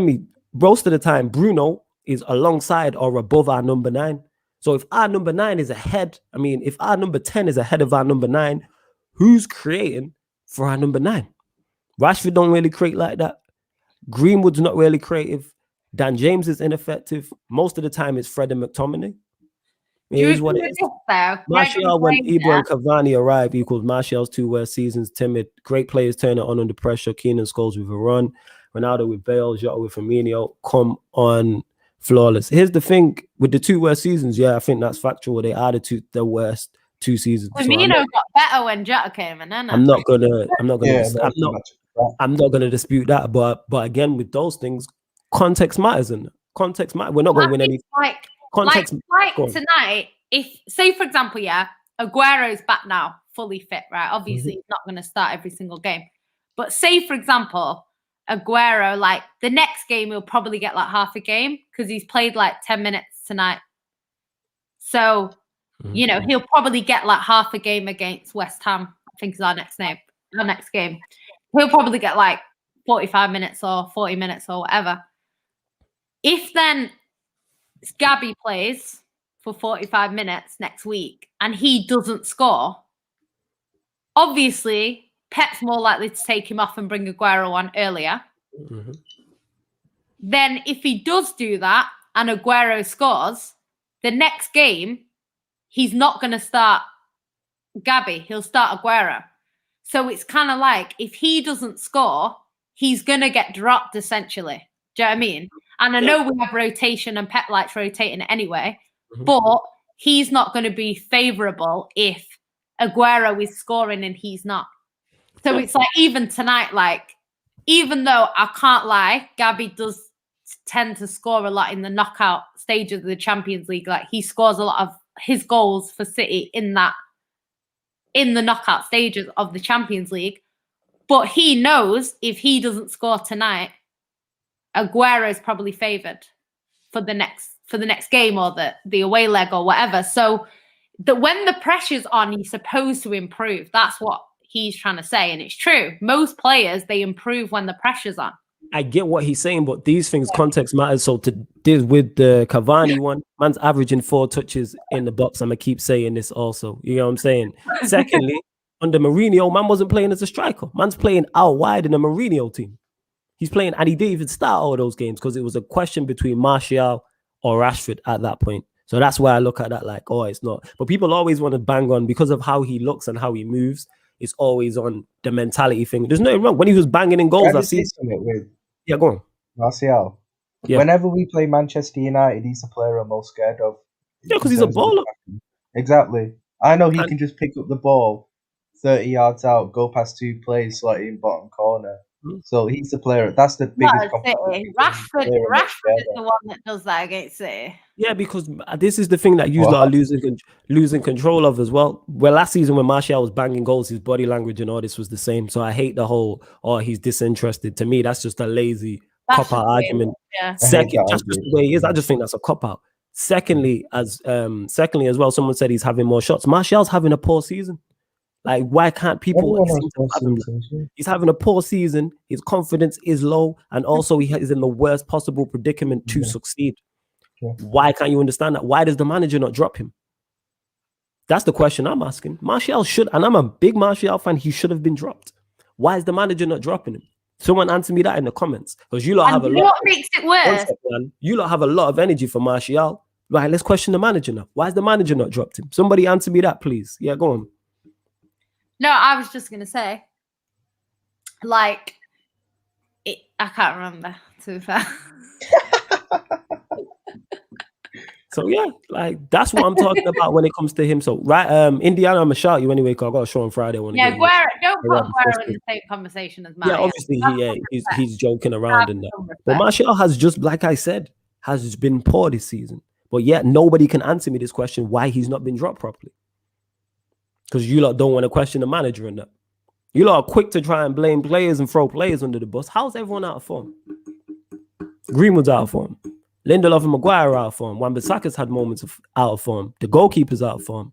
most of the time, Bruno is alongside or above our number 9. So if our number 9 is ahead, if our number 10 is ahead of our number 9, who's creating for our number 9? Rashford don't really create like that. Greenwood's not really creative. Dan James is ineffective. Most of the time, it's Fred and McTominay. It is what it is. Martial, when Ibra and Cavani arrive, equals Martial's 2 worst seasons. Timid. Great players turn it on under pressure. Keenan scores with a run. Ronaldo with Bale, Jota with Firmino, come on flawless. Here's the thing with the 2 worst seasons. Yeah, I think that's factual. They are the worst 2 seasons. Firmino got better when Jota came in. I'm not gonna dispute that. But again, with those things, context matters, and context matters. We're not going to win any. Like tonight, if say for example, Aguero's back now, fully fit, right? Obviously, he's not going to start every single game. But say for example, Aguero, like the next game, he'll probably get like half a game because he's played like 10 minutes tonight. So, he'll probably get like half a game against West Ham. I think is our next game. He'll probably get like 45 minutes or 40 minutes or whatever. If then GABBY plays for 45 minutes next week and he doesn't score, obviously Pep's more likely to take him off and bring Aguero on earlier. Then if he does do that and Aguero scores, the next game, he's not going to start GABBY. He'll start Aguero. So it's kind of like if he doesn't score, he's going to get dropped essentially. Do you know what I mean? And I know we have rotation and Pep likes rotating it anyway, but he's not going to be favourable if Aguero is scoring and he's not. So it's like even tonight, like even though I can't lie, GABBY does tend to score a lot in the knockout stages of the Champions League. Like he scores a lot of his goals for City in the knockout stages of the Champions League. But he knows if he doesn't score tonight, Aguero is probably favoured for the next game or the away leg or whatever. So that when the pressure's on, he's supposed to improve. That's what he's trying to say. And it's true. Most players, they improve when the pressure's on. I get what he's saying, but these things, context matters. So to deal with the Cavani one, man's averaging 4 touches in the box. I'm going to keep saying this also. You know what I'm saying? Secondly, under Mourinho, man wasn't playing as a striker. Man's playing out wide in a Mourinho team. He's playing, and he didn't even start all of those games because it was a question between Martial or Rashford at that point. So that's why I look at that like, oh, it's not. But people always want to bang on because of how he looks and how he moves. It's always on the mentality thing. There's nothing wrong. When he was banging in goals, I've seen it with. Yeah, go on. Martial. Yeah. Whenever we play Manchester United, he's the player I'm most scared of. Yeah, because he's a baller. Exactly. I know he can just pick up the ball 30 yards out, go past 2 players, slot in bottom corner. So he's the player. That's the biggest competition. Rashford is the one that does that against City. Yeah, because this is the thing that you are losing control of as well. Well, last season when Martial was banging goals, his body language and all this was the same. So I hate the whole, he's disinterested. To me, that's just a lazy cop-out argument. Yeah. Second, that's just the way he is. I just think that's a cop-out. Secondly, as well, someone said he's having more shots. Martial's having a poor season. Like, why can't people? He's having a poor season. His confidence is low, and also he is in the worst possible predicament to succeed. Why can't you understand that? Why does the manager not drop him? That's the question I'm asking. Martial should, and I'm a big Martial fan. He should have been dropped. Why is the manager not dropping him? Someone answer me that in the comments, because you lot have a lot. What makes it worse? You lot have a lot of energy for Martial. Right, let's question the manager now. Why is the manager not dropped him? Somebody answer me that, please. Yeah, go on. No, I was just going to say, like, I can't remember, to be fair. So, yeah, like, that's what I'm talking about when it comes to him. So, right, Indiana, I'm going to shout you anyway, because I got a show on Friday. Yeah, don't put Aguero in the same conversation as Matt. Yeah, obviously he's joking around in that. But Martial has just, like I said, has been poor this season. But yet nobody can answer me this question why he's not been dropped properly. Because you lot don't want to question the manager in that. You lot are quick to try and blame players and throw players under the bus. How's everyone out of form? Greenwood's out of form. Lindelof and Maguire are out of form. Wan-Bissaka's had moments of out of form. The goalkeeper's out of form.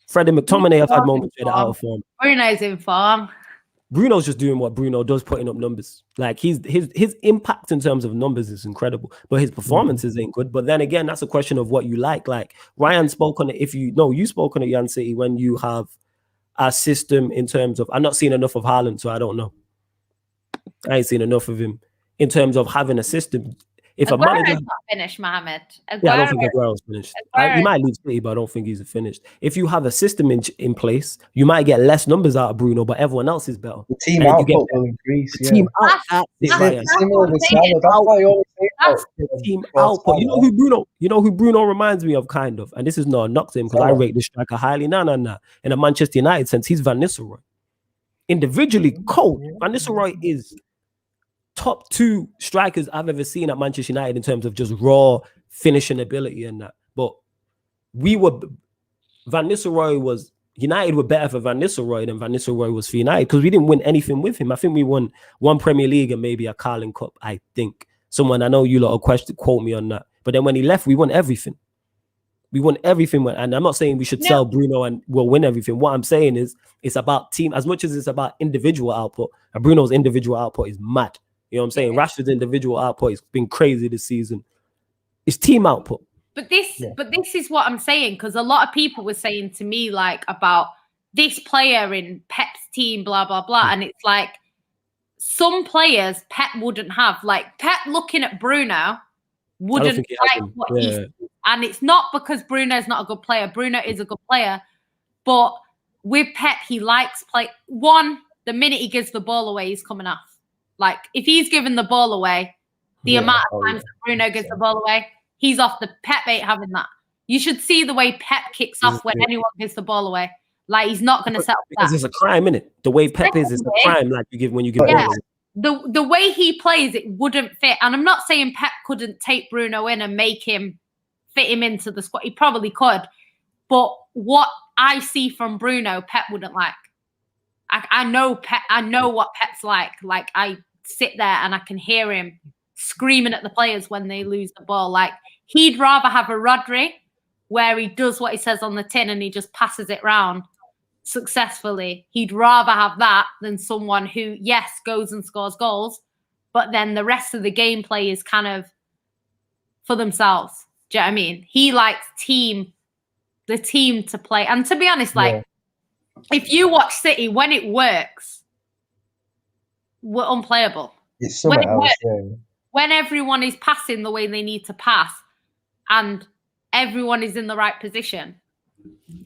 Freddie McTominay have had moments where they're out of form. Bruno's in form. Bruno's just doing what Bruno does, putting up numbers. Like his impact in terms of numbers is incredible, but his performances ain't good. But then again, that's a question of what you like. Like Ryan spoke on it. You spoke on it, Jan City, when you have a system in terms of, I'm not seeing enough of Haaland, so I don't know. I ain't seen enough of him in terms of having a system. If Aguero's a manager not finished, Mohammed. I don't think Aguero's finished. He might leave City, but I don't think he's finished. If you have a system in place, you might get less numbers out of Bruno, but everyone else is better. The team output will increase. The team output. You know who Bruno reminds me of, kind of, and this is not a knock to him because I rate the striker highly. No. In a Manchester United sense, he's Van Nistelrooy. Individually cold, Van Nistelrooy is top 2 strikers I've ever seen at Manchester United in terms of just raw finishing ability and that. But Van Nistelrooy was, United were better for Van Nistelrooy than Van Nistelrooy was for United because we didn't win anything with him. I think we won 1 Premier League and maybe a Carling Cup, I think. Someone, I know you lot will quote me on that. But then when he left, we won everything. We won everything. And I'm not saying we should sell Bruno and we'll win everything. What I'm saying is it's about team as much as it's about individual output. And Bruno's individual output is mad. You know what I'm saying? Rashford's individual output has been crazy this season. It's team output. But this is what I'm saying, because a lot of people were saying to me like about this player in Pep's team, blah, blah, blah. And it's like some players Pep wouldn't have. Like Pep looking at Bruno wouldn't like what he's. And it's not because Bruno's not a good player. Bruno is a good player. But with Pep, he likes play. One, the minute he gives the ball away, he's coming off. Like, if he's given the ball away, the amount of times that Bruno gives the ball away, he's off. The Pep ain't having that. You should see the way Pep kicks off when anyone gives the ball away. Like, he's not going to settle for that. Because it's a crime, isn't it? The way Pep is a crime, like you give when you give ball away. The way he plays, it wouldn't fit. And I'm not saying Pep couldn't take Bruno in and make him fit him into the squad. He probably could. But what I see from Bruno, Pep wouldn't like. I know Pep. I know what Pep's like. Like, I sit there and I can hear him screaming at the players when they lose the ball. Like, he'd rather have a Rodri where he does what he says on the tin and he just passes it round successfully. He'd rather have that than someone who, yes, goes and scores goals, but then the rest of the gameplay is kind of for themselves. Do you know what I mean? He likes the team to play. And to be honest, like, if you watch City, when it works, we're unplayable. It's something else. When everyone is passing the way they need to pass and everyone is in the right position.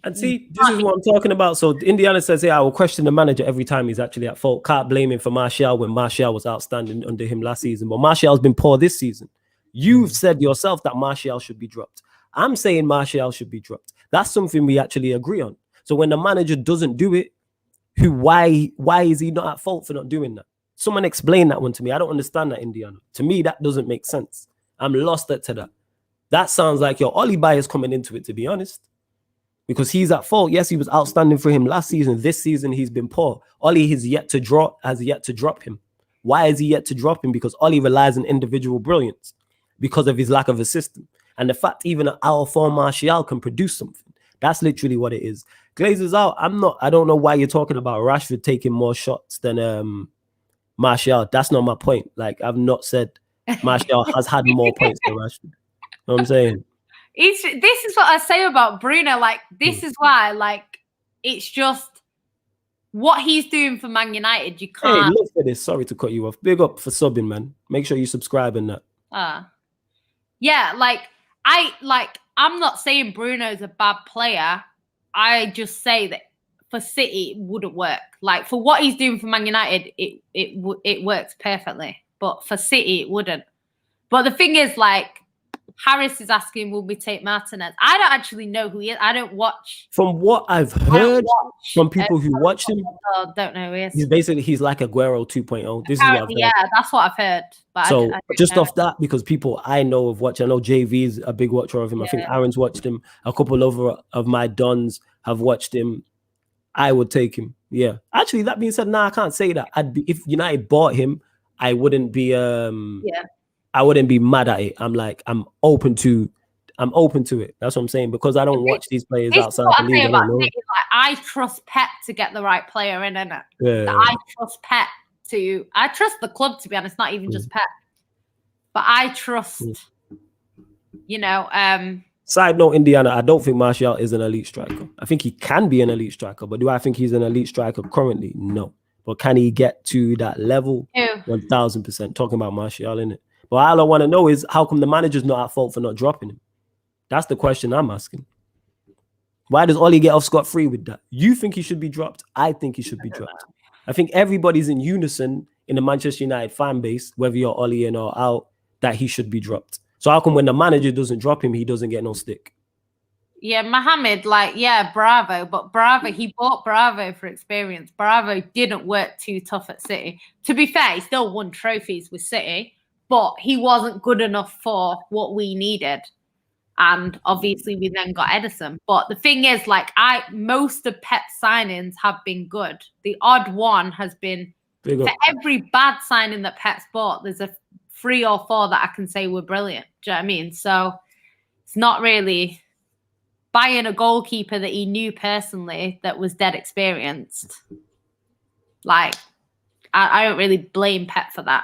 And see, this is what I'm talking about. So Indiana says, I will question the manager every time he's actually at fault. Can't blame him for Martial when Martial was outstanding under him last season. But Martial's been poor this season. You've said yourself that Martial should be dropped. I'm saying Martial should be dropped. That's something we actually agree on. So when the manager doesn't do it, why is he not at fault for not doing that? Someone explain that one to me. I don't understand that, Indiana. To me, that doesn't make sense. I'm lost to that. That sounds like your Oli bias coming into it, to be honest. Because he's at fault. Yes, he was outstanding for him last season. This season, he's been poor. Oli has yet to drop him. Why is he yet to drop him? Because Oli relies on individual brilliance because of his lack of a system. And the fact even an our form Martial can produce something. That's literally what it is. Glazers out. I don't know why you're talking about Rashford taking more shots than Martial. That's not my point. Like, I've not said Martial has had more points than Rashford. You know what I'm saying? This is what I say about Bruno. Like, this is why, like, it's just what he's doing for Man United. You can't. Hey, look for this. Sorry to cut you off. Big up for subbing, man. Make sure you subscribe and that. Yeah, I'm not saying Bruno's a bad player. I just say that for City, it wouldn't work. Like, for what he's doing for Man United, it works perfectly. But for City, it wouldn't. But the thing is, like, Harris is asking, will we take Martinez? I don't actually know who he is. I don't watch. From what I've heard from people who watched him, I don't know who he is. He's like Aguero 2.0. This is what I've heard. Yeah, that's what I've heard. But so I just off that, because people I know have watched, I know JV is a big watcher of him. I think Aaron's watched him. A couple of my dons have watched him. I would take him. Yeah. Actually, that being said, I can't say that. If United bought him, I wouldn't be I wouldn't be mad at it. I'm open to it. That's what I'm saying, because I don't watch these players outside the league. I trust Pep to get the right player in, innit? Yeah. I trust Pep I trust the club, to be honest, not even just Pep. But I trust, Side note, Indiana, I don't think Martial is an elite striker. I think he can be an elite striker, but do I think he's an elite striker currently? No. But can he get to that level? 1,000%. Talking about Martial, innit? But all I want to know is, how come the manager's not at fault for not dropping him? That's the question I'm asking. Why does Oli get off scot-free with that? You think he should be dropped? I think he should be dropped. I think everybody's in unison in the Manchester United fan base, whether you're Oli in or out, that he should be dropped. So how come when the manager doesn't drop him, he doesn't get no stick? Yeah, Mohamed, Bravo. But Bravo, he bought Bravo for experience. Bravo didn't work too tough at City. To be fair, he still won trophies with City, but he wasn't good enough for what we needed. And obviously we then got Edison. But the thing is, most of Pep's signings have been good. The odd one has been, for every bad signing that Pep's bought, there's a 3 or 4 that I can say were brilliant. Do you know what I mean? So it's not really buying a goalkeeper that he knew personally that was dead experienced. I don't really blame Pep for that.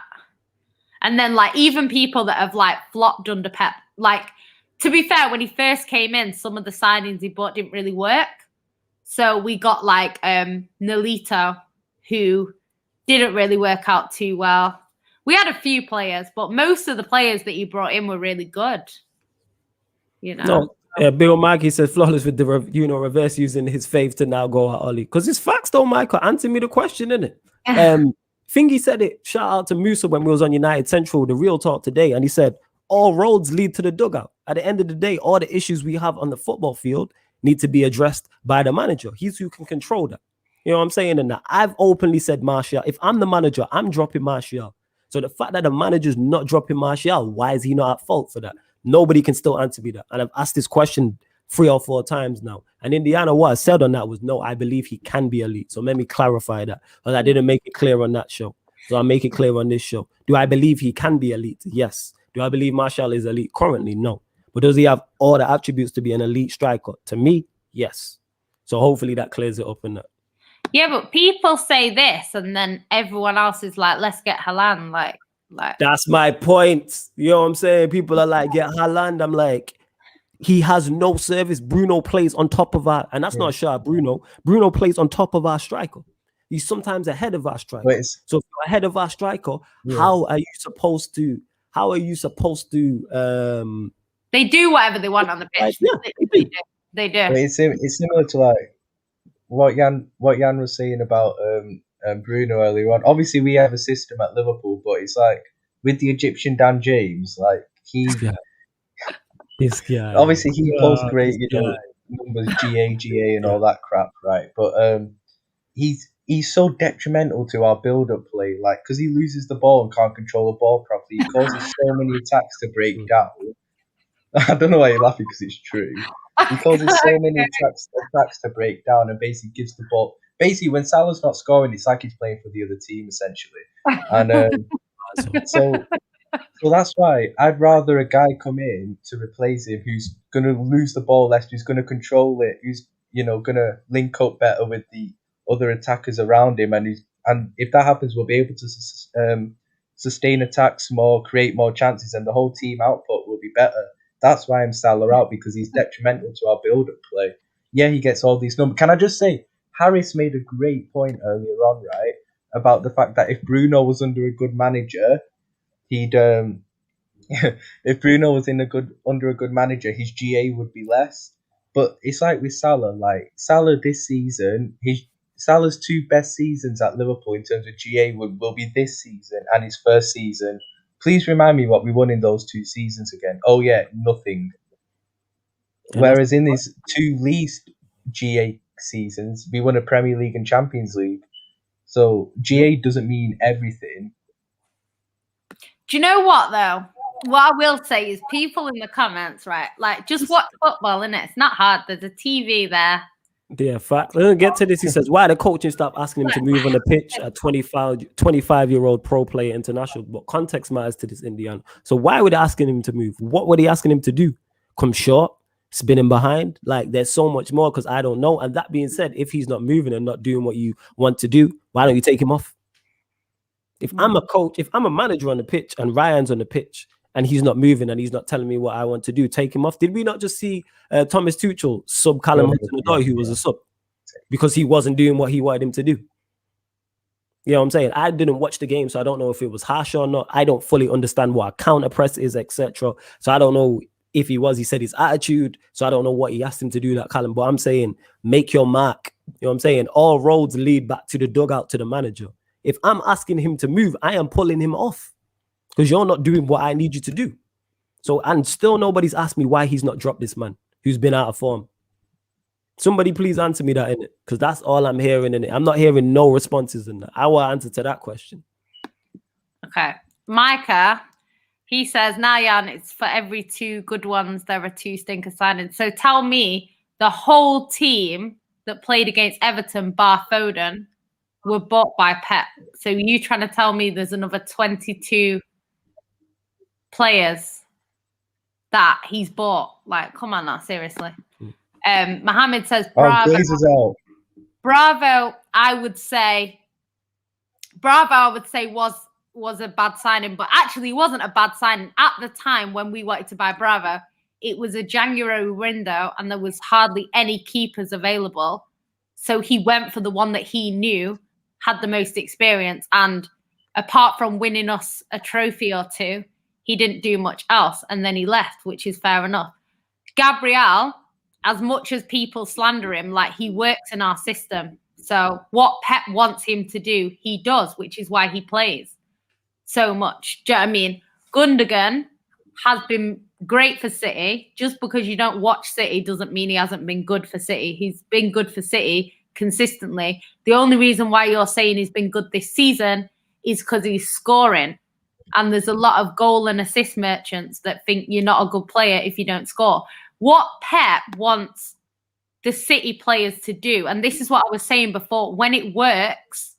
And then even people that have flopped under Pep, to be fair, when he first came in, some of the signings he bought didn't really work. So we got Nolito, who didn't really work out too well. We had a few players, but most of the players that he brought in were really good. No, Bill Maggie said flawless with the reverse using his faith to now go at Oli. Because it's facts though, Michael. Answer me the question, innit? Thingy said it. Shout out to Musa when we was on United Central, the real talk today, and he said, all roads lead to the dugout. At the end of the day, all the issues we have on the football field need to be addressed by the manager. He's who can control that. You know what I'm saying? And I've openly said Martial. If I'm the manager, I'm dropping Martial. So the fact that the manager's not dropping Martial, why is he not at fault for that? Nobody can still answer me that. And I've asked this question 3 or 4 times now. And Indiana, what I said on that was, no, I believe he can be elite. So let me clarify that, because I didn't make it clear on that show. So I'll make it clear on this show. Do I believe he can be elite? Yes. Do I believe Martial is elite currently? No. But does he have all the attributes to be an elite striker? To me, yes. So hopefully that clears it up in that. Yeah, but people say this, and then everyone else is like, let's get Haaland. That's my point. You know what I'm saying? People are like, get Haaland. I'm like, he has no service. Bruno plays on top of our, and that's not a shot, Bruno. Bruno plays on top of our striker. He's sometimes ahead of our striker. So if you're ahead of our striker, how are you supposed to? They do whatever they want on the pitch. They do. It's similar to what Jan was saying about Bruno earlier on. Obviously, we have a system at Liverpool, but it's with the Egyptian Dan James, this guy. Obviously, he posts great, numbers, GA, and all that crap, right? But he's so detrimental to our build-up play, because he loses the ball and can't control the ball properly. He causes so many attacks to break down. I don't know why you're laughing, because it's true. He causes so many attacks to break down, and basically gives the ball. Basically, when Salah's not scoring, it's like he's playing for the other team, essentially. And so that's why I'd rather a guy come in to replace him who's going to lose the ball less, who's going to control it, who's going to link up better with the other attackers around him, and if that happens, we'll be able to sustain attacks more, create more chances, and the whole team output will be better. That's why I'm Salah out, because he's detrimental to our build-up play. Yeah, he gets all these numbers. Can I just say, Harris made a great point earlier on, right, about the fact that if Bruno was under a good manager, he'd if Bruno was under a good manager, his GA would be less. But it's like with Salah, Salah this season, Salah's 2 best seasons at Liverpool in terms of GA will be this season and his first season Please remind me what we won in those 2 seasons again. Oh yeah, nothing. Whereas in these 2 least GA seasons, we won a Premier League and Champions League. So GA doesn't mean everything. Do you know what though? What I will say is people in the comments, right? Like, just watch football, innit? It's not hard. There's a TV there. Yeah, fact. Let's get to this. He says, why the coaching staff asking him to move on the pitch at 25-year-old pro player international? But context matters to this Indiana. So why were they asking him to move? What were they asking him to do? Come short? Spinning behind? Like, there's so much more because I don't know. And that being said, if he's not moving and not doing what you want to do, why don't you take him off? If I'm a coach, if I'm a manager on the pitch and Ryan's on the pitch and he's not moving and he's not telling me what I want to do, take him off. Did we not just see Thomas Tuchel sub Callum Hudson-Odoi, who was a sub, because he wasn't doing what he wanted him to do? You know what I'm saying? I didn't watch the game, so I don't know if it was harsh or not. I don't fully understand what a counter press is, etc. So I don't know if he was. He said his attitude, so I don't know what he asked him to do, that Callum. But I'm saying, make your mark. You know what I'm saying? All roads lead back to the dugout, to the manager. If I'm asking him to move, I am pulling him off because you're not doing what I need you to do. So, and still nobody's asked me why he's not dropped this man who's been out of form. Somebody please answer me that, in it, because that's all I'm hearing in it. I'm not hearing no responses in that. I will answer to that question. Okay. Micah, he says, Nayan, it's for every 2 good ones, there are 2 stinker signings. So tell me, the whole team that played against Everton, bar Foden, were bought by Pep. So you trying to tell me there's another 22 players that he's bought? Like, come on now, seriously. Mohammed says, Bravo. Bravo, I would say was a bad signing, but actually it wasn't a bad signing. At the time when we wanted to buy Bravo, it was a January window and there was hardly any keepers available. So he went for the one that he knew had the most experience. And apart from winning us a trophy or 2, he didn't do much else. And then he left, which is fair enough. Gabriel, as much as people slander him, like, he works in our system. So what Pep wants him to do, he does, which is why he plays so much. Do you know what I mean? Gundogan has been great for City. Just because you don't watch City doesn't mean he hasn't been good for City. He's been good for City consistently. The only reason why you're saying he's been good this season is because he's scoring. And there's a lot of goal and assist merchants that think you're not a good player if you don't score. What Pep wants the City players to do, and this is what I was saying before, when it works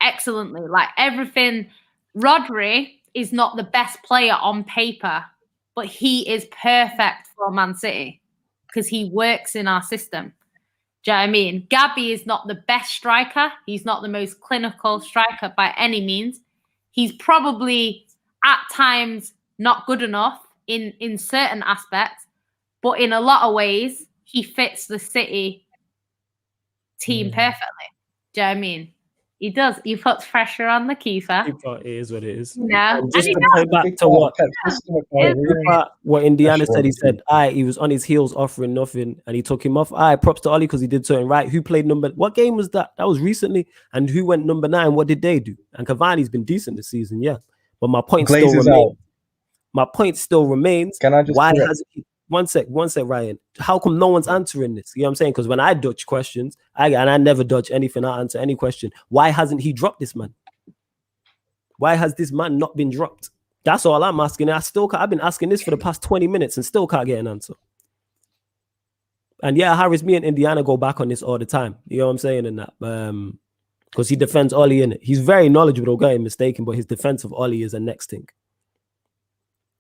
excellently. Like, everything, Rodri is not the best player on paper, but he is perfect for Man City because he works in our system. Do you know what I mean? GABBY is not the best striker. He's not the most clinical striker by any means. He's probably at times not good enough in certain aspects, but in a lot of ways, he fits the City team perfectly. Do you know what I mean? He does. He puts pressure on the keeper. It is what it is. Yeah. Just to point back to what Indiana said, he said, he was on his heels offering nothing and he took him off. Props to Ollie because he did something right. Who played what game was that? That was recently. And who went number 9? What did they do? And Cavani's been decent this season, yeah. But my point still remains. My point still remains. Can I just one sec, Ryan. How come no one's answering this? You know what I'm saying? Because when I dodge questions, I never dodge anything, I answer any question. Why hasn't he dropped this man? Why has this man not been dropped? That's all I'm asking. I've been asking this for the past 20 minutes and still can't get an answer. And yeah, Harris, me and Indiana go back on this all the time. You know what I'm saying? In that, because he defends Ollie in it. He's very knowledgeable, don't get him mistaken, but his defense of Ollie is a next thing.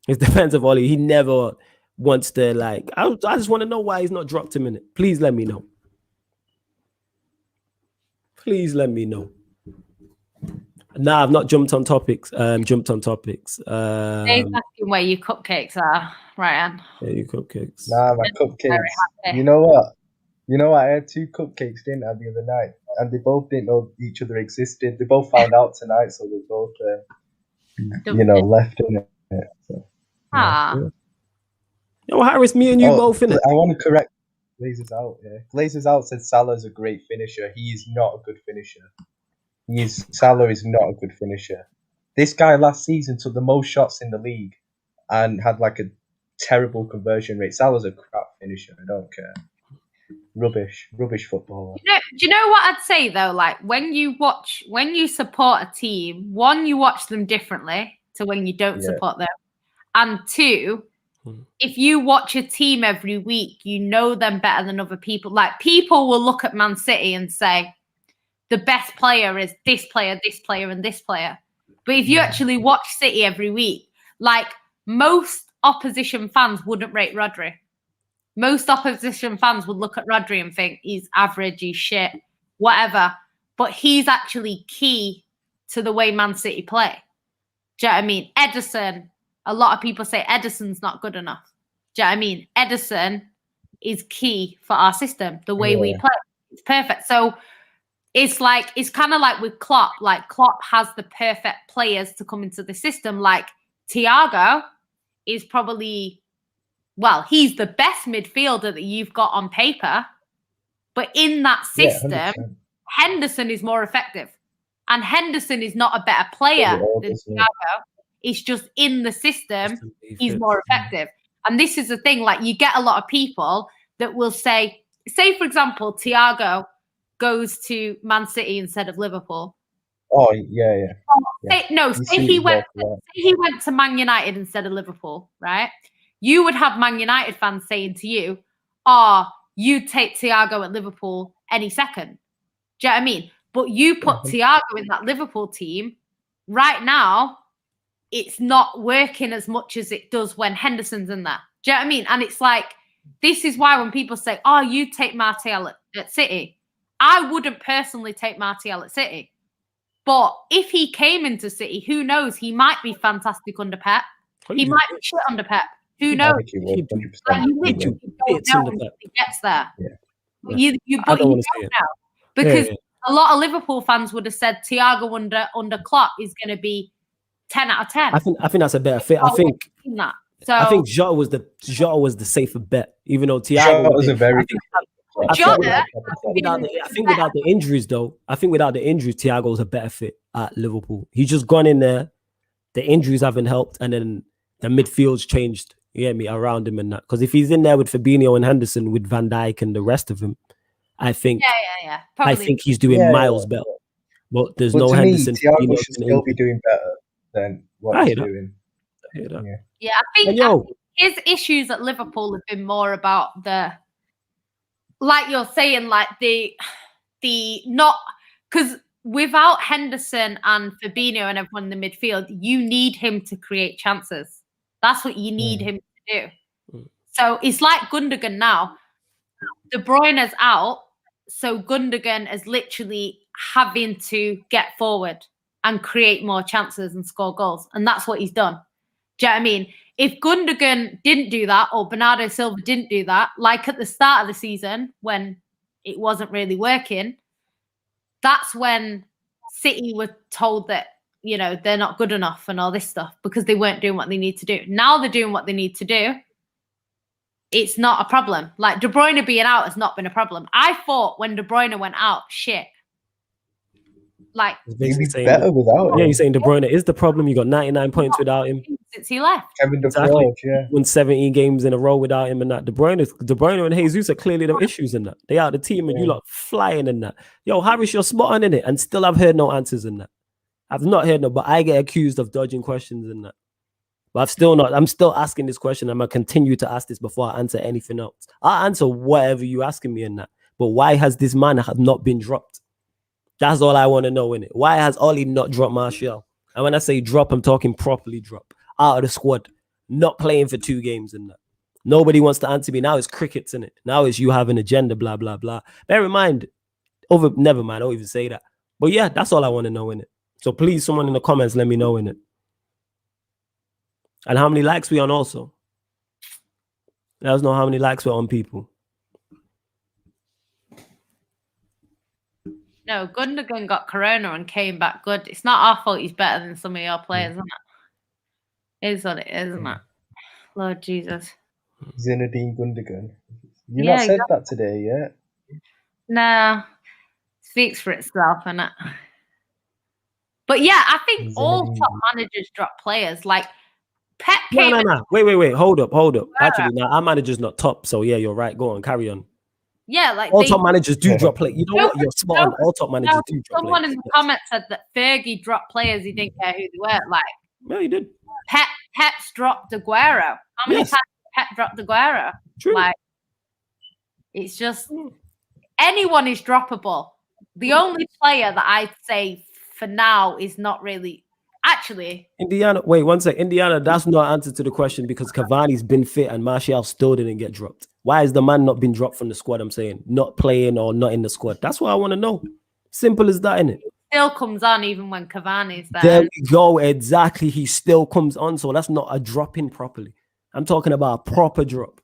His defense of Ollie, he never wants to, like, I just want to know why he's not dropped him in it. Please let me know. Please let me know. Nah, I've not jumped on topics. Dave's asking where your cupcakes are, Ryan. Yeah, your cupcakes. Nah, my cupcakes. You know what? I had 2 cupcakes, didn't I, the other night? And they both didn't know each other existed. They both found out tonight, so they both, left in it. So, yeah. Yo, Harris, me and you both in it. I want to correct Glazers Out. Yeah, Glazers Out said Salah's a great finisher. He is not a good finisher. Salah is not a good finisher. This guy last season took the most shots in the league and had like a terrible conversion rate. Salah's a crap finisher. I don't care. Rubbish footballer. Do you know what I'd say though? Like when you support a team, one, you watch them differently to when you don't support them, and two, if you watch a team every week, you know them better than other people. Like people will look at Man City and say the best player is this player, and this player. But if you actually watch City every week, like most opposition fans wouldn't rate Rodri. Most opposition fans would look at Rodri and think he's average, he's shit, whatever. But he's actually key to the way Man City play. Do you know what I mean? Ederson, a lot of people say Ederson's not good enough. Do you know what I mean? Ederson is key for our system, the way we play. It's perfect. So it's kind of like with Klopp. Like Klopp has the perfect players to come into the system. Like Thiago is probably... Well, he's the best midfielder that you've got on paper. But in that system, Henderson is more effective. And Henderson is not a better player than Thiago. It's just in the system, he's more effective. And this is the thing, like you get a lot of people that will say, for example, Thiago goes to Man City instead of Liverpool. Oh, yeah. Say he went to Man United instead of Liverpool, right? You would have Man United fans saying to you, you'd take Thiago at Liverpool any second. Do you know what I mean? But you put Thiago in that Liverpool team, right now, it's not working as much as it does when Henderson's in there. Do you know what I mean? And it's like, this is why when people say, you take Martial at City, I wouldn't personally take Martial at City. But if he came into City, who knows? He might be fantastic under Pep. He might be shit under Pep. Who knows? He gets there. You don't know. Because a lot of Liverpool fans would have said Thiago under Klopp is going to be 10 out of 10. I think that's a better fit. I think Jota was the safer bet, even though Thiago was a very I think without the injuries, Thiago's a better fit at Liverpool. He's just gone in there. The injuries haven't helped, and then the midfield's changed. You get me, around him and that. Because if he's in there with Fabinho and Henderson, with Van Dijk and the rest of him, I think Probably. I think he's doing miles better. But there's no Henderson. Thiago should still be doing better than what he's doing. I think his issues at Liverpool have been more about the, like you're saying, like the not, because without Henderson and Fabinho and everyone in the midfield, you need him to create chances. That's what you need him to do. So it's like Gundogan now. De Bruyne's out, so Gundogan is literally having to get forward and create more chances and score goals. And that's what he's done. Do you know what I mean? If Gundogan didn't do that, or Bernardo Silva didn't do that, like at the start of the season when it wasn't really working, that's when City were told that, they're not good enough and all this stuff because they weren't doing what they need to do. Now they're doing what they need to do. It's not a problem. Like De Bruyne being out has not been a problem. I thought when De Bruyne went out, shit. Like he's better without him. Yeah, you're saying De Bruyne is the problem. You got 99 points without him since he left. Kevin De Bruyne, won 17 games in a row without him and that. De Bruyne and Jesus are clearly the issues in that. They out the team and you lot flying in that. Yo, Harris, you're spot on in it, and still I've heard no answers in that. I've not heard no, but I get accused of dodging questions in that. But I'm still asking this question. I'm gonna continue to ask this before I answer anything else. I'll answer whatever you're asking me in that. But why has this man not been dropped? That's all I want to know in it. Why has Ollie not dropped Martial? And when I say drop, I'm talking properly drop. Out of the squad, not playing for 2 games in that. Nobody wants to answer me. Now it's crickets in it. Now it's you have an agenda, blah, blah, blah. Bear in mind, never mind, I don't even say that. But yeah, that's all I want to know in it. So please, someone in the comments, let me know in it. And how many likes we on also. Let us know how many likes we're on, people. No, Gundogan got corona and came back good. It's not our fault he's better than some of your players, isn't it? It is what it is, isn't it? Lord Jesus. Zinedine Gundogan. You not said that today yet? No. Speaks for itself, innit? But yeah, I think all top managers drop players. Like Pep came. No. Wait. Hold up. Actually, no, our manager's not top. So yeah, you're right. Go on, carry on. Yeah, like all top managers do drop players. You know what? You're spot on. All top managers do drop someone players. in the comments said that Fergie dropped players. He didn't care who they were. Like, yeah, he did. Pep's dropped Aguero. How many times Pep dropped Aguero? True. Like, it's just anyone is droppable. The only player that I'd say for now is not really. Actually, Indiana. Wait 1 sec. Indiana. That's not answer to the question because Cavani's been fit and Martial still didn't get dropped. Why is the man not been dropped from the squad? I'm saying not playing or not in the squad. That's what I want to know. Simple as that, innit? Still comes on even when Cavani's there. There we go. Exactly. He still comes on. So that's not a drop in properly. I'm talking about a proper drop.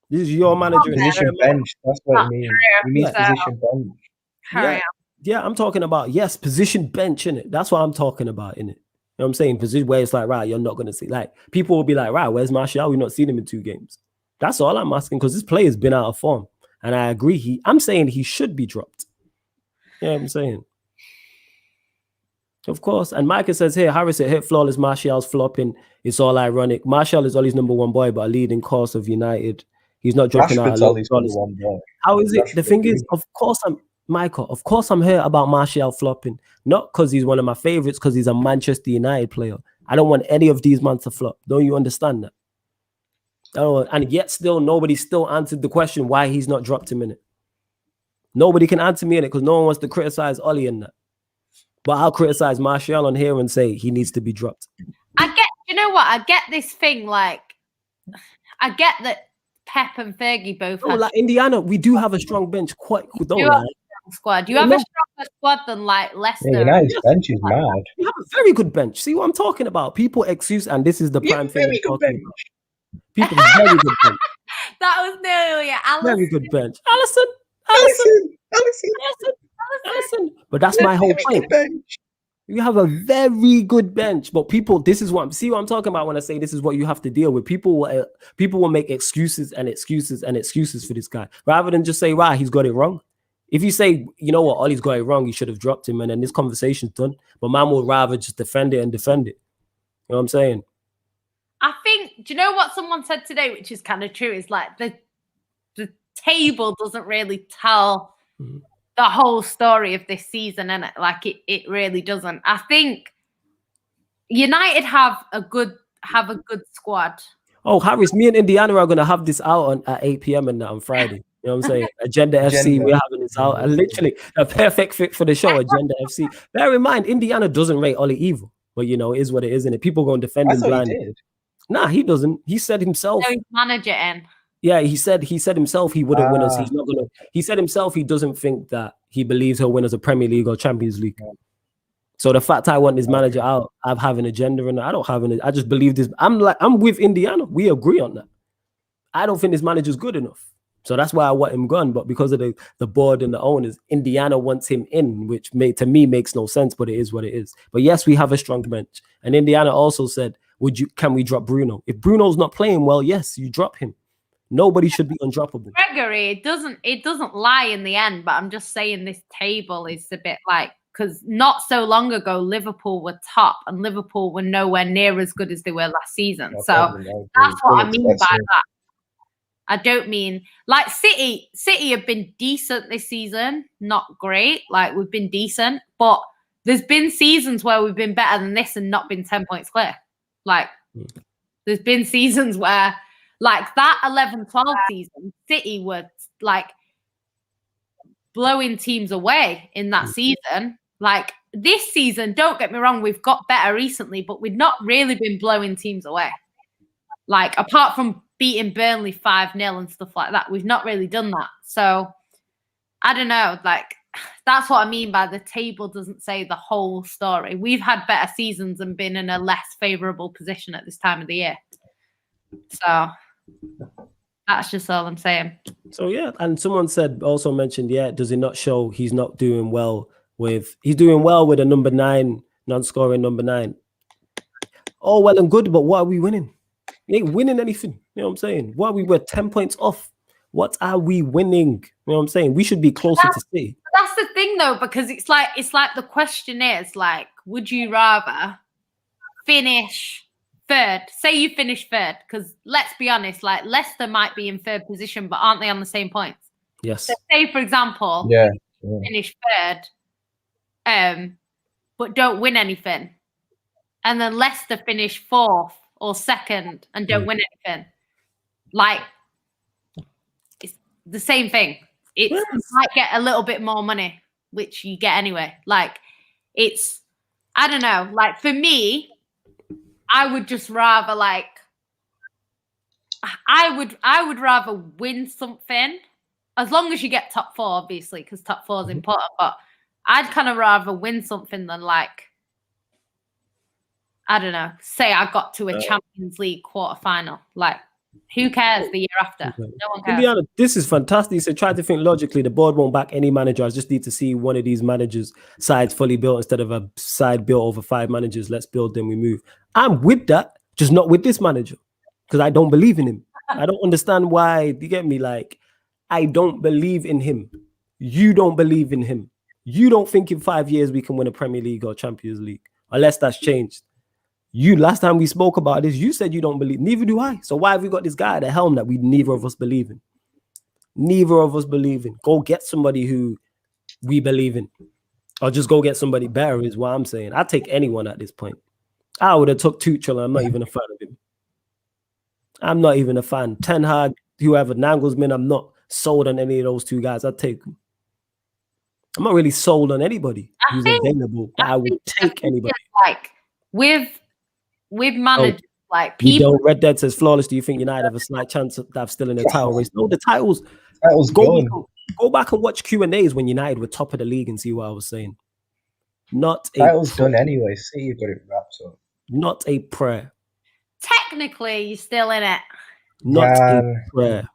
This is your manager. Position bench. That's what it means. He means position bench. Yeah, I'm talking about, yes, position bench, innit? That's what I'm talking about, innit? You know what I'm saying? Position where it's like, right, you're not going to see. Like, people will be like, right, where's Martial? We've not seen him in 2 games. That's all I'm asking because this player's been out of form. And I agree. I'm saying he should be dropped. Yeah, I'm saying. Of course. And Micah says here, Harris hit flawless, Martial's flopping. It's all ironic. Martial is Ollie's number 1 boy, but a leading cause of United. He's not dropping out. How is it? The thing is, of course, I'm here about Martial flopping. Not because he's one of my favorites, because he's a Manchester United player. I don't want any of these men to flop. Don't you understand that? And yet still, nobody still answered the question why he's not dropped him in it. Nobody can answer me in it because no one wants to criticize Ollie in that. But I'll criticize Martial on here and say he needs to be dropped. You know what? I get this thing, like, I get that Pep and Fergie both have... like Indiana, we do have a strong bench. Squad. You have a stronger squad than like Leicester. Yeah, United's bench is mad. We have a very good bench. See what I'm talking about? People excuse, and this is the prime thing. Very good bench. People very good bench. That was nearly Alisson. Very good bench. Alisson. But that's my whole point. You have a very good bench, but people, this is what I'm talking about when I say this is what you have to deal with. People will make excuses and excuses and excuses for this guy rather than just say, right, he's got it wrong. If you say, you know what, Ollie's got it wrong, you should have dropped him, and then this conversation's done. But man will rather just defend it. You know what I'm saying? I think, do you know what someone said today, which is kind of true, is like the table doesn't really tell the whole story of this season, innit? Like it really doesn't. I think United have a good squad. Oh, Harris, me and Indiana are gonna have this out at 8 p.m. and on Friday. You know what I'm saying? Agenda FC, we're having this out. And literally a perfect fit for the show, Agenda FC. Bear in mind, Indiana doesn't rate Ollie evil. But, you know, it is what it is. And people going to defend him blindly. Nah, he doesn't. He said himself. So he's manager in. Yeah, he said himself he wouldn't win us. He's not going to. He said himself he doesn't think that he believes he'll win as a Premier League or Champions League. So the fact I want this manager out, I have an agenda and I don't have an. I just believe this. I'm with Indiana. We agree on that. I don't think this manager's good enough. So that's why I want him gone. But because of the board and the owners, Indiana wants him in, which to me makes no sense, but it is what it is. But yes, we have a strong bench. And Indiana also said, can we drop Bruno? If Bruno's not playing well, yes, you drop him. Nobody should be undroppable. Gregory, it doesn't lie in the end, but I'm just saying this table is a bit like, because not so long ago, Liverpool were top and Liverpool were nowhere near as good as they were last season. So that's what I mean by that. I don't mean like City have been decent this season, not great. Like we've been decent, but there's been seasons where we've been better than this and not been 10 points clear. Like there's been seasons where like that 11-12 season, City were like blowing teams away in that season. Like this season, don't get me wrong, we've got better recently, but we've not really been blowing teams away. Like apart from beating Burnley 5-0 and stuff like that, we've not really done that. So I don't know. Like that's what I mean by the table doesn't say the whole story. We've had better seasons and been in a less favourable position at this time of the year. So that's just all I'm saying. So yeah, and someone also mentioned, does it not show he's not doing well with a number 9, non-scoring number 9? Oh, well and good, but what are we winning? We ain't winning anything. You know what I'm saying? We're 10 points off. What are we winning? You know what I'm saying? We should be closer to City. That's the thing, though, because it's like the question is like, would you rather finish third? Say you finish third, because let's be honest, like Leicester might be in third position, but aren't they on the same points? Yes. So say, for example, finish third, but don't win anything, and then Leicester finish fourth or second and don't win anything. Like, it's the same thing. You might get a little bit more money, which you get anyway. Like, it's, I don't know. Like, for me, I would just rather I would rather win something, as long as you get top four, obviously, because top four is important. But I'd kind of rather win something than like, I don't know, say I got to a Champions League quarterfinal. Like, who cares the year after? No one cares. Indiana, this is fantastic. So try to think logically. The board won't back any manager. I just need to see one of these managers' sides fully built instead of a side built over 5 managers. Let's build, then we move. I'm with that, just not with this manager, because I don't believe in him. I don't understand why. You get me? Like, I don't believe in him. You don't believe in him. You don't think in 5 years we can win a Premier League or Champions League, unless that's changed. You, last time we spoke about this, you said you don't believe. Neither do I. So why have we got this guy at the helm that neither of us believe in? Neither of us believe in. Go get somebody who we believe in. Or just go get somebody better is what I'm saying. I'd take anyone at this point. I would have took Tuchel, and I'm not even a fan of him. I'm not even a fan. Ten Hag, whoever, Nagelsmann, I'm not sold on any of those 2 guys. I'd take them. I'm not really sold on anybody who's available, but I would take anybody. Like, with managers, like people. Red Dead says flawless. Do you think United have a slight chance of that still in the title race? No, the titles. Go back and watch Q&As when United were top of the league and see what I was saying. Title's done anyway. See, you got it wrapped up. Not a prayer. Technically, you're still in it. Not a prayer.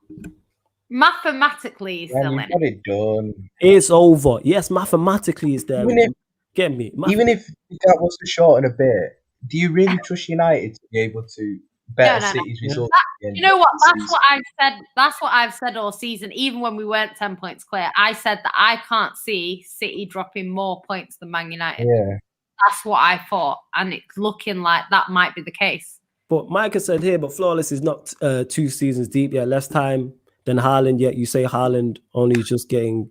Mathematically, you're still in it. Got it done. It's over. Yes, mathematically, it's there. Get me. Even if that was to shorten a bit, do you really trust United to be able to better City's results? You know what? That's what I've said. That's what I've said all season. Even when we weren't 10 points clear, I said that I can't see City dropping more points than Man United. Yeah, that's what I thought, and it's looking like that might be the case. But Micah said here, but flawless is not 2 seasons deep yet. Less time than Haaland. Yet you say Haaland only just getting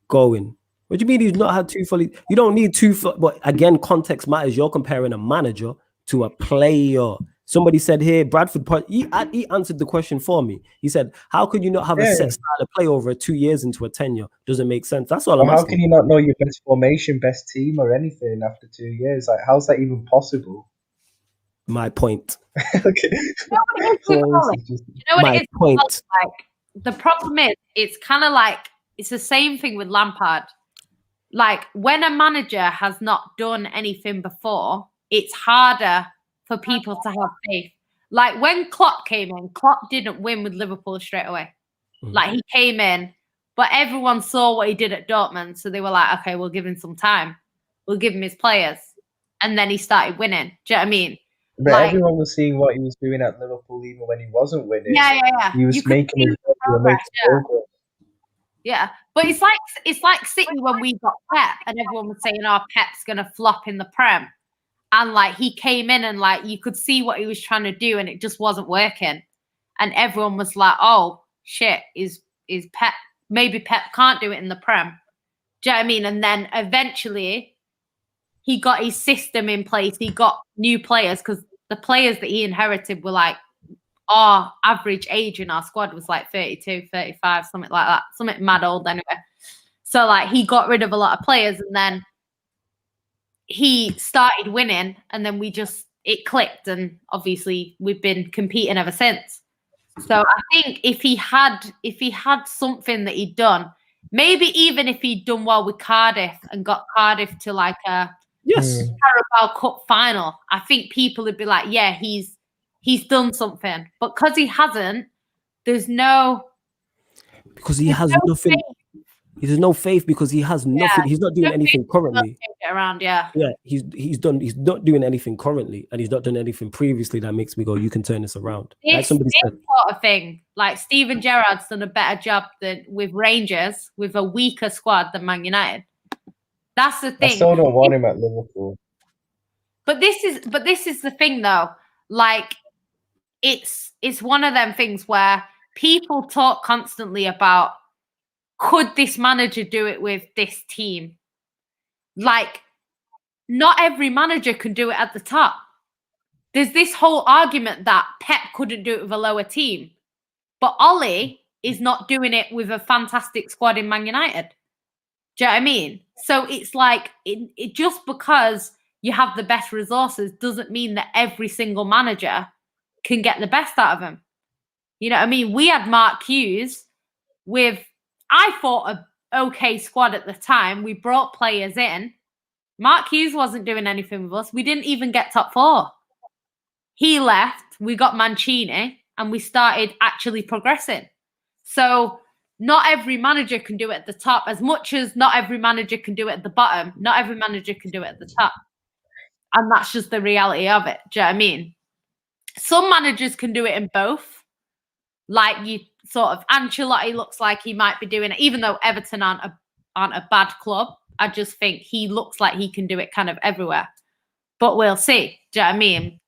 going. What do you mean he's not had 2 fully? You don't need 2. But again, context matters. You're comparing a manager to a player. Somebody said here, Bradford, he answered the question for me. He said, how could you not have a set style of play over 2 years into a tenure? Doesn't make sense. That's all I'm asking. How can you not know your best formation, best team or anything after 2 years? Like, how's that even possible? My point. Okay. You know what it is? Point. Like, the problem is, it's kind of like, it's the same thing with Lampard. Like, when a manager has not done anything before, it's harder for people to have faith. Like, when Klopp came in, Klopp didn't win with Liverpool straight away. Like, he came in, but everyone saw what he did at Dortmund, so they were like, okay, we'll give him some time. We'll give him his players. And then he started winning. Do you know what I mean? But like, everyone was seeing what he was doing at Liverpool even when he wasn't winning. Yeah. He was making progress. Yeah, but it's like City when we got Pep, and everyone was saying, "Oh, Pep's gonna flop in the Prem," and like he came in and like you could see what he was trying to do, and it just wasn't working, and everyone was like, "Oh shit, is Pep? Maybe Pep can't do it in the Prem." Do you know what I mean? And then eventually, he got his system in place. He got new players because the players that he inherited were like. Our average age in our squad was like 32, 35, something like that. Something mad old anyway. So like he got rid of a lot of players and then he started winning and then it clicked and obviously we've been competing ever since. So I think if he had something that he'd done, maybe even if he'd done well with Cardiff and got Cardiff to like a Carabao Cup final, I think people would be like, yeah, he's done something, but because he hasn't, there's no. Because he has nothing. There's no faith because he has nothing. He's not doing anything currently. Around, yeah. He's not doing anything currently, and he's not done anything previously that makes me go, you can turn this around. Like somebody said, sort of thing. Like Steven Gerrard's done a better job than with Rangers with a weaker squad than Man United. That's the thing. I still don't want him at Liverpool. But this is the thing though. Like it's one of them things where people talk constantly about, could this manager do it with this team? Like, not every manager can do it at the top. There's this whole argument that Pep couldn't do it with a lower team. But Ole is not doing it with a fantastic squad in Man United. Do you know what I mean? So it's like, it just because you have the best resources doesn't mean that every single manager can get the best out of them. You know what I mean? We had Mark Hughes with, I thought, a okay squad at the time. We brought players in. Mark Hughes wasn't doing anything with us. We didn't even get top 4. He left. We got Mancini, and we started actually progressing. So not every manager can do it at the top, as much as not every manager can do it at the bottom. Not every manager can do it at the top. And that's just the reality of it. Do you know what I mean? Some managers can do it in both. Like you sort of, Ancelotti looks like he might be doing it, even though Everton aren't a bad club. I just think he looks like he can do it kind of everywhere. But we'll see. Do you know what I mean?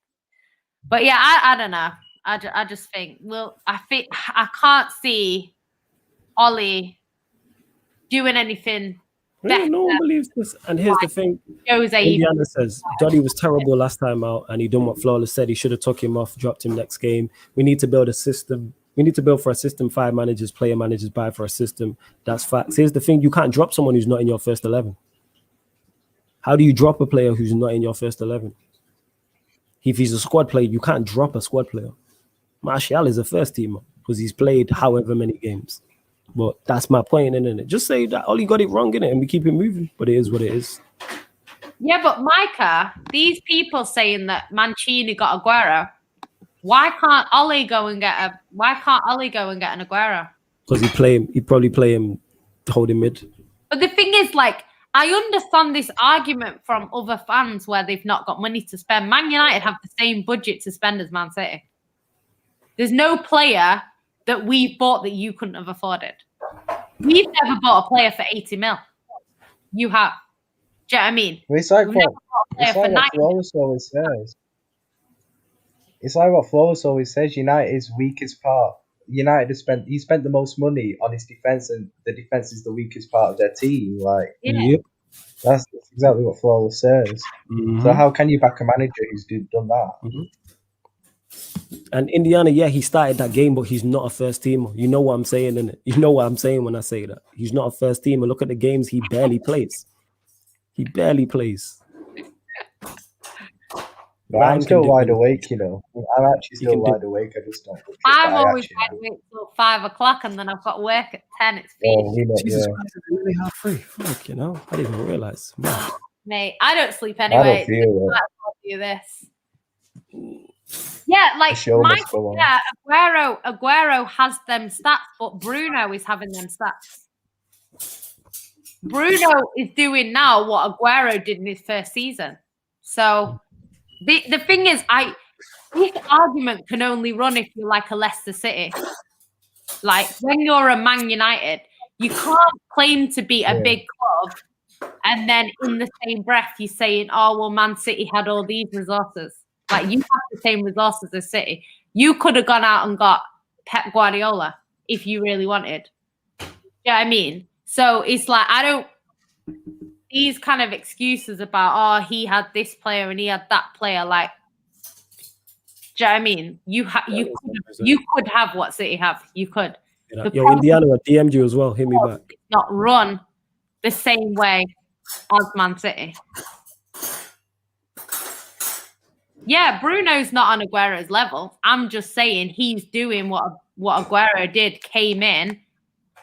But yeah, I don't know. I just think, I can't see Ole doing anything better. No one believes this. And here's the thing. Indiana says, Doddy was terrible last time out, and he done what Flawless said. He should have took him off, dropped him next game. We need to build a system. We need to build for a system. 5 managers, player managers buy for a system. That's facts. Here's the thing. You can't drop someone who's not in your first 11. How do you drop a player who's not in your first 11? If he's a squad player, you can't drop a squad player. Martial is a first teamer because he's played however many games. But that's my point, isn't it? Just say that Ole got it wrong, innit? And we keep it moving. But it is what it is. Yeah, but Micah, these people saying that Mancini got Aguero, why can't Ole go and get an Aguero? Because he probably play him holding mid. But the thing is, like, I understand this argument from other fans where they've not got money to spend. Man United have the same budget to spend as Man City. There's no player that we've bought that you couldn't have afforded. We've never bought a player for 80 mil. You have. Do you know what I mean? Well, it's like what Flawless always says. It's like what Flawless always says. United's weakest part. United he spent the most money on his defense, and the defense is the weakest part of their team. Like, that's exactly what Flawless says. Mm-hmm. So how can you back a manager who's done that? Mm-hmm. And Indiana, he started that game, but he's not a first teamer. You know what I'm saying, innit? You know what I'm saying when I say that. He's not a first teamer. Look at the games he barely plays. He barely plays. But I'm still wide awake, you know. I'm actually still wide awake. I just don't. I'm always wide awake till 5 o'clock, and then I've got work at 10. It's finished. Jesus Christ, it's really half free. Fuck, you know. I didn't even realize. Man. Mate, I don't sleep anyway. I don't feel it. Do this. Yeah, like Aguero has them stats, but Bruno is having them stats. Bruno is doing now what Aguero did in his first season. So the thing is, this argument can only run if you're like a Leicester City. Like when you're a Man United, you can't claim to be a big club and then in the same breath you're saying, oh, well, Man City had all these resources. Like you have the same resources as City. You could have gone out and got Pep Guardiola if you really wanted. You know what I mean? So it's like, these kind of excuses about, oh, he had this player and he had that player, like, do you know what I mean? You could have what City have. You could. Yo, Indiana, I DM'd you as well. Hit me back. Not run the same way as Man City. Yeah, Bruno's not on Aguero's level. I'm just saying he's doing what Aguero did, came in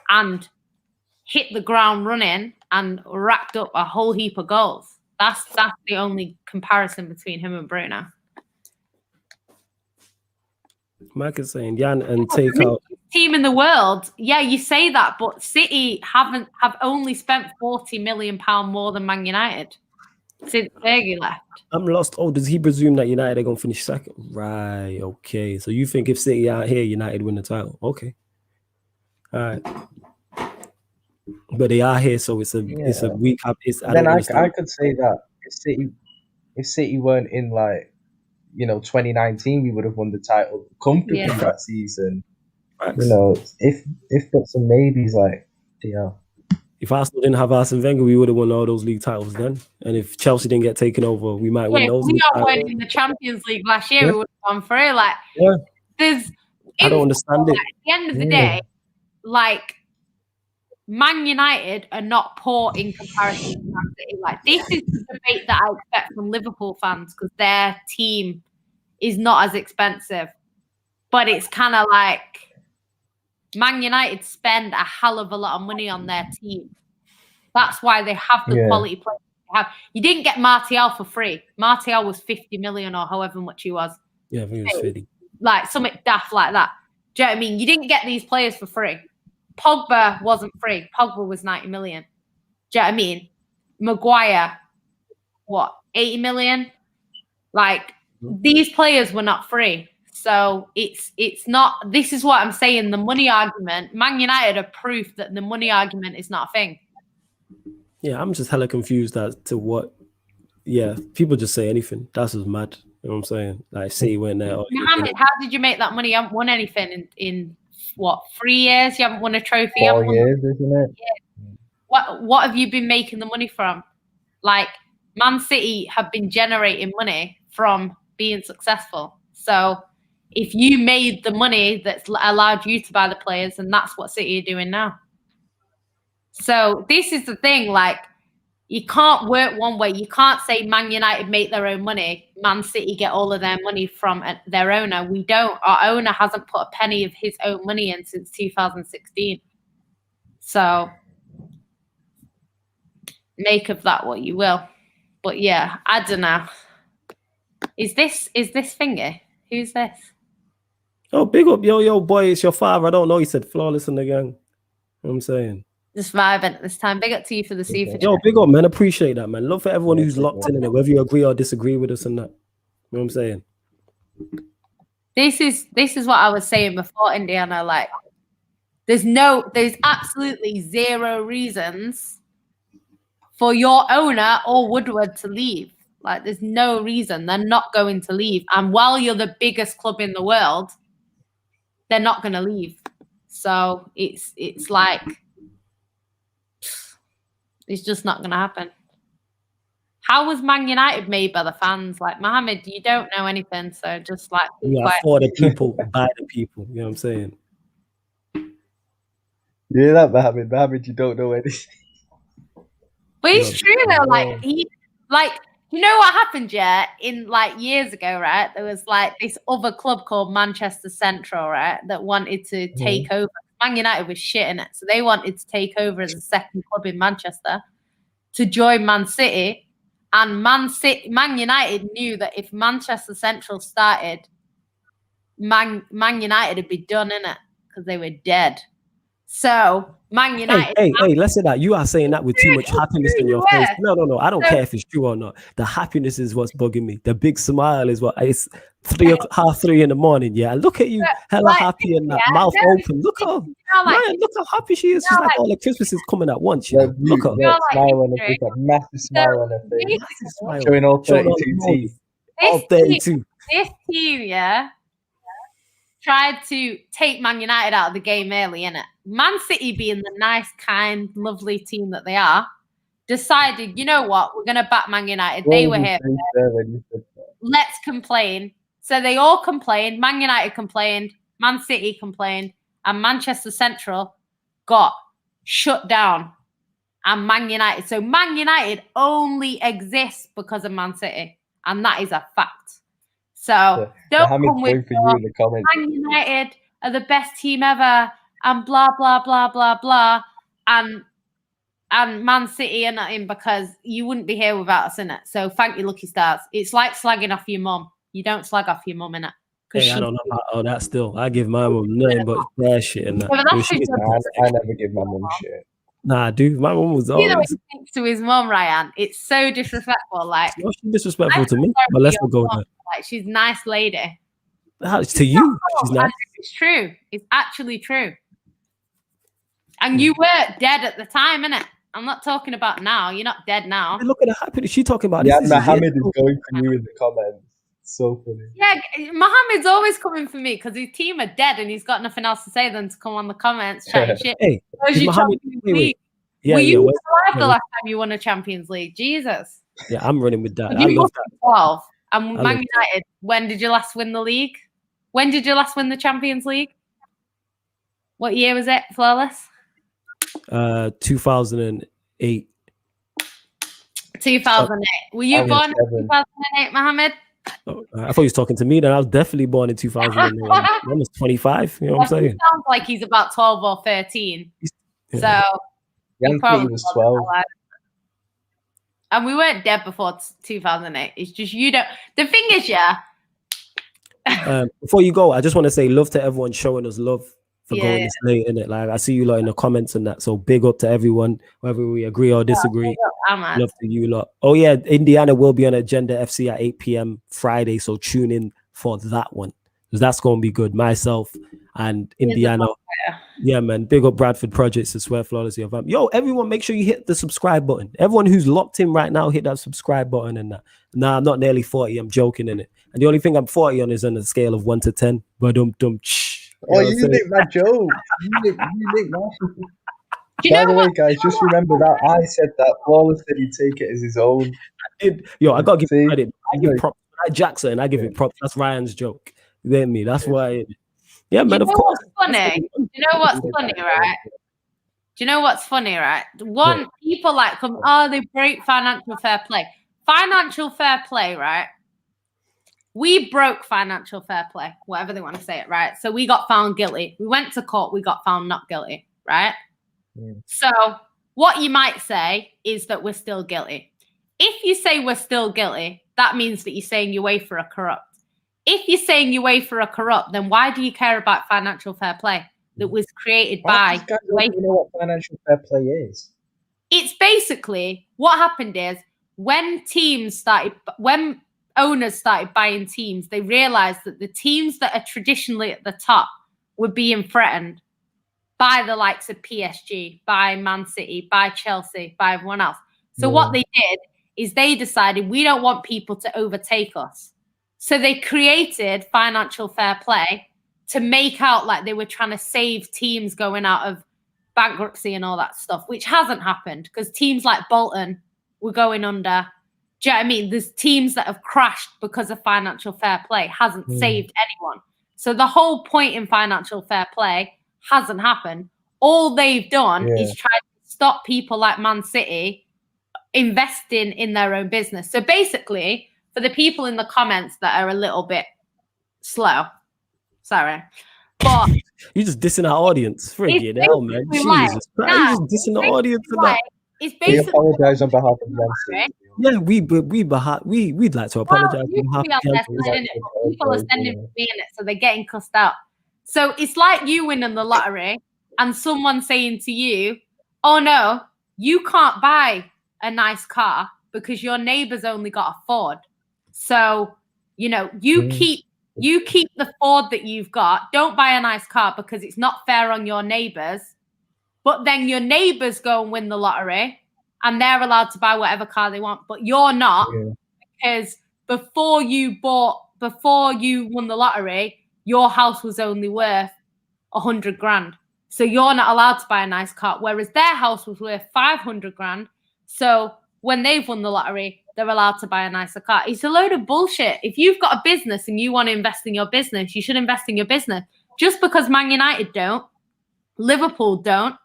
and hit the ground running and racked up a whole heap of goals. That's the only comparison between him and Bruno. Mike is saying, Jan, and take out team in the world. Yeah, you say that, but City have only spent £40 million more than Man United since Fergie left. I'm lost. Oh, does he presume that United are going to finish second? Right. Okay. So you think if City out here, United win the title? Okay. All right. But they are here, so it's a weak. Then I could say that if City weren't in 2019, we would have won the title comfortably that season. Facts. If got some maybes, if Arsenal didn't have Arsene Wenger, we would have won all those league titles then. And if Chelsea didn't get taken over, we might win those. We got one in the Champions League last year. We would have gone through. I don't understand it. At the end of the day, Man United are not poor in comparison to Man City. This is the debate that I expect from Liverpool fans because their team is not as expensive. But it's kind of Man United spend a hell of a lot of money on their team. That's why they have the quality players they have. You didn't get Martial for free. Martial was 50 million or however much he was. Yeah, I think it was 50. Something daft like that. Do you know what I mean? You didn't get these players for free. Pogba wasn't free. Pogba was 90 million. Do you know what I mean? Maguire, 80 million? These players were not free. So it's not, this is what I'm saying, the money argument, Man United are proof that the money argument is not a thing. Yeah, I'm just hella confused as to what, people just say anything. That's just mad. You know what I'm saying? City went there. Mohammed, how did you make that money? You haven't won anything in 3 years? You haven't won a trophy? 4 years, isn't it? Yeah. What have you been making the money from? Man City have been generating money from being successful. So if you made the money that's allowed you to buy the players, and that's what City are doing now. So this is the thing, you can't work one way. You can't say Man United make their own money. Man City get all of their money from their owner. We don't. Our owner hasn't put a penny of his own money in since 2016. So make of that what you will. But yeah, I don't know. Is this Thingy? Who's this? Oh, big up, yo, boy, it's your father. I don't know. He said flawless in the gang. You know what I'm saying? Just vibing at this time. Big up to you for the super chat. Yo, big up, man. Appreciate that, man. Love for everyone who's locked in it, whether you agree or disagree with us and that. You know what I'm saying? This is what I was saying before, Indiana. There's absolutely zero reasons for your owner or Woodward to leave. There's no reason. They're not going to leave. And while you're the biggest club in the world, they're not going to leave. So it's just not going to happen. How was Man United made by the fans? Mohammed, you don't know anything, so just for the people, by the people. You know what I'm saying? Yeah, that Mohammed, you don't know anything. But it's true though. You know what happened, in years ago, right? There was this other club called Manchester Central, right, that wanted to take over. Man United was shit in it, so they wanted to take over as a second club in Manchester to join Man City. And Man United knew that if Manchester Central started, Man United would be done in it because they were dead. So Man United. Hey, listen that. You are saying that with too much happiness in your face. No. I don't care if it's true or not. The happiness is what's bugging me. The big smile is what it's 3:30 in the morning. Yeah, look at you, hella happy and that mouth open. Look how look how happy she is. She's all the Christmas is coming at once. Yeah, look at her. Smile on her face, a massive smile on her face. Showing all 32 teeth. All 32. This team, tried to take Man United out of the game early, innit? Man City, being the nice, kind, lovely team that they are, decided, you know what, we're going to back Man United. They were here. Let's complain. So they all complained. Man United complained. Man City complained. And Manchester Central got shut down. And Man United. So Man United only exists because of Man City. And that is a fact. So don't come with for you in the comments. Man United are the best team ever and blah, blah, blah, blah, blah. And Man City are not in because you wouldn't be here without us in it. So thank you, lucky stars. It's like slagging off your mum. You don't slag off your mum in it. Hey, I don't know how that still. I give my mom nothing but bad shit and that. Yeah, I never give my mom shit. Nah, dude, my mom was always. You know, he thinks to his mom, Ryan. It's so disrespectful. Like, she's disrespectful to me, but let's not go there. Like, she's a nice lady. To you, she's nice. It's true. It's actually true. And you were dead at the time, innit? I'm not talking about now. You're not dead now. Hey, look at the happy. She talking about this. Yeah, Mohammed is going for you in the comments. So funny. Yeah, Mohammed's always coming for me because his team are dead and he's got nothing else to say than to come on the comments chatting shit. Hey, Mohammed, wait. Yeah, were you alive the last time you won a Champions League? Jesus. Yeah, I'm running with that. I love that. 12. And Man United, when did you last win the league? When did you last win the Champions League? What year was it, Flawless? 2008. 2008. Were you born in 2008, Mohammed? Oh, I thought he was talking to me. Then I was definitely born in 2008. I was 25. You know what I'm saying? He sounds like he's about 12 or 13. Yeah. So he probably was 12. And we weren't dead before 2008. It's just you don't. The thing is, yeah. Before you go, I just want to say love to everyone showing us love for going this late, innit? Like I see you lot in the comments and that. So big up to everyone, whether we agree or disagree. Love to you lot. Oh yeah, Indiana will be on Agenda FC at 8 p.m. Friday. So tune in for that one because that's gonna be good. Myself and Indiana. Yeah, man. Big up Bradford Projects. I swear flawlessly of Yo, everyone, make sure you hit the subscribe button. Everyone who's locked in right now, hit that subscribe button and that. Nah, I'm not nearly 40. I'm joking in it. And the only thing I'm 40 on is on a scale of 1 to 10. But you nicked my joke. You nicked my. By the way, guys, just remember that I said that Flawless said he'd take it as his own. Yo, I gotta give credit. I give props. Jackson, I give it props. That's Ryan's joke. You get me? That's why. Yeah, man. Of course. Funny. Do you know what's funny, right? Do you know what's funny, right? One, people like come. Oh, they break financial fair play. Financial fair play, right? We broke financial fair play, whatever they want to say it, right? So we got found guilty. We went to court. We got found not guilty, right? So what you might say is that we're still guilty. If you say we're still guilty, that means that you're saying you're UEFA are corrupt. If you're saying UEFA are corrupt, then why do you care about financial fair play that was created by UEFA? You know what financial fair play is? It's basically what happened is when owners started buying teams, they realized that the teams that are traditionally at the top were being threatened by the likes of PSG, by Man City, by Chelsea, by everyone else. So what they did is they decided we don't want people to overtake us. So they created financial fair play to make out like they were trying to save teams going out of bankruptcy and all that stuff, which hasn't happened because teams like Bolton were going under. Do you know what I mean? There's teams that have crashed because of financial fair play, hasn't saved anyone. So the whole point in financial fair play hasn't happened. All they've done is try to stop people like Man City investing in their own business. So basically, for the people in the comments that are a little bit slow, sorry, but you're just dissing our audience. Friggin' hell, man. Jesus. You're just dissing the audience. It's basically. We apologize on behalf of Man City. Yeah, we'd like to apologize on behalf of people are sending me in it, so they're getting cussed out. So it's like you winning the lottery and someone saying to you, "Oh no, you can't buy a nice car because your neighbor's only got a Ford. So, you know, you keep the Ford that you've got. Don't buy a nice car because it's not fair on your neighbors. But then your neighbors go and win the lottery and they're allowed to buy whatever car they want, but you're not because before you won the lottery, your house was only worth 100 grand. So you're not allowed to buy a nice car, whereas their house was worth 500 grand. So when they've won the lottery, they're allowed to buy a nicer car. It's a load of bullshit. If you've got a business and you want to invest in your business, you should invest in your business. Just because Man United don't, Liverpool don't,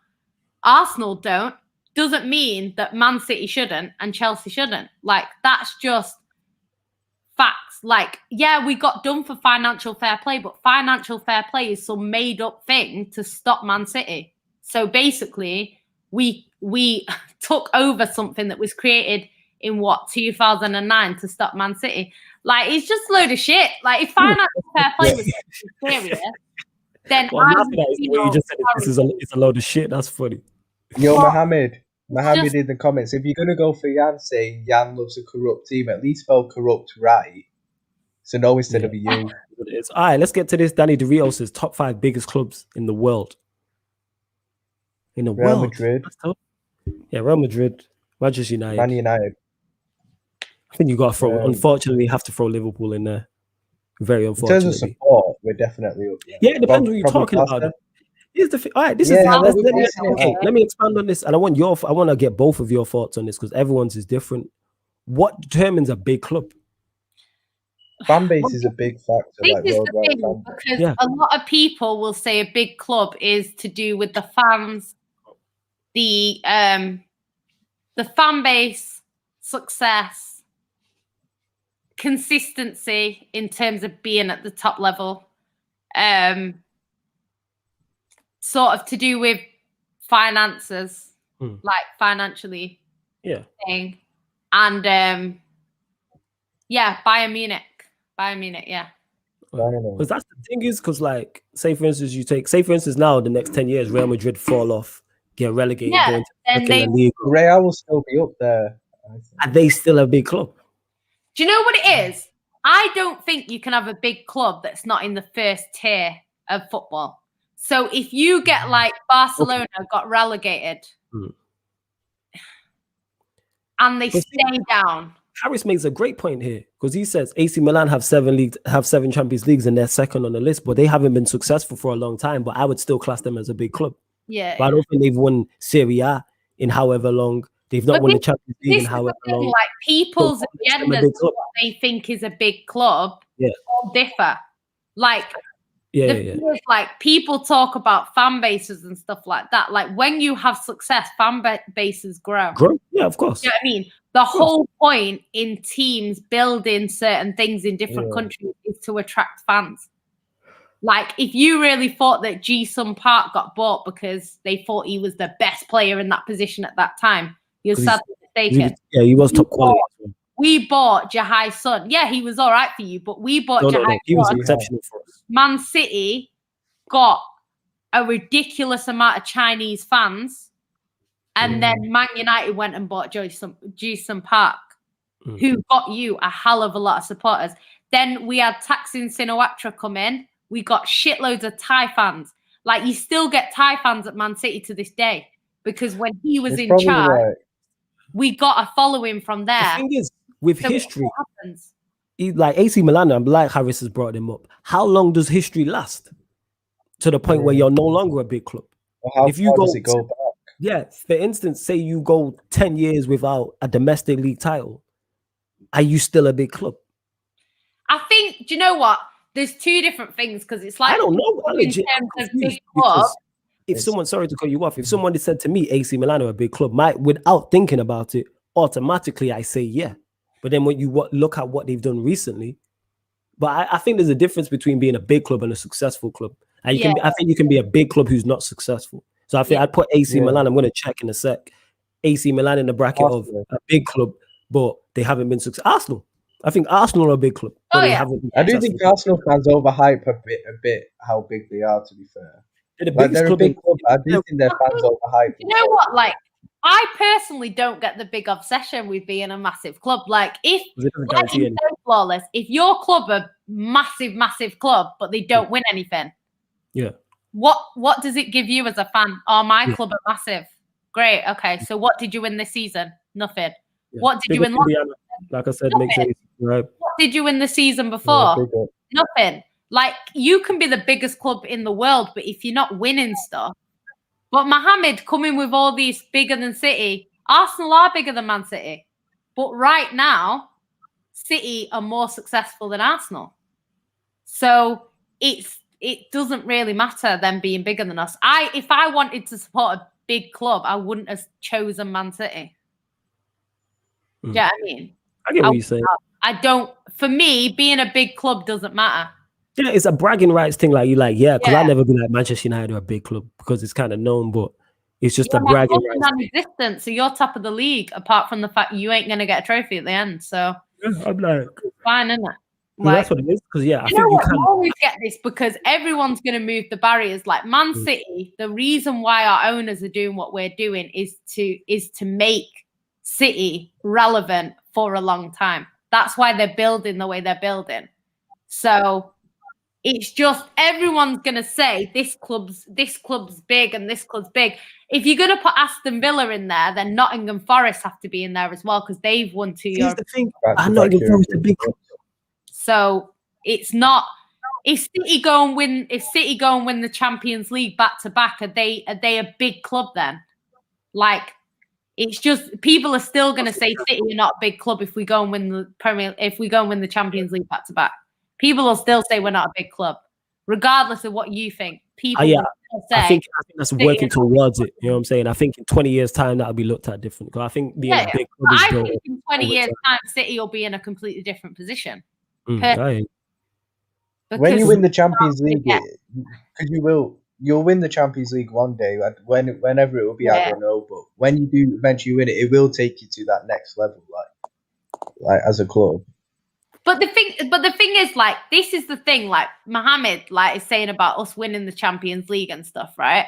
Arsenal don't, doesn't mean that Man City shouldn't and Chelsea shouldn't. Like, that's just facts. Like, yeah, we got done for financial fair play, but financial fair play is some made up thing to stop Man City. So basically, we took over something that was created in 2009 to stop Man City. Like, it's just a load of shit. Like, if financial fair play was serious, then you just said it's a load of shit. That's funny. Yo, Mohammed in the comments, if you're gonna go for Jan saying Jan loves a corrupt team, at least spell corrupt right. So no instead of a U. It's all right. Let's get to this. Danny DeRito says top 5 biggest clubs in the world. Real Madrid. Yeah, Real Madrid, Manchester United. Man United. I think you got to throw. Unfortunately, you have to throw Liverpool in there. Very unfortunately. In terms of support, we're definitely up there. Yeah, it depends what you're talking about. Here's the thing. All right, let me expand on this, and I want to get both of your thoughts on this because everyone's is different. What determines a big club? Fan base is a big factor. This is the thing, because a lot of people will say a big club is to do with the fans, the fan base, success, consistency in terms of being at the top level, sort of to do with finances, like financially, thing, and Bayern Munich, yeah. Because that's the thing is, because like, say for instance now the next 10 years, Real Madrid fall off, get relegated, go into the league. Real will still be up there. Are they still a big club? Do you know what it is? I don't think you can have a big club that's not in the first tier of football. So if you get like Barcelona got relegated and they stay down. Harris makes a great point here because he says AC Milan have 7 Champions Leagues and they're second on the list, but they haven't been successful for a long time. But I would still class them as a big club. Yeah. But I don't think they've won Serie A in however long. They've not won the Champions League in however long. Like people's agendas, what they think is a big club, all differ. Like, like people talk about fan bases and stuff like that. Like when you have success, fan bases grow. Yeah, of course. You know what I mean? The whole point in teams building certain things in different countries is to attract fans. Like if you really thought that Ji-sung Park got bought because they thought he was the best player in that position at that time, you're sadly mistaken. He was top quality. We bought Jahai Sun. Yeah, he was all right for you, but we bought Jahai Sun. He was exceptional for us. Man City got a ridiculous amount of Chinese fans, and then Man United went and bought Ji-sung Park, who got you a hell of a lot of supporters. Then we had Thaksin Shinawatra come in. We got shitloads of Thai fans. Like, you still get Thai fans at Man City to this day because when he was in charge, we got a following from there. The thing is, with history, like AC Milan, and like Harris has brought him up, how long does history last? To the point where you're no longer a big club. Well, if you does it go back? Yeah, for instance, say you go 10 years without a domestic league title, are you still a big club? I think, do you know what? There's two different things because it's like, I don't know. In terms of big club, if someone, sorry to cut you off, if someone had said to me, AC Milan are a big club, without thinking about it, automatically I say yeah. But then when you look at what they've done recently, but I think there's a difference between being a big club and a successful club. And I think you can be a big club who's not successful. So I think I'd put AC Milan, I'm going to check in a sec, AC Milan in the bracket of a big club, but they haven't been successful. Arsenal. I think Arsenal are a big club. But I do think Arsenal fans overhype a bit how big they are, to be fair. They're a big club. I do think their fans overhype. You know what? Like, I personally don't get the big obsession with being a massive club. Like, if flawless, if your club are massive club, but they don't win anything, what does it give you as a fan? Oh, my club are massive. Great. Okay. So what did you win this season? Nothing. Yeah. What did you win last season? Like I said, make sure right. What did you win the season before? Nothing. Like, you can be the biggest club in the world, but if you're not winning stuff. But Mohammed coming with all these bigger than City, Arsenal are bigger than Man City. But right now, City are more successful than Arsenal. So it doesn't really matter them being bigger than us. If I wanted to support a big club, I wouldn't have chosen Man City. Do you know what I mean? I get what you're saying. I don't. For me, being a big club doesn't matter. Yeah, it's a bragging rights thing. Like, because I'll never be like Manchester United or a big club because it's kind of known. But It's just a bragging rights. Non-existent, so you're top of the league. Apart from the fact you ain't gonna get a trophy at the end, so I'm like, it's fine, isn't it? Like, that's what it is. Because I think you can always get this because everyone's gonna move the barriers. Like Man City, the reason why our owners are doing what we're doing is to make City relevant for a long time. That's why they're building the way they're building. So it's just everyone's gonna say this club's big and this club's big. If you're gonna put Aston Villa in there, then Nottingham Forest have to be in there as well because they've won 2 years. Here's the thing, Nottingham Forest a big club. So it's not. If City go and win the Champions League back to back, are they a big club then? Like, it's just people are still going to say City are not a big club if we go and win the Champions League back to back. People will still say we're not a big club, regardless of what you think. People will still say. I think that's working towards it. You know what I'm saying? I think in 20 years' time that'll be looked at different. Because I think being a big club I think in 20 years' time, City will be in a completely different position. When you win the Champions League, because you'll win the Champions League one day. Whenever it will be, I don't know. But when you do eventually win it, it will take you to that next level, like as a club. But the thing is, like, this is the thing, like Mohammed, like, is saying about us winning the Champions League and stuff, right?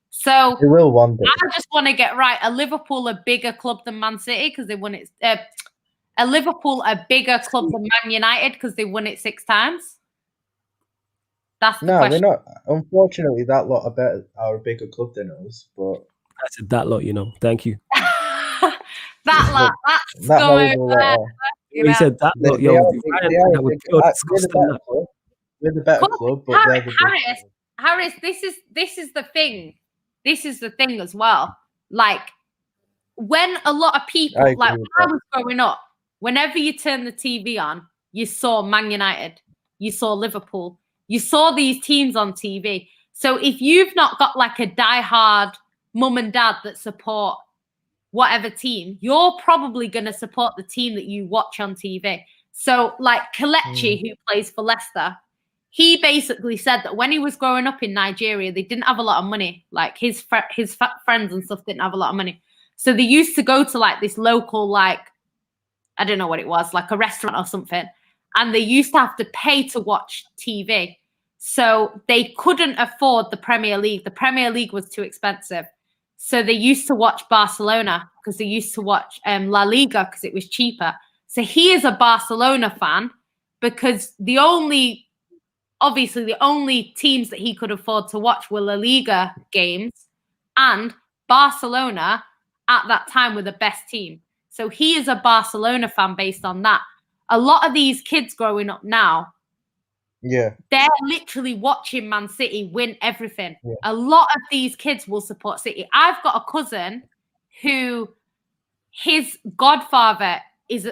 So it will one day. I just want to get right. Are Liverpool a bigger club than Man City because they won it? Are Liverpool a bigger club than Man United because they won it 6 times? That's the question. They're not. Unfortunately, that lot are a bigger club than us. But I said that lot, Thank you. That lot. That's going. He said that lot, we're the better club, but Harris, this is the thing. This is the thing as well. Like, when a lot of people, like when I was growing up, whenever you turn the TV on, you saw Man United, you saw Liverpool, you saw these teams on TV. So if you've not got like a diehard mum and dad that support whatever team, you're probably going to support the team that you watch on TV. So like Kelechi, who plays for Leicester, he basically said that when he was growing up in Nigeria, they didn't have a lot of money. Like his friends and stuff didn't have a lot of money. So they used to go to like this local, like, I don't know what it was, like a restaurant or something. And they used to have to pay to watch TV. So they couldn't afford the Premier League. The Premier League was too expensive. So they used to watch Barcelona because they used to watch La Liga because it was cheaper. So he is a Barcelona fan because the only teams that he could afford to watch were La Liga games, and Barcelona at that time were the best team. So he is a Barcelona fan based on that. A lot of these kids growing up now, they're literally watching Man City win everything. Yeah. A lot of these kids will support City. I've got a cousin who his godfather is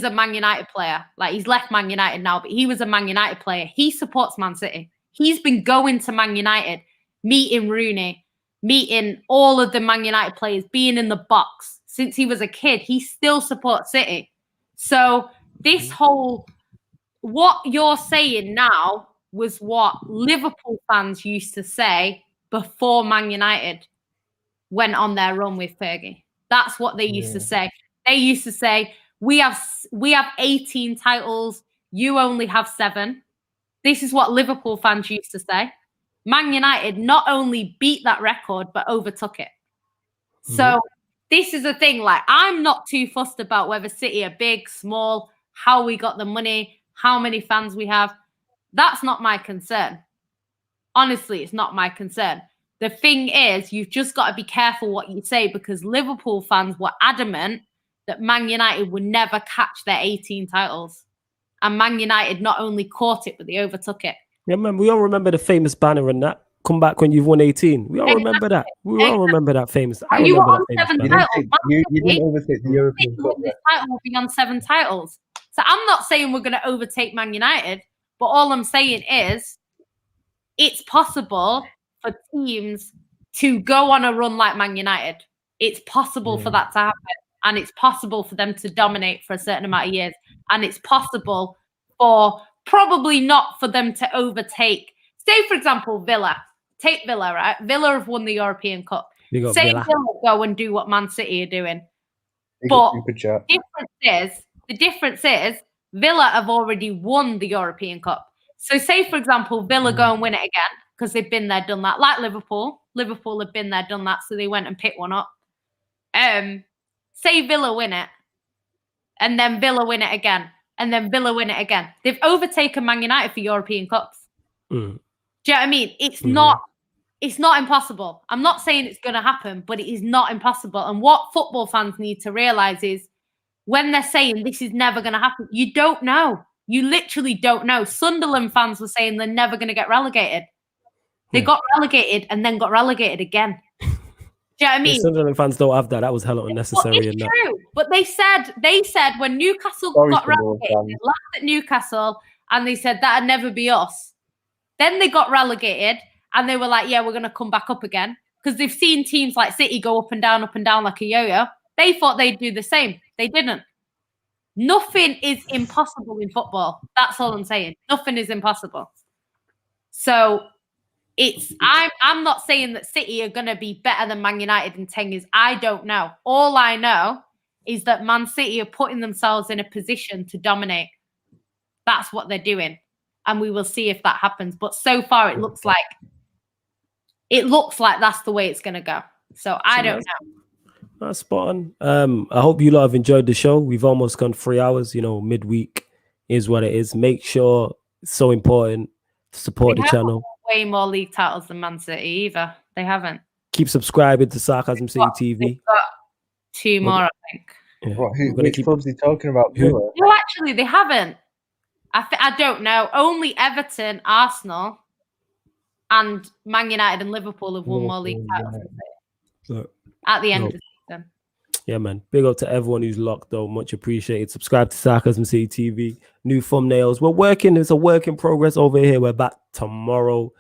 a Man United player. Like, he's left Man United now, but he was a Man United player. He supports Man City. He's been going to Man United, meeting Rooney, meeting all of the Man United players, being in the box. Since he was a kid, he still supports City. So this whole, what you're saying now was what Liverpool fans used to say before Man United went on their run with Fergie. That's what they used to say. They used to say, we have 18 titles, you only have 7. This is what Liverpool fans used to say. Man United not only beat that record, but overtook it. So this is the thing. Like, I'm not too fussed about whether City are big, small, how we got the money, how many fans we have. That's not my concern. Honestly, it's not my concern. The thing is, you've just got to be careful what you say, because Liverpool fans were adamant that Man United would never catch their 18 titles. And Man United not only caught it, but they overtook it. Yeah, man, we all remember the famous banner and that. Come back when you've won 18. We all remember that. We all remember that famous. I remember that famous banner. You didn't overtake the European Cup. This title will be on 7 titles. So I'm not saying we're going to overtake Man United, but all I'm saying is it's possible for teams to go on a run like Man United. It's possible for that to happen. And it's possible for them to dominate for a certain amount of years. And it's possible for probably not for them to overtake. Say, for example, Villa. take Villa, right? Villa have won the European Cup. Say Villa go and do what Man City are doing. But the difference is Villa have already won the European Cup. So say, for example, Villa go and win it again because they've been there, done that. Like Liverpool. Liverpool have been there, done that, so they went and picked one up. Say Villa win it, and then Villa win it again, and then Villa win it again. They've overtaken Man United for European Cups. Do you know what I mean? It's not impossible. I'm not saying it's going to happen, but it is not impossible. And what football fans need to realize is when they're saying this is never going to happen, you don't know. You literally don't know. Sunderland fans were saying they're never going to get relegated. They got relegated and then got relegated again. Do you know what I mean? Sunderland fans don't have that. That was hella unnecessary. Well, it's true. But they said when Newcastle got relegated, they laughed at Newcastle and they said that'd never be us. Then they got relegated and they were like, yeah, we're going to come back up again. Because they've seen teams like City go up and down like a yo-yo. They thought they'd do the same. They didn't. Nothing is impossible in football. That's all I'm saying. Nothing is impossible. So I'm not saying that City are going to be better than Man United in 10 years. I don't know. All I know is that Man City are putting themselves in a position to dominate. That's what they're doing. And we will see if that happens. But so far, it looks like that's the way it's going to go. So I don't know. That's spot on. I hope you lot have enjoyed the show. We've almost gone 3 hours. Midweek is what it is. Make sure it's so important to support the channel. Way more league titles than Man City either. They haven't. Keep subscribing to Sarcasm City TV. They've got 2 more, I think. Yeah. Which clubs are you talking about? No, actually, they haven't. I don't know. Only Everton, Arsenal, and Man United and Liverpool have won more league titles at the end of the season. Yeah, man. Big up to everyone who's locked, though. Much appreciated. Subscribe to Sarcasm City TV. New thumbnails. We're working. It's a work in progress over here. We're back tomorrow.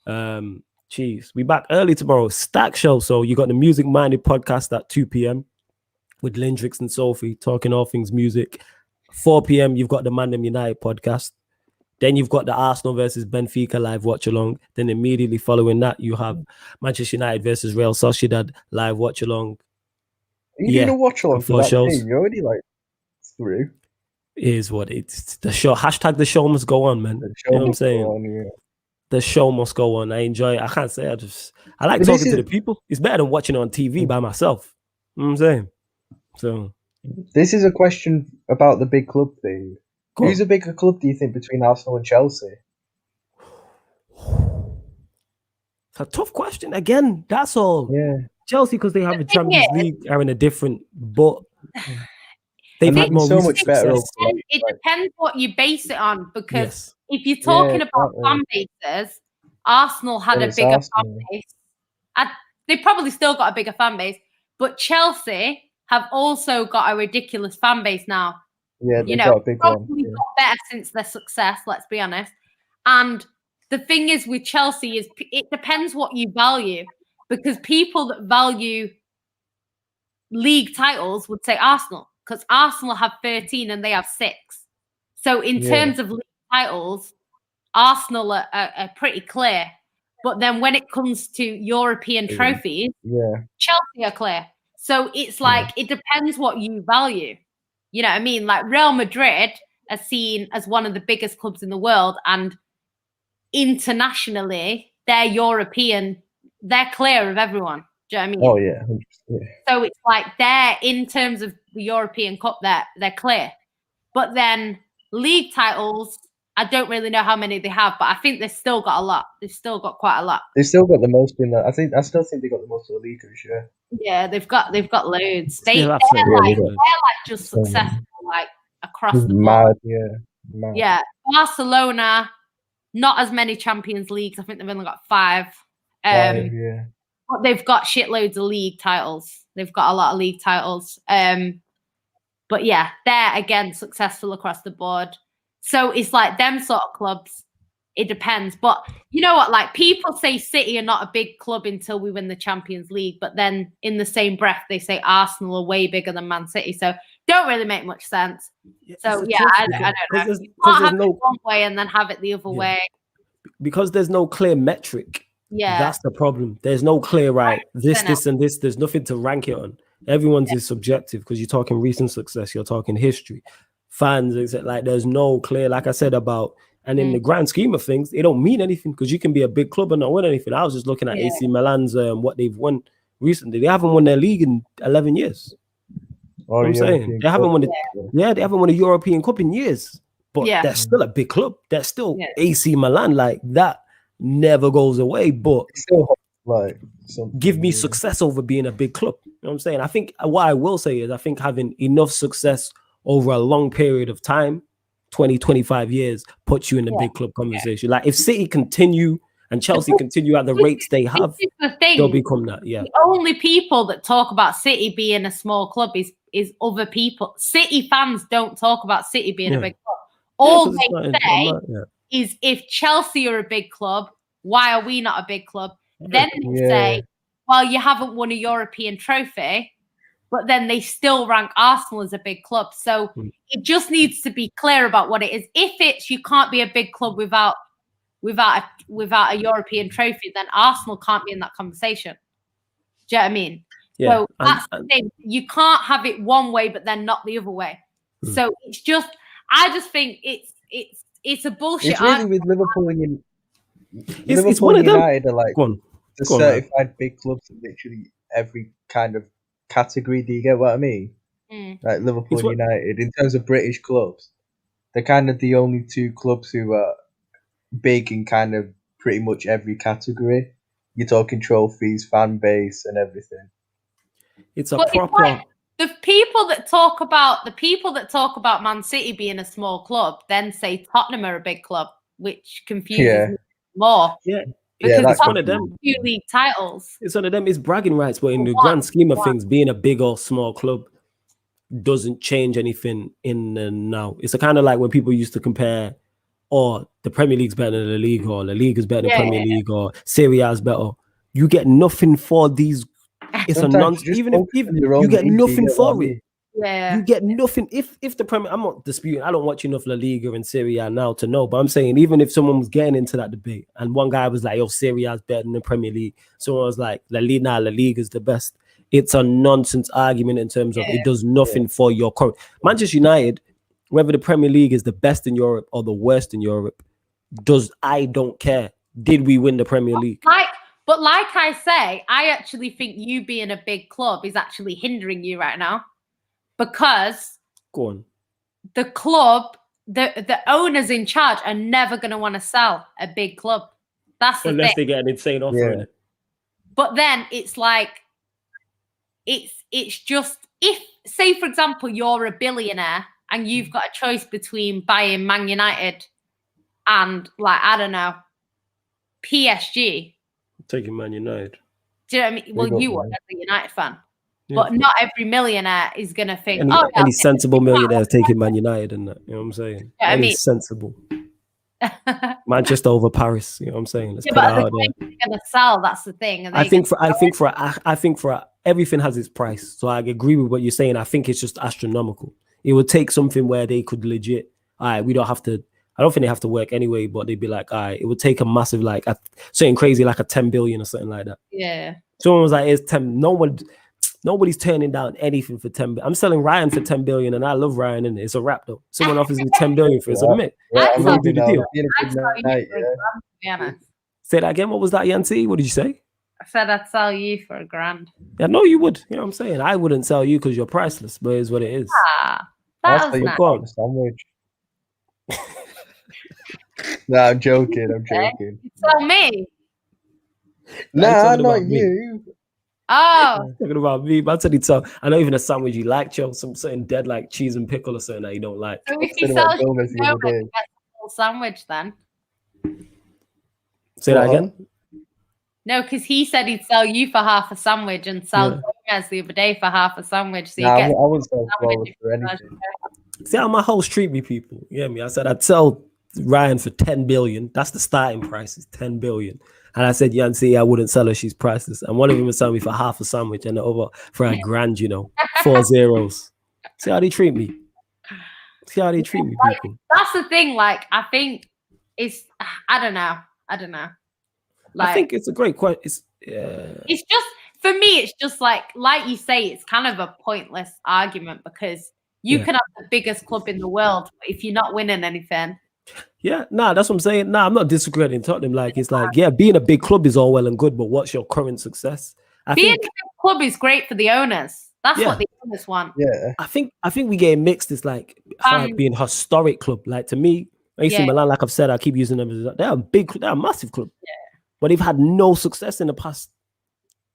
We back early tomorrow. Stack show. So you got the Music Minded podcast at 2 p.m. with Lindrix and Sophie talking all things music. 4 p.m. you've got the Fandom United podcast. Then you've got the Arsenal versus Benfica live watch along. Then immediately following that, you have Manchester United versus Real Sociedad live watch along. You didn't watch along for that shows. You're already through. Is what it's the show. Hashtag the show must go on, man. You know what I'm saying? The show must go on. I enjoy it. I can't say I like talking to the people. It's better than watching it on TV by myself. You know what I'm saying? So this is a question about the big club thing. Who's a bigger club, do you think, between Arsenal and Chelsea? It's a tough question. Again, that's all. Yeah. Chelsea, because they have a Champions League, are in a different, but they've had more so much better. It depends what you base it on, because if you're talking about fan bases, Arsenal had a bigger fan base. They probably still got a bigger fan base, but Chelsea have also got a ridiculous fan base now. Yeah, they've got a big one. Got better since their success, let's be honest. And the thing is with Chelsea is it depends what you value, because people that value league titles would say Arsenal, because Arsenal have 13 and they have 6. So in terms of league titles, Arsenal are pretty clear. But then when it comes to European trophies, Chelsea are clear. So it's like, it depends what you value. You know what I mean? Like Real Madrid are seen as one of the biggest clubs in the world, and internationally, they're European. They're clear of everyone. Do you know what I mean? Oh, yeah. So it's like they're, in terms of the European Cup, they're clear. But then league titles, I don't really know how many they have, but I think they've still got a lot. They've still got quite a lot. They've still got the most in that. I still think they got the most of the league, yeah. Yeah, they've got loads. They're just successful across the board. Mad. Yeah, Barcelona, not as many Champions Leagues. I think they've only got 5. But they've got shitloads of league titles. They've got a lot of league titles. But yeah, they're again successful across the board. So it's like them sort of clubs. It depends. But you know what? Like, people say City are not a big club until we win the Champions League. But then in the same breath, they say Arsenal are way bigger than Man City. So don't really make much sense. So yeah, I don't know. You can't have it one way and then have it the other way. Because there's no clear metric. Yeah. That's the problem. There's no clear this, and this. There's nothing to rank it on. Everyone's is subjective because you're talking recent success, you're talking history, fans, like there's no clear, like I said about, and in the grand scheme of things, it don't mean anything because you can be a big club and not win anything. I was just looking at AC Milan's what they've won recently. They haven't won their league in 11 years. Or I'm saying they haven't won they haven't won a European Cup in years, but they're still a big club. They're still AC Milan, like that never goes away. But still like give me success over being a big club. You know what I'm saying? I think what I will say is I think having enough success over a long period of time, 20, 25 years, puts you in the big club conversation. Like if City continue and Chelsea continue at the rates they have, they'll become that. Yeah. The only people that talk about City being a small club is other people. City fans don't talk about City being a big club. All they say is if Chelsea are a big club, why are we not a big club? Then they say, well, you haven't won a European trophy, but then they still rank Arsenal as a big club. So it just needs to be clear about what it is. If it's you can't be a big club without a European trophy, then Arsenal can't be in that conversation. Do you know what I mean? Yeah. So that's the thing. You can't have it one way, but then not the other way. So it's just, I just think it's a bullshit. It's really with Liverpool and it's one of United are like the Go on, certified big clubs in literally every kind of category. Do you get what I mean? Like Liverpool and United, in terms of British clubs, they're kind of the only two clubs who are big in kind of pretty much every category. You're talking trophies, fan base, and everything. It's a proper. The people that talk about Man City being a small club then say Tottenham are a big club, which confuses me more. Yeah. Because that's one of them. 2 league titles. It's one of them. It's bragging rights, but in the grand scheme of things, being a big or small club doesn't change anything in the now. It's a kind of like when people used to compare, the Premier League's better than the league, or the league is better than Premier League, or Serie A is better. You get nothing for these. It's a nonsense. Even if you get nothing for it. Yeah. You get nothing. If the Premier, I'm not disputing. I don't watch enough La Liga and Serie A now to know. But I'm saying even if someone was getting into that debate, and one guy was like, "Yo, Serie A is better than the Premier League," someone was like, La Liga is the best." It's a nonsense argument in terms of it does nothing for your current Manchester United. Whether the Premier League is the best in Europe or the worst in Europe, I don't care. Did we win the Premier League? But like I say, I actually think you being a big club is actually hindering you right now. Because the club, the owners in charge are never going to want to sell a big club. That's the thing. Unless they get an insane offer in it. But then it's like, it's just, if, say, for example, you're a billionaire and you've got a choice between buying Man United and, like, I don't know, PSG. Taking Man United. Do you know what I mean? Well, you are as a United fan. But not every millionaire is going to think, any sensible millionaire is taking Man United and that. You know what I'm saying? Yeah, any sensible. Manchester over Paris. You know what I'm saying? Let's put it out there. They're going to sell. That's the thing. I think for everything has its price. So I agree with what you're saying. I think it's just astronomical. It would take something where they could legit, all right, we don't have to, I don't think they have to work anyway, but they'd be like, all right, it would take a massive, like something crazy, like a 10 billion or something like that. Yeah. Someone was like, it's 10, nobody's turning down anything for 10 billion. I'm selling Ryan for 10 billion and I love Ryan and it's a wrap though. Someone offers me 10 billion for it. So admit. I'm going to do the deal. Say that again. What was that, Yancy? What did you say? I said I'd sell you for $1,000. Yeah, no, you would. You know what I'm saying? I wouldn't sell you because you're priceless, but it's what it is. That was nice. Sandwich. No, I'm joking. You sell me? No, not you. Oh, talking about me, but I know even a sandwich you like, Joe, something dead like cheese and pickle or something that you don't like. So if you sell a whole sandwich, then say that again. No, because he said he'd sell you for half a sandwich and sell Gomez the other day for half a sandwich. So I wouldn't sell Flowers for anything. See how my host treat me, people. You get me? I said I'd sell Ryan for 10 billion. That's the starting price, is 10 billion. And I said, Yancy, I wouldn't sell her. She's priceless. And one of them would sell me for half a sandwich and the other for $1,000, you know, 4 zeros. See how they treat me. People. That's the thing. Like, I think it's, I don't know. Like, I think it's a great question. It's just, for me, it's just like you say, it's kind of a pointless argument because you can have the biggest club in the world, but if you're not winning anything. Yeah, that's what I'm saying. I'm not discrediting Tottenham. Like, it's like, being a big club is all well and good, but what's your current success? Being a big club is great for the owners. That's what the owners want. Yeah. I think we get mixed. It's like being a historic club. Like, to me, AC Milan, like I've said, I keep using them as they're a massive club. Yeah. But they've had no success in the past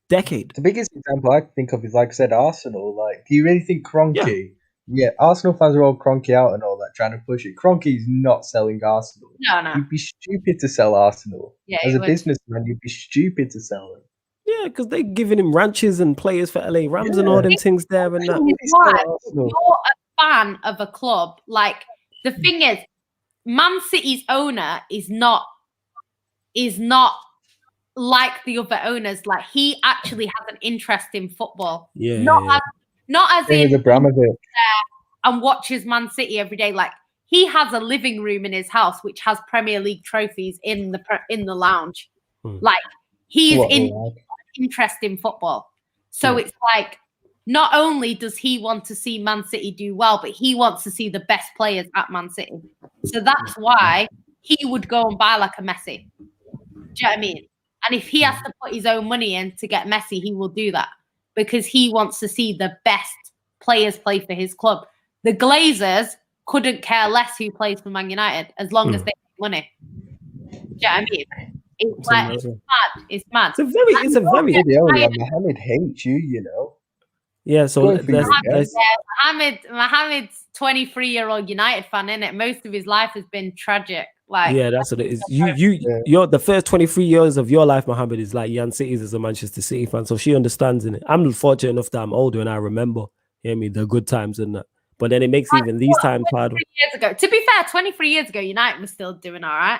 decade. The biggest example I think of is, like I said, Arsenal. Like, do you really think Kroenke? Yeah, Arsenal fans are all Kroenke out and all that, trying to push it. Kroenke's not selling Arsenal. No. You'd be stupid to sell Arsenal. Yeah, as a businessman, you'd be stupid to sell them. Yeah, because they're giving him ranches and players for LA Rams and all them things there and that. Why? You're a fan of a club. Like, the thing is, Man City's owner is not like the other owners. Like, he actually has an interest in football. Yeah. Not as in Abramovich. And watches Man City every day. Like, he has a living room in his house which has Premier League trophies in the lounge. Like, he's interest in football. So it's like, not only does he want to see Man City do well, but he wants to see the best players at Man City. So that's why he would go and buy like a Messi. Do you know what I mean? And if he has to put his own money in to get Messi, he will do that because he wants to see the best players play for his club. The Glazers couldn't care less who plays for Man United as long as they make money. Do you know what I mean? It's like, it's mad. It's mad. It's a very Mohammed hates you, you know. Yeah, so Mohammed's 23-year-old United fan, innit? Most of his life has been tragic. Like, yeah, that's what it is. You're the first 23 years of your life, Mohammed, is like Jan City's as a Manchester City fan, so she understands in it. I'm fortunate enough that I'm older and I remember, the good times and that. But then it makes even these times harder. Years ago, to be fair, 23 years ago, United was still doing all right.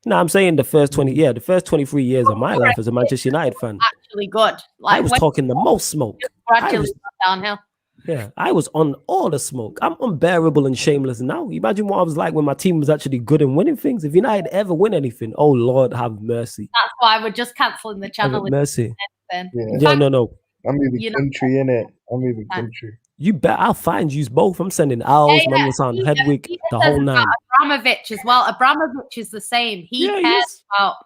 No, I'm saying the first 23 years of my life as a Manchester United fan. Actually good. Like, I was talking the most smoke. Gradually downhill. Yeah, I was on all the smoke. I'm unbearable and shameless now. Imagine what I was like when my team was actually good and winning things. If United ever win anything, oh Lord, have mercy. That's why we're just cancelling the channel. Have mercy. Yeah, no. I'm moving country, innit? I'm moving country. You bet. I'll find you both. I'm sending Owls, Mandelson, Hedwig, the whole nine. Abramovich as well. Abramovich is the same. He cares about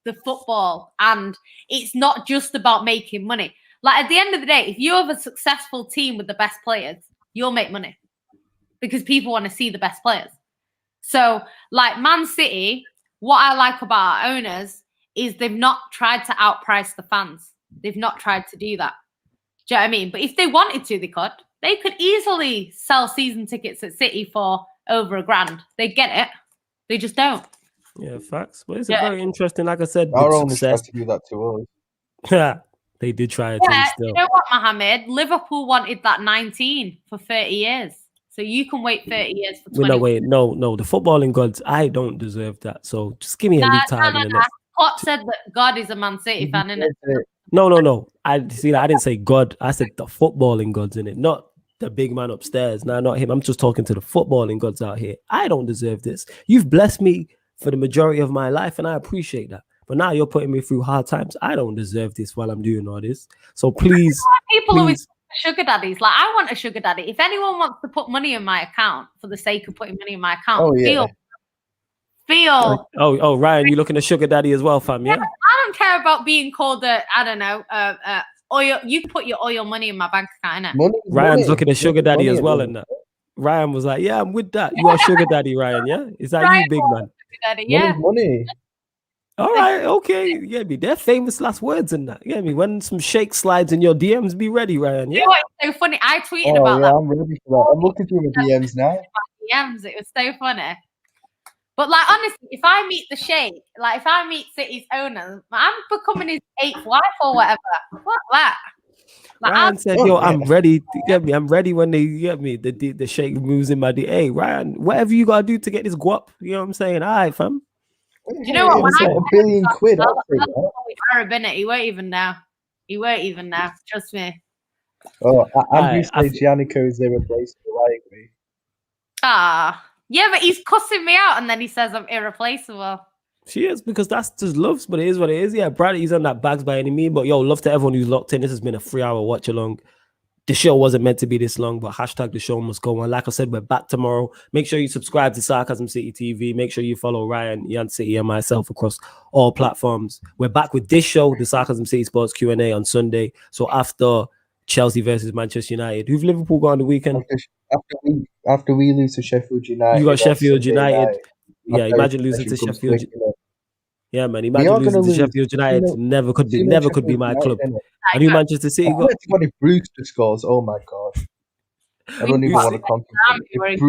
the football, and it's not just about making money. Like, at the end of the day, if you have a successful team with the best players, you'll make money because people want to see the best players. So, like Man City, what I like about our owners is they've not tried to outprice the fans. They've not tried to do that. Do you know what I mean? But if they wanted to, they could easily sell season tickets at City for over $1,000. They get it. They just don't. Yeah, facts. But it's a very interesting, like I said, our owners tried to do that to us. Yeah, they did try it. You know what, Mohammed? Liverpool wanted that 19 for 30 years. So you can wait 30 years for 20. No. The footballing gods, I don't deserve that. So just give me a league title. Klopp said that God is a Man City fan, innit? No. I didn't say God. I said the footballing gods in it, not the big man upstairs. No, not him. I'm just talking to the footballing gods out here. I don't deserve this. You've blessed me for the majority of my life, and I appreciate that. But now you're putting me through hard times. I don't deserve this while I'm doing all this. So please, people always sugar daddies. Like, I want a sugar daddy. If anyone wants to put money in my account for the sake of putting money in my account, feel. Oh, Ryan, you looking at sugar daddy as well, fam? Yeah. I don't care about being called oil. You put your oil money in my bank account, innit? Ryan's looking at sugar daddy as well, and that. Ryan was like, "Yeah, I'm with that. You are sugar daddy, Ryan. Yeah, is that you, big man? Daddy, yeah. Money. All right, okay. Yeah, they're famous last words in that. Yeah, when some shake slides in your DMs, be ready, Ryan. Yeah. You know what, it's so funny. I tweeted about that. I'm ready for that. I'm looking through my DMs now. DMs, it was so funny. But like, honestly, if I meet the Sheikh, like if I meet City's owner, I'm becoming his 8th wife or whatever. What that? Like, Ryan said, "Yo, I'm ready. Get me. I'm ready when they get me. The Sheikh moves in my D. Hey, Ryan, whatever you gotta do to get this guap. You know what I'm saying? All right, fam. Do you know what? When I $1 billion, Arab in it, he won't even know. Trust me. Oh, Andrew says Yannico is irreplaceable. I agree. Yeah, but he's cussing me out, and then he says I'm irreplaceable. She is, because that's just loves, but it is what it is. Yeah, Bradley's on that bags by any means. But yo, love to everyone who's locked in. This has been a 3-hour watch along. The show wasn't meant to be this long, but hashtag the show must go on. Like I said, we're back tomorrow. Make sure you subscribe to Sarcasm City TV. Make sure you follow Ryan, Yan City, and myself across all platforms. We're back with this show, the Sarcasm City Sports Q&A on Sunday. So after Chelsea versus Manchester United, who've Liverpool got on the weekend? After we lose to Sheffield United, you got Sheffield United. Night, yeah, imagine losing to Sheffield. Yeah, man. Imagine losing to Sheffield United. Never could be my club. And who Manchester City got? If Brewster scores, oh my god! I don't even want to contemplate.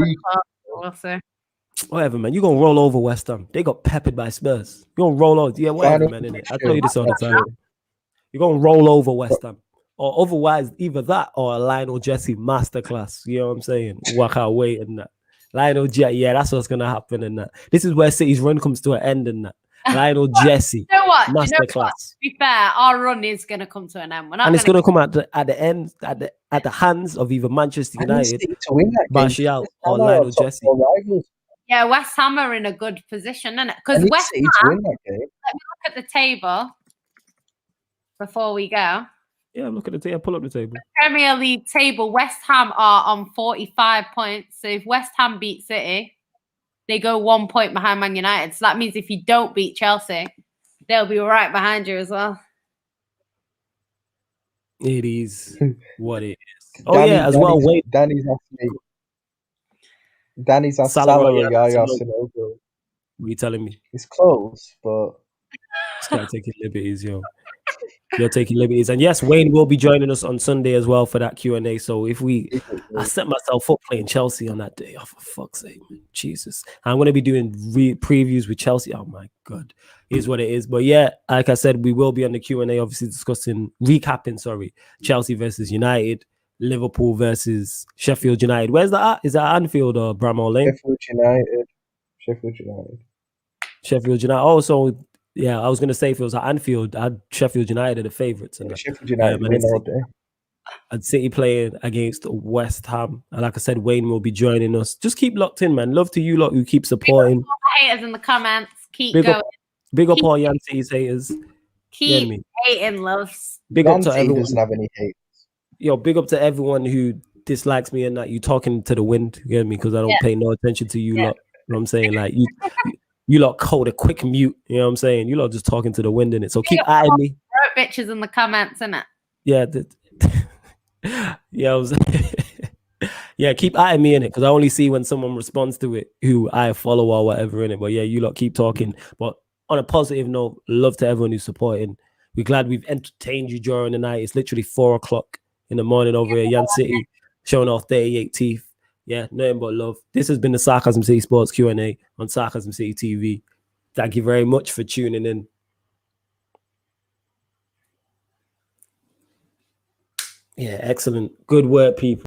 Whatever, man. You're gonna roll over West Ham. They got peppered by Spurs. You're gonna roll over. Yeah, whatever, man. Innit? I tell you this all the time. You're gonna roll over West Ham. Or otherwise, either that or a Lionel Jesse masterclass. You know what I'm saying? Walk out wait and that. Lionel Jesse, yeah, that's what's gonna happen in that. This is where City's run comes to an end in that. Lionel Jesse, you know what? masterclass. To be fair, our run is going to come to an end. And it's going to come at the end, at the hands of either Manchester United, Martial, or Lionel Jesse. Yeah, West Ham are in a good position, isn't it? Because West Ham, let me look at the table before we go. Yeah, look at the table. Pull up the table. The Premier League table, West Ham are on 45 points. So if West Ham beat City, they go 1 point behind Man United. So that means if you don't beat Chelsea, they'll be right behind you as well. It is what it is. Oh, yeah, as well. Wait. Danny's our salary guy. What are you telling me? It's close, but... This guy taking liberties, yo. You're taking liberties. And yes, Wayne will be joining us on Sunday as well for that Q&A. So I set myself up playing Chelsea on that day. Oh, for fuck's sake, man. Jesus. I'm going to be doing previews with Chelsea. Oh my God. It is what it is. But yeah, like I said, we will be on the Q&A, obviously recapping, Chelsea versus United, Liverpool versus Sheffield United. Where's that at? Is that Anfield or Bramall Lane? Sheffield United. Sheffield United. Oh, so... yeah, I was going to say if it was at Anfield, Sheffield United are the favourites. Sheffield United win all day. And City playing against West Ham. And like I said, Wayne will be joining us. Just keep locked in, man. Love to you lot who keep supporting. Big up all the haters in the comments. Keep going. Big up all Yancey's haters. Keep hating, loves. Big up to everyone. Doesn't have any hate. Yo, big up to everyone who dislikes me and that you talking to the wind. You get me? Because I don't pay no attention to you lot. You know what I'm saying? Like, you lot hold a quick mute, you know what I'm saying? You lot just talking to the wind in it. So keep adding me. Bitches in the comments, innit? Yeah. Yeah, keep adding me in it because I only see when someone responds to it who I follow or whatever in it. But yeah, you lot keep talking. But on a positive note, love to everyone who's supporting. We're glad we've entertained you during the night. It's literally 4 o'clock in the morning over here, Yan City, showing off 38 teeth. Yeah, nothing but love. This has been the Sarcasm City Sports Q&A on Sarcasm City TV. Thank you very much for tuning in. Yeah, excellent. Good work, people.